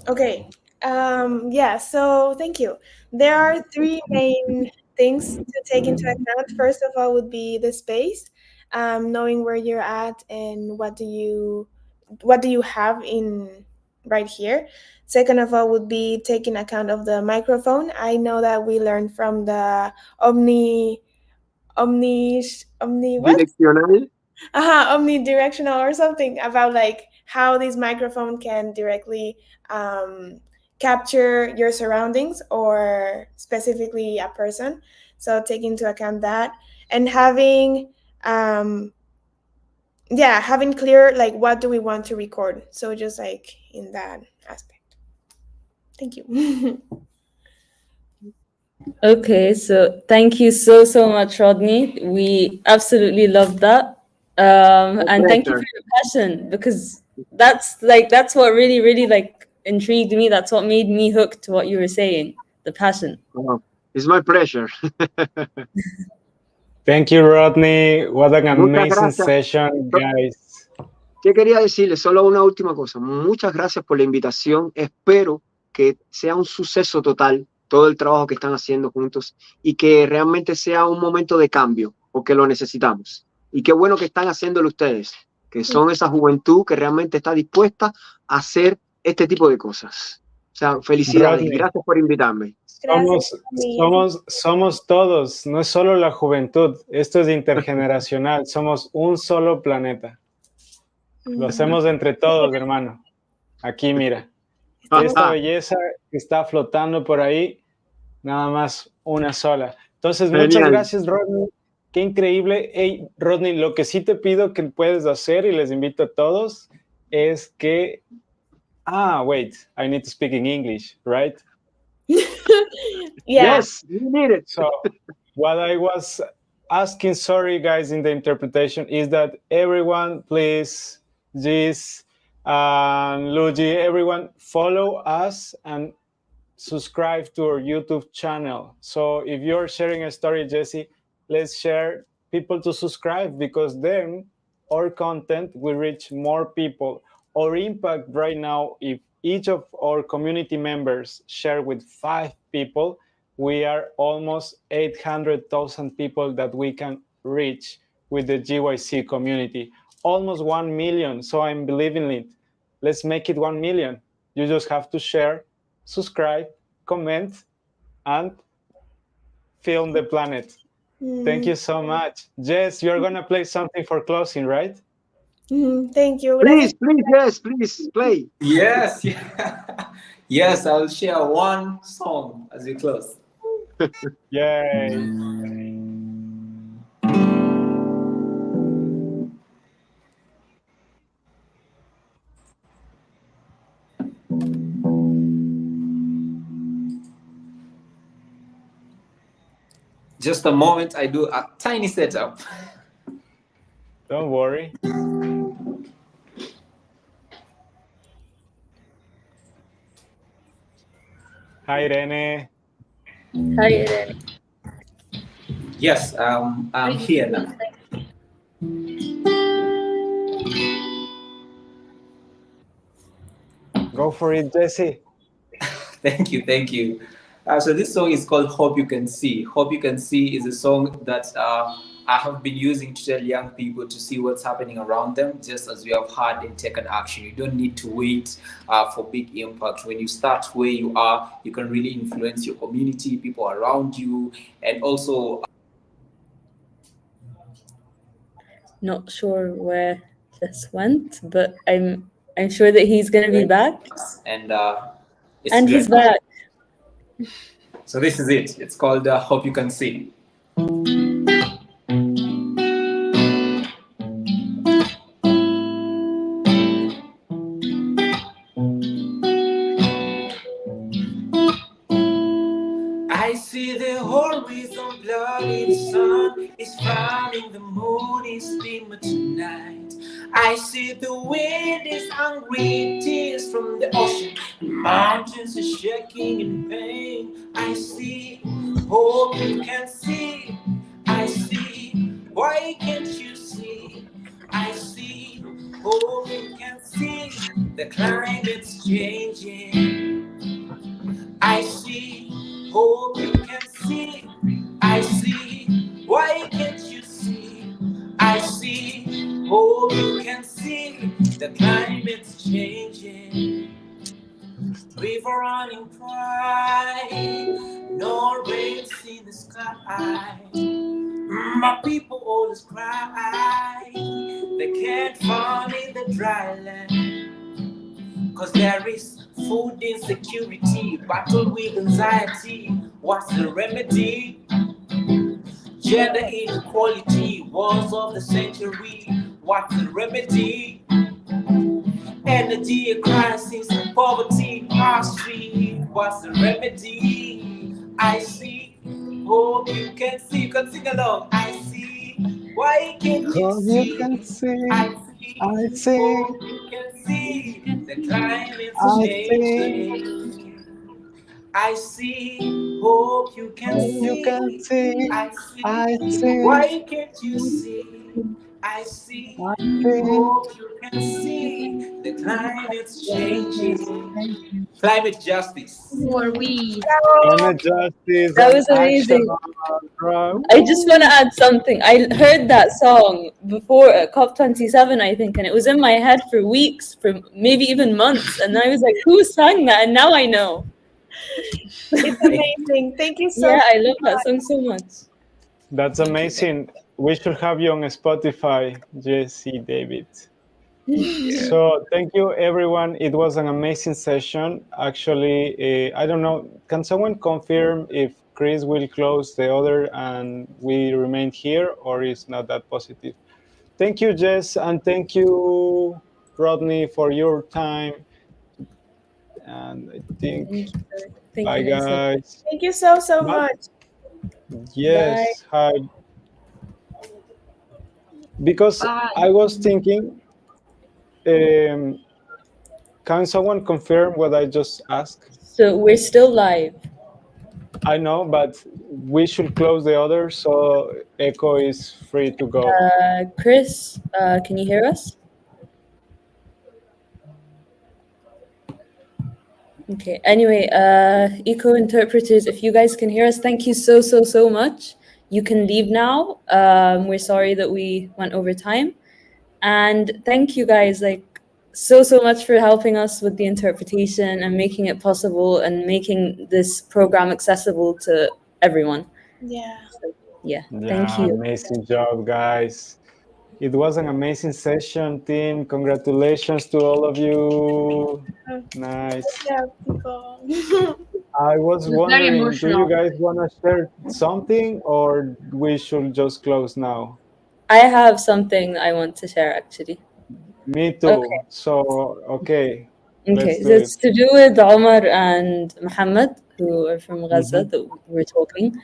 Okay. Yeah, so thank you. There are three main things to take into account. First of all would be the space, knowing where you're at and what do you have in right here. Second of all would be taking account of the microphone. I know that we learned from the omni what? Direccional. Omnidirectional or something about like how this microphone can directly capture your surroundings or specifically a person. So take into account that and having having clear like what do we want to record. So just like in that aspect. Thank you. Okay, so thank you so much, Rodney. We absolutely loved that. And thank you for your passion, because that's what really like intrigued me. That's what made me hooked to what you were saying, the passion. Oh, it's my pleasure. Thank you, Rodney. What an Muchas amazing gracias. session, guys. ¿Qué quería decirles? Solo una última cosa. Muchas gracias por la invitación. Espero que sea un suceso total todo el trabajo que están haciendo juntos y que realmente sea un momento de cambio, porque lo necesitamos. Y qué bueno que están haciéndolo ustedes, que son esa juventud que realmente está dispuesta a hacer este tipo de cosas. O sea, felicidades y Rodney, gracias por invitarme. Somos todos, no es solo la juventud, esto es intergeneracional, somos un solo planeta. Lo hacemos entre todos, hermano. Aquí, mira. Esta belleza que está flotando por ahí, nada más una sola. Entonces, muchas gracias, Rodney. Qué increíble. Hey, Rodney, lo que sí te pido que puedes hacer, y les invito a todos, es que... wait, I need to speak in English, right? Yes, you need it. So, what I was asking, sorry, guys, in the interpretation, is that everyone, please, Gis, Luigi, everyone, follow us and subscribe to our YouTube channel. So if you're sharing a story, Jesse, let's share people to subscribe, because then our content will reach more people. Our impact right now, if each of our community members share with 5 people, we are almost 800,000 people that we can reach with the GYC community. Almost 1 million, so I'm believing it. Let's make it 1 million. You just have to share, subscribe, comment, and film the planet. Thank you so much. Jess, you're going to play something for closing, right? Thank you. Please, yes, please play. Yes, yes, I'll share one song as we close. Yay. Just a moment, I do a tiny setup. Don't worry. Hi, Irene. Hi, Irene. Yes, I'm here now. Go for it, Jesse. Thank you, thank you. So this song is called Hope You Can See. Hope You Can See is a song that I have been using to tell young people to see what's happening around them, just as we have heard in taken action. You don't need to wait for big impact. When you start where you are, you can really influence your community, people around you, and also... Not sure where this went, but I'm sure that he's going to be back. And he's back. So this is it. It's called Hope You Can See. I see the horizon blurry, the sun is frowning, the moon is dimmer tonight. I see the wind is hungry, tears from the ocean, the mountains are shaking in pain. I see hope you can see. I see, why can't you see? I see hope you can see. The climate's changing. I see hope you can see. I see, why can't you see? I see hope you can see. The climate's changing. River running dry, no rains in the sky. My people always cry, they can't farm in the dry land. Cause there is food insecurity, battle with anxiety. What's the remedy? Gender inequality, wars of the century. What's the remedy? Energy crisis, poverty, our street. What's the remedy? I see, hope you can see. You can sing along. I see, why can't you see? You can see. I see, hope you can see. The climate's changing. I see, hope you can see. You can see. I see, why can't you see? I see, hope you can see. The climate's changing. Climate justice. Or we. Climate justice. That was amazing. I just want to add something. I heard that song before at COP27, I think, and it was in my head for weeks, for maybe even months. And I was like, who sang that? And now I know. It's amazing. Thank you so much. Yeah, I love that song so much. That's amazing. We should have you on Spotify, Jesse David. So thank you, everyone. It was an amazing session. Actually, I don't know. Can someone confirm if Chris will close the other and we remain here, or is not that positive? Thank you, Jess, and thank you, Rodney, for your time. And I think, bye, guys. Thank you so much. Yes, hi. Because I was thinking, can someone confirm what I just asked? So we're still live. I know, but we should close the other so Echo is free to go. Chris, can you hear us? Okay. Anyway, eco interpreters, if you guys can hear us, thank you so much. You can leave now. We're sorry that we went over time, and thank you guys like so much for helping us with the interpretation and making it possible and making this program accessible to everyone. Yeah. Yeah. Yeah, Thank you. amazing job, guys. It was an amazing session, team. Congratulations to all of you. Nice. Yeah, people. I was It's very wondering, do you emotional. guys want to share something or we should just close now? I have something I want to share actually. Me too. Okay. So, okay, Okay, let's so do it. it's to do with Omar and Muhammad, who are from Gaza, Mhm. that we're talking.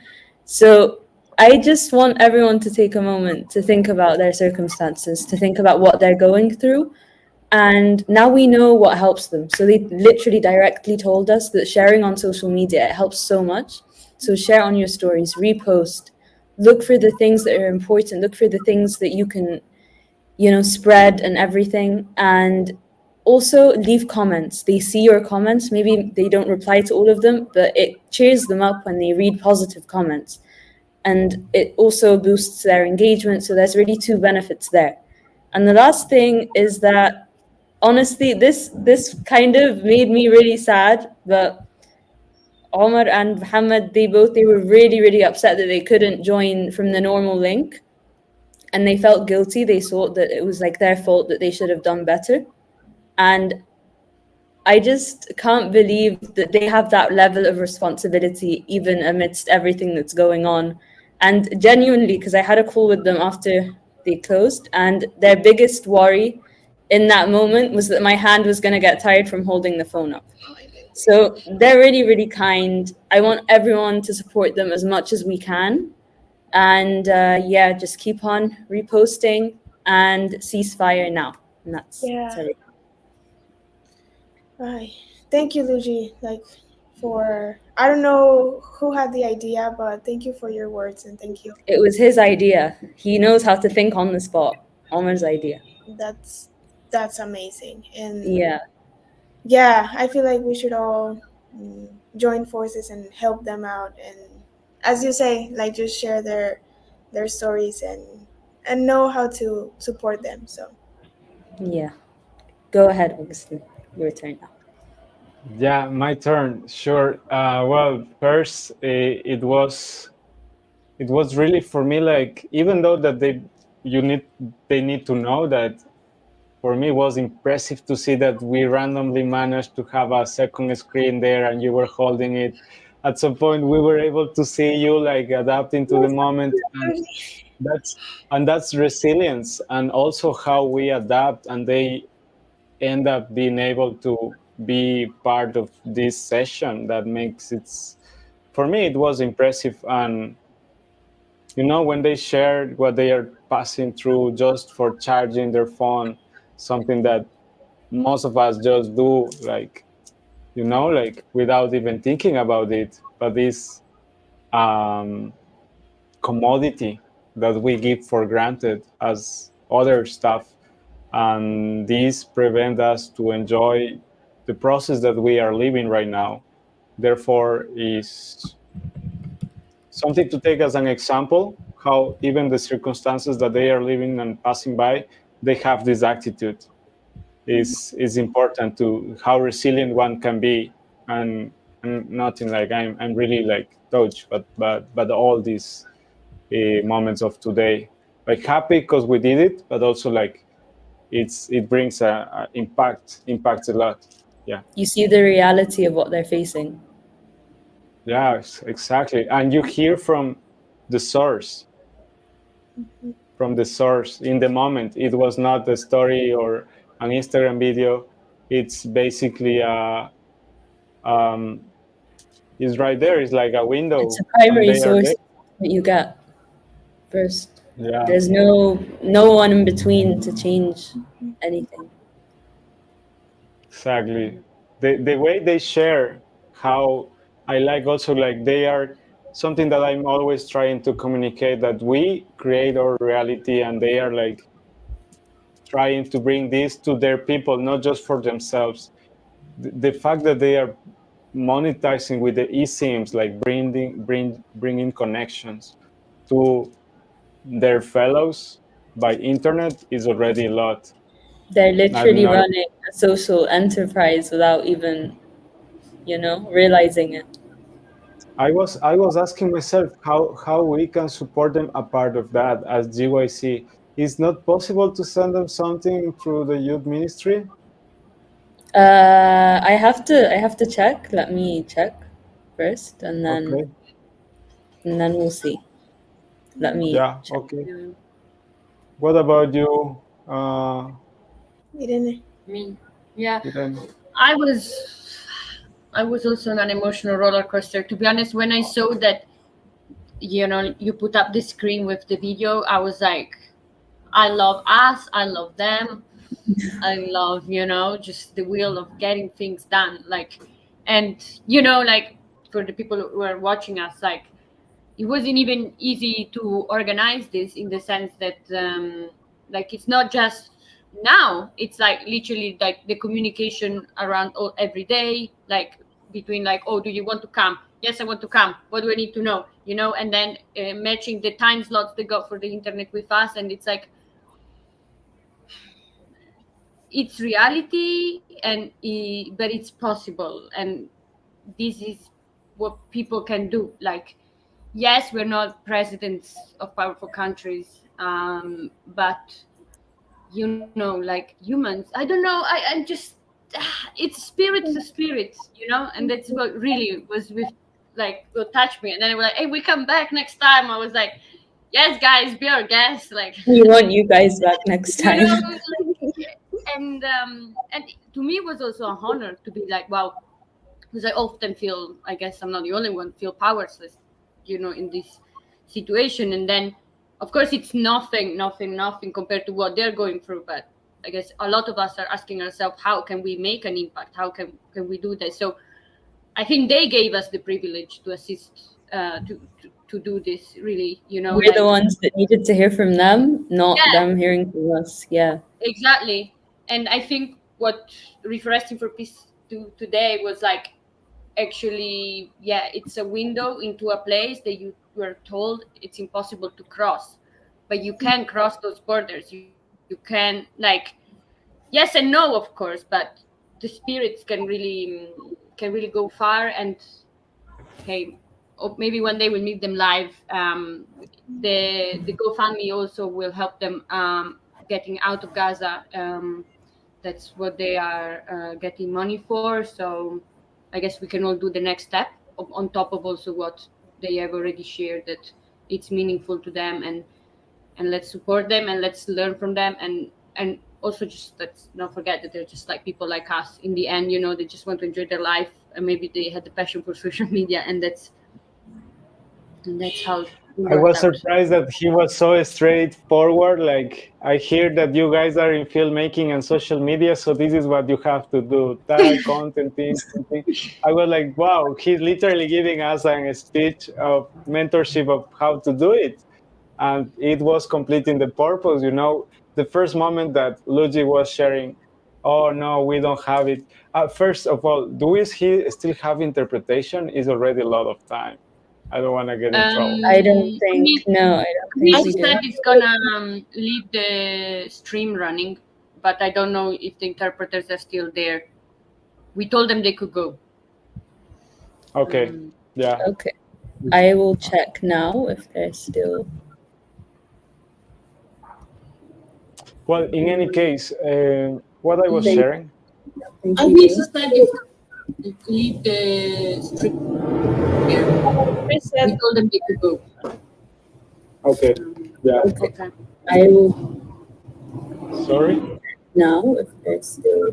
So I just want everyone to take a moment to think about their circumstances, to think about what they're going through. And now we know what helps them. So they literally directly told us that sharing on social media, it helps so much. So share on your stories, repost, look for the things that are important, look for the things that you can, spread and everything. And also leave comments. They see your comments. Maybe they don't reply to all of them, but it cheers them up when they read positive comments. And it also boosts their engagement. So there's really two benefits there. And the last thing is that honestly, this kind of made me really sad, but Omar and Muhammad, they were really upset that they couldn't join from the normal link, and they felt guilty. They thought that it was like their fault, that they should have done better. And I just can't believe that they have that level of responsibility, even amidst everything that's going on. And genuinely, because I had a call with them after they closed, and their biggest worry in that moment was that my hand was going to get tired from holding the phone up. So they're really kind. I want everyone to support them as much as we can. And yeah, just keep on reposting and ceasefire now. And that's Yeah. everything. Right. Thank you, Luigi. For I don't know who had the idea, but thank you for your words and thank you. It was his idea. He knows how to think on the spot. Omar's idea. That's amazing. And Yeah. yeah, I feel like we should all join forces and help them out. And as you say, like just share their stories and know how to support them. So Yeah. Go ahead, Augustine. Your turn now. Yeah, my turn. Sure. Well, first, it was really for me like, even though that they need to know that, for me it was impressive to see that we randomly managed to have a second screen there and you were holding it. At some point we were able to see you like adapting to the moment, and that's resilience, and also how we adapt, and they end up being able to be part of this session. That makes it, for me it was impressive. And when they shared what they are passing through just for charging their phone, something that most of us just do, like like without even thinking about it, but this commodity that we give for granted as other stuff, and these prevent us to enjoy the process that we are living right now. Therefore, is something to take as an example, how even the circumstances that they are living and passing by, they have this attitude. Is important to how resilient one can be. And nothing like I'm really like touched, but all these moments of today, like happy because we did it, but also like it brings a impacts a lot. Yeah. You see the reality of what they're facing. Yeah, exactly. And you hear from the source, in the moment. It was not a story or an Instagram video. It's basically it's right there. It's like a window, It's a and primary they are source there. that you get first. Yeah, There's no one in between to change anything. exactly. The way they share, how I like also, like they are something that I'm always trying to communicate, that we create our reality, and they are like trying to bring this to their people, not just for themselves. the fact that they are monetizing with the eSIMs, like bringing connections to their fellows by internet is already a lot. They're literally know. running a social enterprise without even, realizing it. I was asking myself how we can support them a part of that as GYC. Is not possible to send them something through the youth ministry? I have to check. Let me check first, and then we'll see. Let me. Yeah. check. Okay. What about you, Irene? Me, yeah. Irene? I was also on an emotional roller coaster. To be honest, when I saw that, you put up the screen with the video, I was like, I love us, I love them, I love, just the will of getting things done. Like, and, like for the people who are watching us, like, it wasn't even easy to organize this in the sense that, like, it's not just now, it's like literally like the communication around every day, like between like, oh, do you want to come? Yes, I want to come. What do I need to know? And then matching the time slots they got for the internet with us. And it's like, it's reality, but it's possible. And this is what people can do. Like, yes, we're not presidents of powerful countries, but like humans, I don't know, I'm just it's spirit to spirit, and that's what really was with like what touched me. And then they were like, hey, we come back next time. I was like, yes, guys, be our guests. Like, We want you guys back next time. and to me it was also a honor to be like, wow, because I often feel, I guess I'm not the only one, feel powerless, in this situation. And then, of course, it's nothing compared to what they're going through. But I guess a lot of us are asking ourselves, how can we make an impact? How can we do that? So I think they gave us the privilege to assist, to do this, really, We're the ones that needed to hear from them, not them hearing from us. Yeah. Exactly. And I think what Reeforesting for Peace today was like, actually, it's a window into a place that you were told it's impossible to cross, but you can cross those borders. You can, like, yes and no, of course, but the spirits can really go far. And hey, maybe one day we'll meet them live. The GoFundMe also will help them getting out of Gaza. That's what they are getting money for. So I guess we can all do the next step on top of also what they have already shared, that it's meaningful to them, and let's support them and let's learn from them, and also just let's not forget that they're just like people like us in the end. They just want to enjoy their life, and maybe they had the passion for social media, and that's how I was surprised that he was so straightforward. Like, I hear that you guys are in filmmaking and social media, so this is what you have to do: tag, content, things. I was like, wow, he's literally giving us a speech of mentorship of how to do it. And it was completing the purpose. The first moment that Luigi was sharing, oh no, we don't have it. First of all, do we still have interpretation? Is already a lot of time. I don't want to get in trouble. I don't think. No, I don't think we do. said it's gonna leave the stream running, but I don't know if the interpreters are still there. We told them they could go. Okay. Yeah. Okay. I will check now if they're still. Well, in any case, what I was sharing. I think said leave the stream here. We told them they could go. Okay. Yeah. Okay. I will. Sorry? Now, if they're still.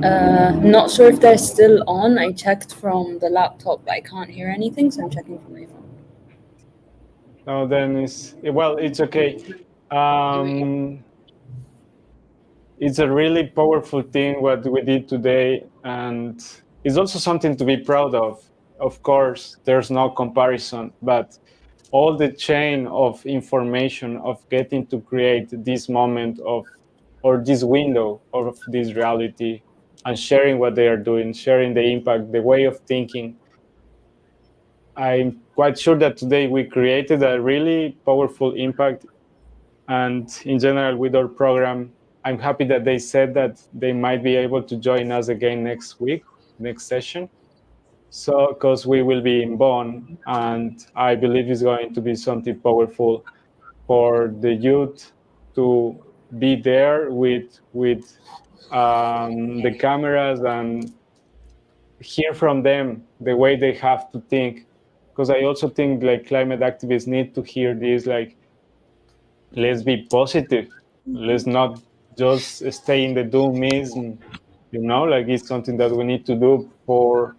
Not sure if they're still on. I checked from the laptop, but I can't hear anything, so I'm checking from my phone. No, then it's okay. It's a really powerful thing what we did today, and it's also something to be proud of. Of course, there's no comparison, but all the chain of information of getting to create this moment of, or this window of this reality, and sharing what they are doing, sharing the impact, the way of thinking. I'm quite sure that today we created a really powerful impact. And in general, with our program, I'm happy that they said that they might be able to join us again next week, next session. So, because we will be in Bonn, and I believe it's going to be something powerful for the youth to be there with the cameras and hear from them the way they have to think. Because I also think like climate activists need to hear this, like, let's be positive. Let's not just stay in the doomism, like it's something that we need to do for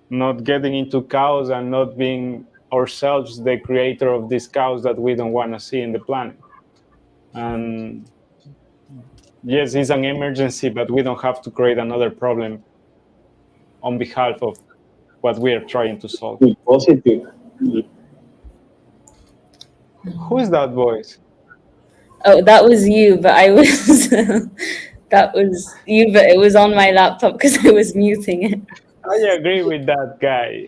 not getting into chaos and not being ourselves the creator of this chaos that we don't want to see in the planet. And yes, it's an emergency, but we don't have to create another problem on behalf of what we are trying to solve. Be positive. Who is that voice? Oh, that was you, but I was that was you, but it was on my laptop because I was muting it. I agree with that guy.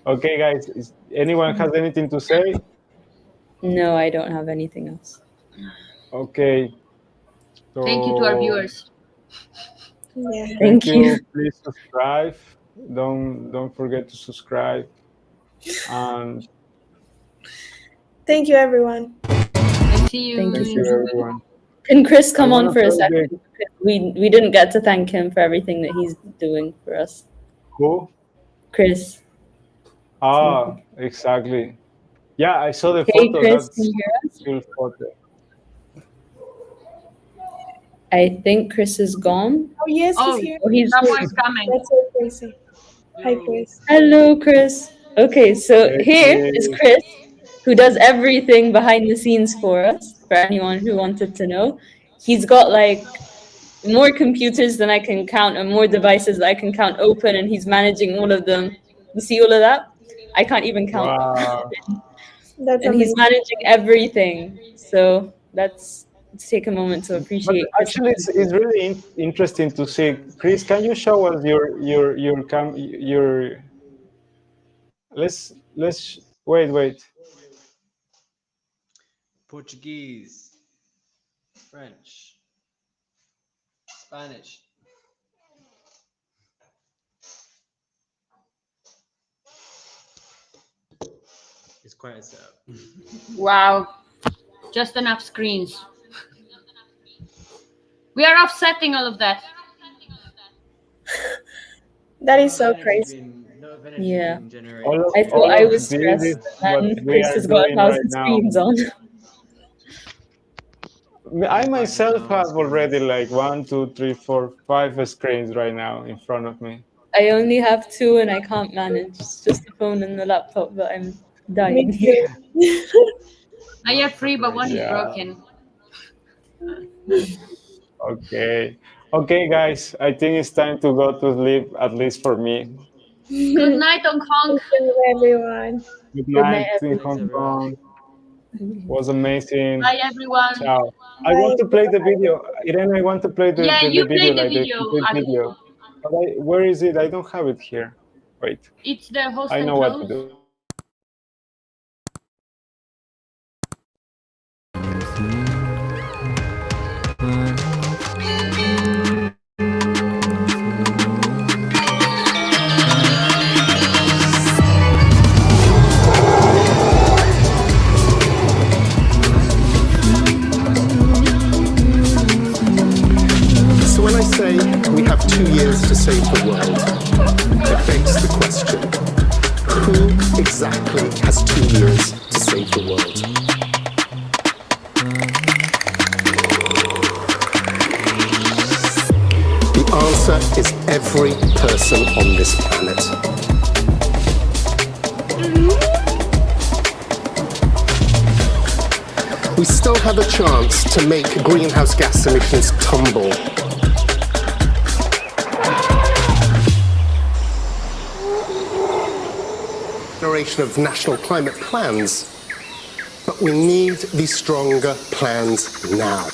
Okay, guys, anyone has anything to say? No, I don't have anything else. Okay. So, thank you to our viewers. Yeah. Thank you. Please subscribe. Don't forget to subscribe. And thank you, everyone. See you. Thank you, everyone. Can Chris come on for a second? We didn't get to thank him for everything that he's doing for us. Who? Chris. Ah, exactly. Yeah, I saw the Hey, photo. Chris, That's can you hear us? a cool photo. I think Chris is gone. Oh, yes, Oh, he's here. someone's coming. That's so crazy. Hi, Chris. Hello, Chris. Okay, so Hey, here Chris. is Chris, who does everything behind the scenes for us, for anyone who wanted to know. He's got like more computers than I can count and more devices that I can count open, and he's managing all of them. You see all of that? I can't even count. Wow. That's And he's amazing. managing everything. So let's take a moment to But appreciate. actually, it's really interesting to see. Chris, can you show us your let's wait. Portuguese, French, Spanish. It's quite a setup. Wow, just enough screens. We are offsetting all of that. That is so crazy. Yeah. All I thought I of was this stressed, is and what then we Chris are has got doing 1,000 right now. screens on. I myself have already like 1, 2, 3, 4, 5 screens right now in front of me. I only have 2 and I can't manage. It's just the phone and the laptop, but I'm dying. Me too. I have 3, but one is Yeah. broken. Okay, guys. I think it's time to go to sleep, at least for me. Good night, Hong Kong. Thank you, everyone. Good night, night in everyone. Hong Kong. Was amazing. Bye, everyone. Ciao. I want to play the video. Irene, I want to play the You play video, the like video, the complete Ali. video. But where is it? I don't have it here. Wait. It's the host I and know what to close. do. So when I say we have 2 years to save the world, it begs the question, who exactly has 2 years to save the world? The answer is every person on this planet. We still have a chance to make greenhouse gas emissions tumble. Generation of national climate plans, but we need these stronger plans now.